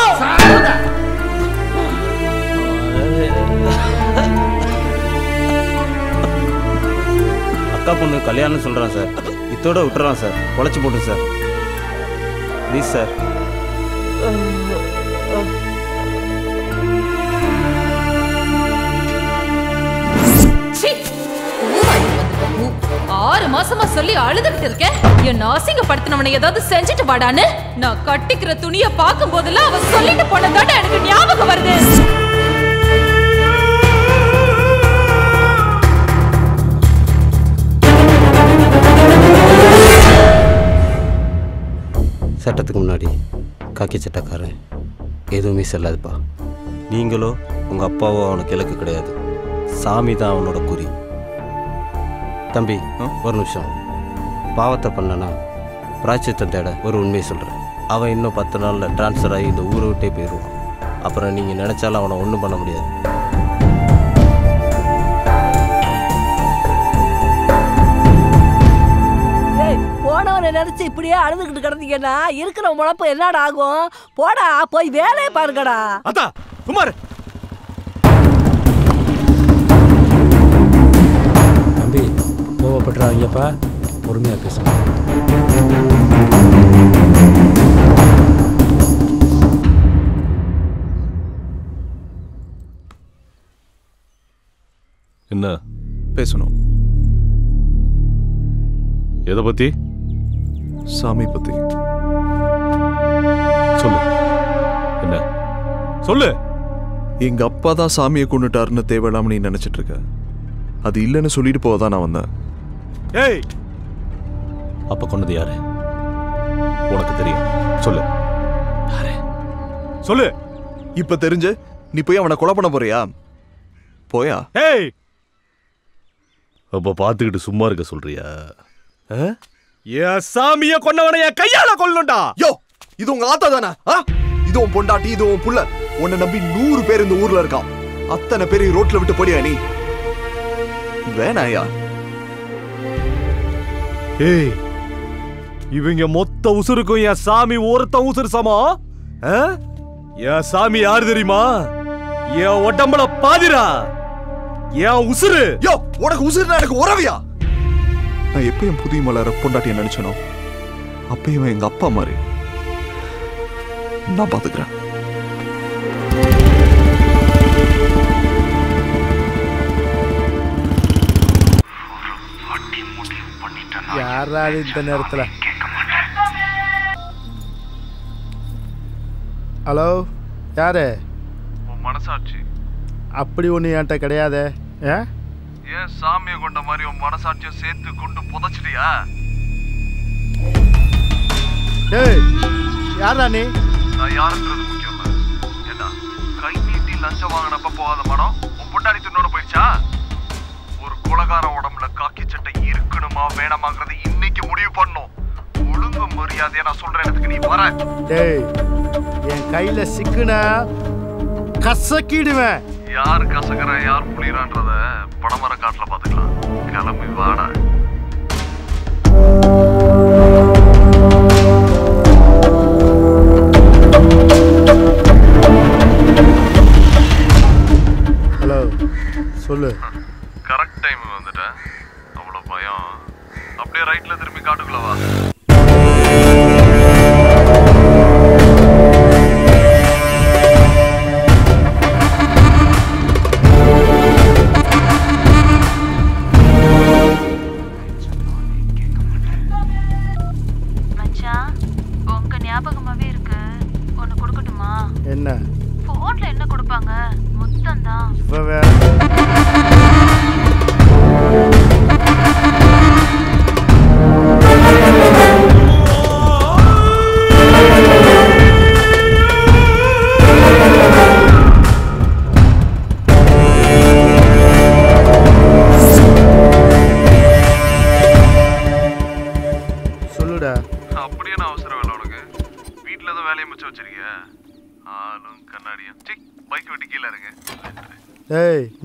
அக்கா பொண்ணு கல்யாணம் சொல்கிறான் சார். இத்தோட விட்டுறான் சார். உழைச்சி போட்டு சார். Please sir. ஆறு மாசமா சொல்லி அழுதுகிட்டு இருக்கேன். என்ன அசிங்கப்படுத்தினவனை ஏதாவது செஞ்சுட்டு வாடான்னு. நான் கட்டிக்கிற துணியை பார்க்கும் போதெல்லாம் அவன் சொல்லிட்டு போனதாட எனக்கு ஞாபகம் வருது. சட்டத்துக்கு முன்னாடி காக்கி சட்டக்காரன் எதுவுமே செல்லாதுப்பா. நீங்களோ உங்கள் அப்பாவோ அவனுக்கு இலக்கு கிடையாது. சாமி தான் அவனோட குறி. தம்பி ஒரு நிமிஷம். பாவத்தை பண்ணனா பிராய்ச்சித்தம் தேட ஒரு உண்மையை சொல்கிறேன். அவன் இன்னும் 10 நாளில் ட்ரான்ஸ்ஃபர் ஆகி இந்த ஊரை விட்டே போயிடுவான். அப்புறம் நீங்கள் நினச்சாலும் அவனை ஒன்றும் பண்ண முடியாது. போனவனை நினைச்சு இப்படியே அழுதுகிட்டு கிடந்தீங்கன்னா இருக்கிற முழப்பு என்னடா ஆகும்? போடா போய் வேலையை பாருங்கடா. அத்தா குமார். தம்பி கோவப்படுறாங்கப்பா, பொறுமையாக பேசுங்க. என்ன பேசணும்? எதை பத்தி? சாமி பத்தி. சொல்லு. என்ன சொல்லு. எங்க அப்பா தான் சாமியை கொண்டுட்டாருன்னு தேவையில்லாம நீ நினைச்சிட்டு இருக்க. அது இல்லைன்னு சொல்லிட்டு போதான் நான் வந்தேன். ஏய், அப்ப கொண்டது யாரு? உனக்கு தெரியும். சொல்லு. சொல்லு. இப்ப தெரிஞ்சு நீ போய் அவனை கொலை பண்ண போறியா? போயா? ஏய், அப்ப பாத்துக்கிட்டு சும்மா இருக்க சொல்றியா? சாமிய கொன்னவனை என் கையால கொல்லணும்டா. யோ, இது உங்க ஆத்தா தானே? இது உன் பொண்டாட்டி, இது உன் புள்ள. உன்னை நம்பி 100 பேர் இந்த ஊர்ல இருக்கான். அத்தனை பேரை ரோட்ல விட்டு போடியா நீ? வேணாயா? ஏய், இவங்க மொத்த உசுருக்கும் என் சாமி ஒருத்த உசுறு சமா. என் சாமி யாரு தெரியுமா? என் உடம்புல பாதிரா. என் உசுறு. யோ, உனக்கு உசுறுனா எனக்கு உறவியா? நான் எப்பயும் புதிய மலர பொண்டாட்டிய நினைச்சனோ அப்பயும் எங்க அப்பா மாதிரி. நான் பாத்துக்கிறேன். யாராவது இந்த நேரத்தில்? ஹலோ, யாரு? உன் மனசாட்சி. அப்படி ஒன்று என்கிட்ட கிடையாதே. ஏன் சாமியை கொண்ட மாதிரி உன் மனசாட்சியை சேர்த்து கொண்டு புதைச்சிட்டியா? ஏய், யாரா நீ? நான் யாருன்றது முக்கியம் இல்ல. என்ன கை நீட்டி லஞ்சம் வாங்கினப்ப போகாத மனம் உன் பொண்டாடி துண்ணோட போயிடுச்சா? ஒரு கொலகார உடம்புல காக்கி சட்டை இருக்கணுமா வேணாமாங்கிறத இன்னைக்கு முடிவு பண்ணும். ஒழுங்கு மரியாதையா நான் சொல்ற இடத்துக்கு நீ வர. டேய், என் கையில சிக்குன கசக்கிடுவேன். யார் கசக்குற யார் புளியறான்றத படமர காட்டுல பாத்துக்கலாம். கிளம்பி வாடா. ஹலோ, சொல்லு. கரெக்ட் டைம் வந்துட்டேன். அவ்வளவு பயம். அப்படியே ரைட்ல திரும்பி காட்டுக்குள்ள வா. என்ன போன்ல என்ன கொடுப்பாங்க? மொத்தம் தான். இப்ப வேற Thank you.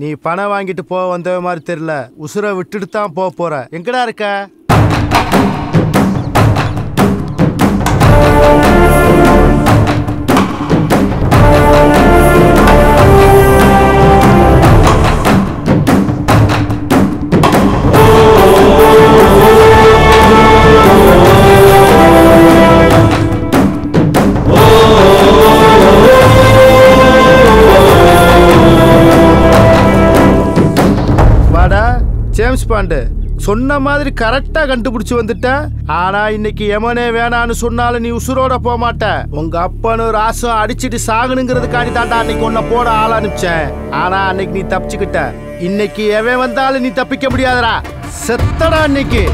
நீ பணம் வாங்கிட்டு போக வந்த மாதிரி தெரியல. உசுரை விட்டுட்டு தான் போக போற. எங்கடா இருக்க? ஜேம்ஸ் பாண்டு சொன்ன மாதிரி கரெக்டா கண்டுபிடிச்சு வந்துட்ட. ஆனா இன்னைக்கு எமனே வேணான்னு சொன்னாலும் நீ உசுரோட போக மாட்ட. உங்க அப்பனு ராசம் அடிச்சுட்டு சாகணுங்கிறதுக்காண்டி தாண்டா அன்னைக்கு உன்னை போட ஆள் அனுப்பிச்சேன். ஆனா அன்னைக்கு நீ தப்பிச்சுக்கிட்ட. இன்னைக்கு எவன் வந்தாலும் நீ தப்பிக்க முடியாதடா. செத்தடா இன்னைக்கு.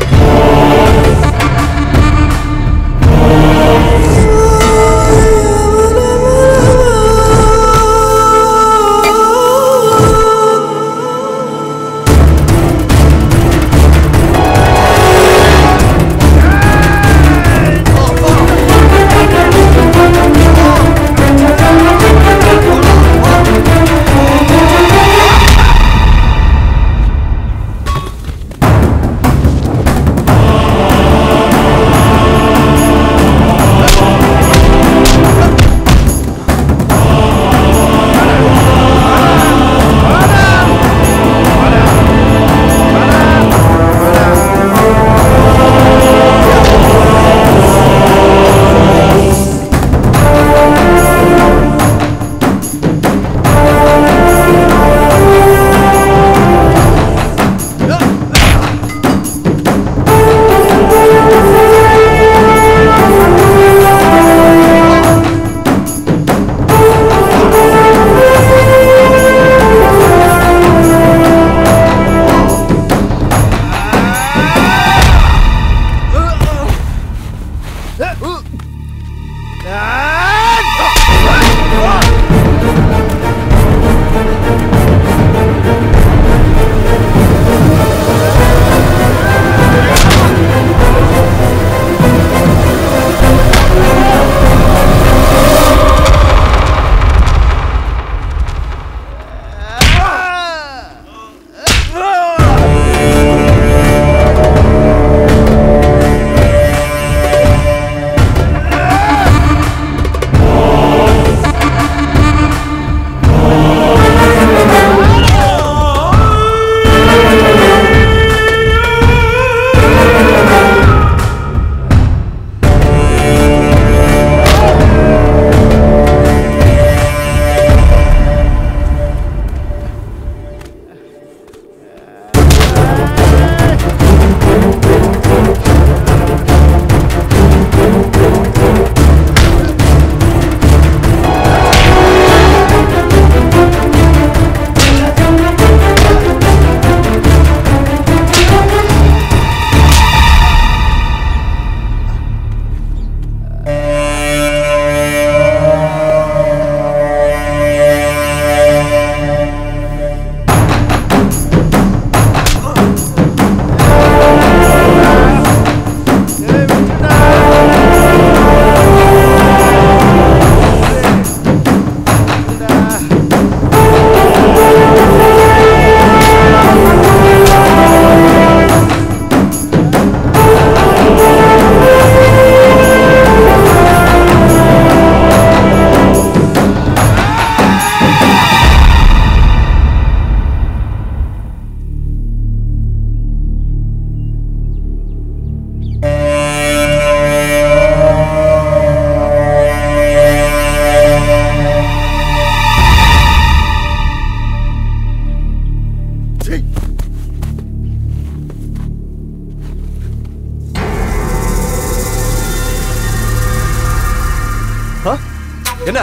என்ன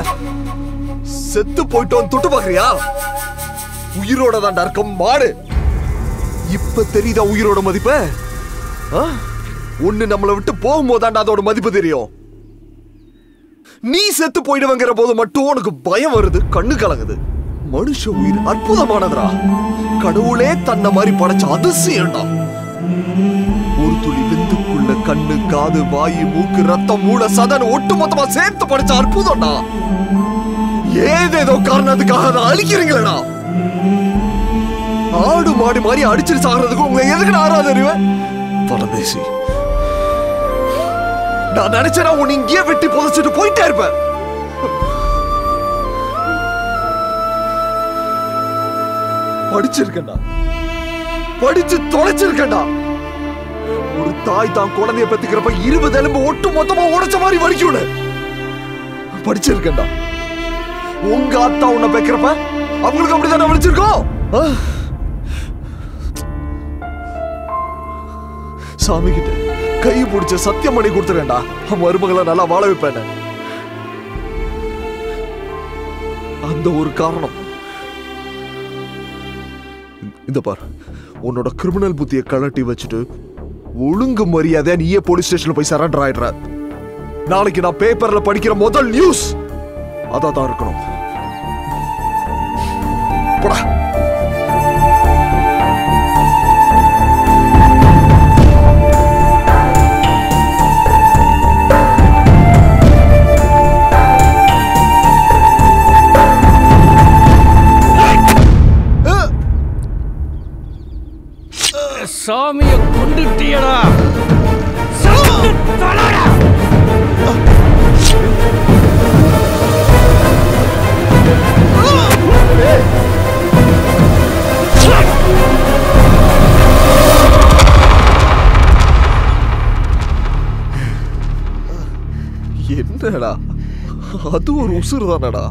செத்து போயிட்டோம் தொட்டு பாக்குறியா? உயிரோட தான்டா இருக்கும் மாடு. இப்ப தெரியுதா உயிரோட மதிப்பு? ஒண்ணு நம்மளை விட்டு போகும்போதாண்டா அதோட மதிப்பு தெரியும். நீ செத்து போயிடுவங்கிற போது மட்டும் உனக்கு பயம் வருது, கண்ணு கலங்குது. மனுஷ உயிர் அற்புதமானதுடா. கடவுளே தன்னை மாதிரி படைச்ச அதிசயம்டா. ஒரு துளி விந்துக்குள்ள கண்ணு, காது, வாயு, மூக்கு, ரத்தம், மூளை, சதன் ஒட்டு மொத்தமா சேர்த்து படைச்ச அற்புதம்டா. ஏதேதோ காரணத்துக்காக அதை அழிக்கிறீங்களா? ஆடு மாடு மாதிரி அடிச்சிட்டு சாகிறதுக்கு உங்களை எதுக்கு நான் ஆறாத அறிவேன் பரதேசி. நான் நினைச்சேன்னா உன்னை இங்கேயே வெட்டி புதைச்சிட்டு போயிட்டே இருப்பேன். படிச்சிருக்கேன்டா, படிச்சு தொலைச்சிருக்கேன்டா. ஒரு தாய் தான் குழந்தைய பெத்துக்கிறப்ப 20 எலும்பு ஒட்டு மொத்தமா உடைச்ச மாதிரி வலிக்கும்னு படிச்சிருக்கேன்டா. உங்க அத்தா உன்னை பெக்கிறப்ப அவங்களுக்கு அப்படிதான் வலிச்சிருக்கோம். சாமி கிட்ட கை பிடிச்ச சத்தியம் பண்ணி கொடுத்துருக்கேன்டா, மருமகளை நல்லா வாழ வைப்பேன். அந்த ஒரு காரணம். இந்த பார், உன்னோட கிரிமினல் புத்தியை கலட்டி வச்சுட்டு ஒழுங்கு மரியாதையா நீயே போலீஸ் ஸ்டேஷன்ல போய் சரண்டர் ஆயிடுற. நாளைக்கு நான் பேப்பர்ல படிக்கிற முதல் நியூஸ் அதான் இருக்கணும். போடா. சாமியை கொண்டுட்டியடா. என்னடா அது ஒரு உசுறு தானடா.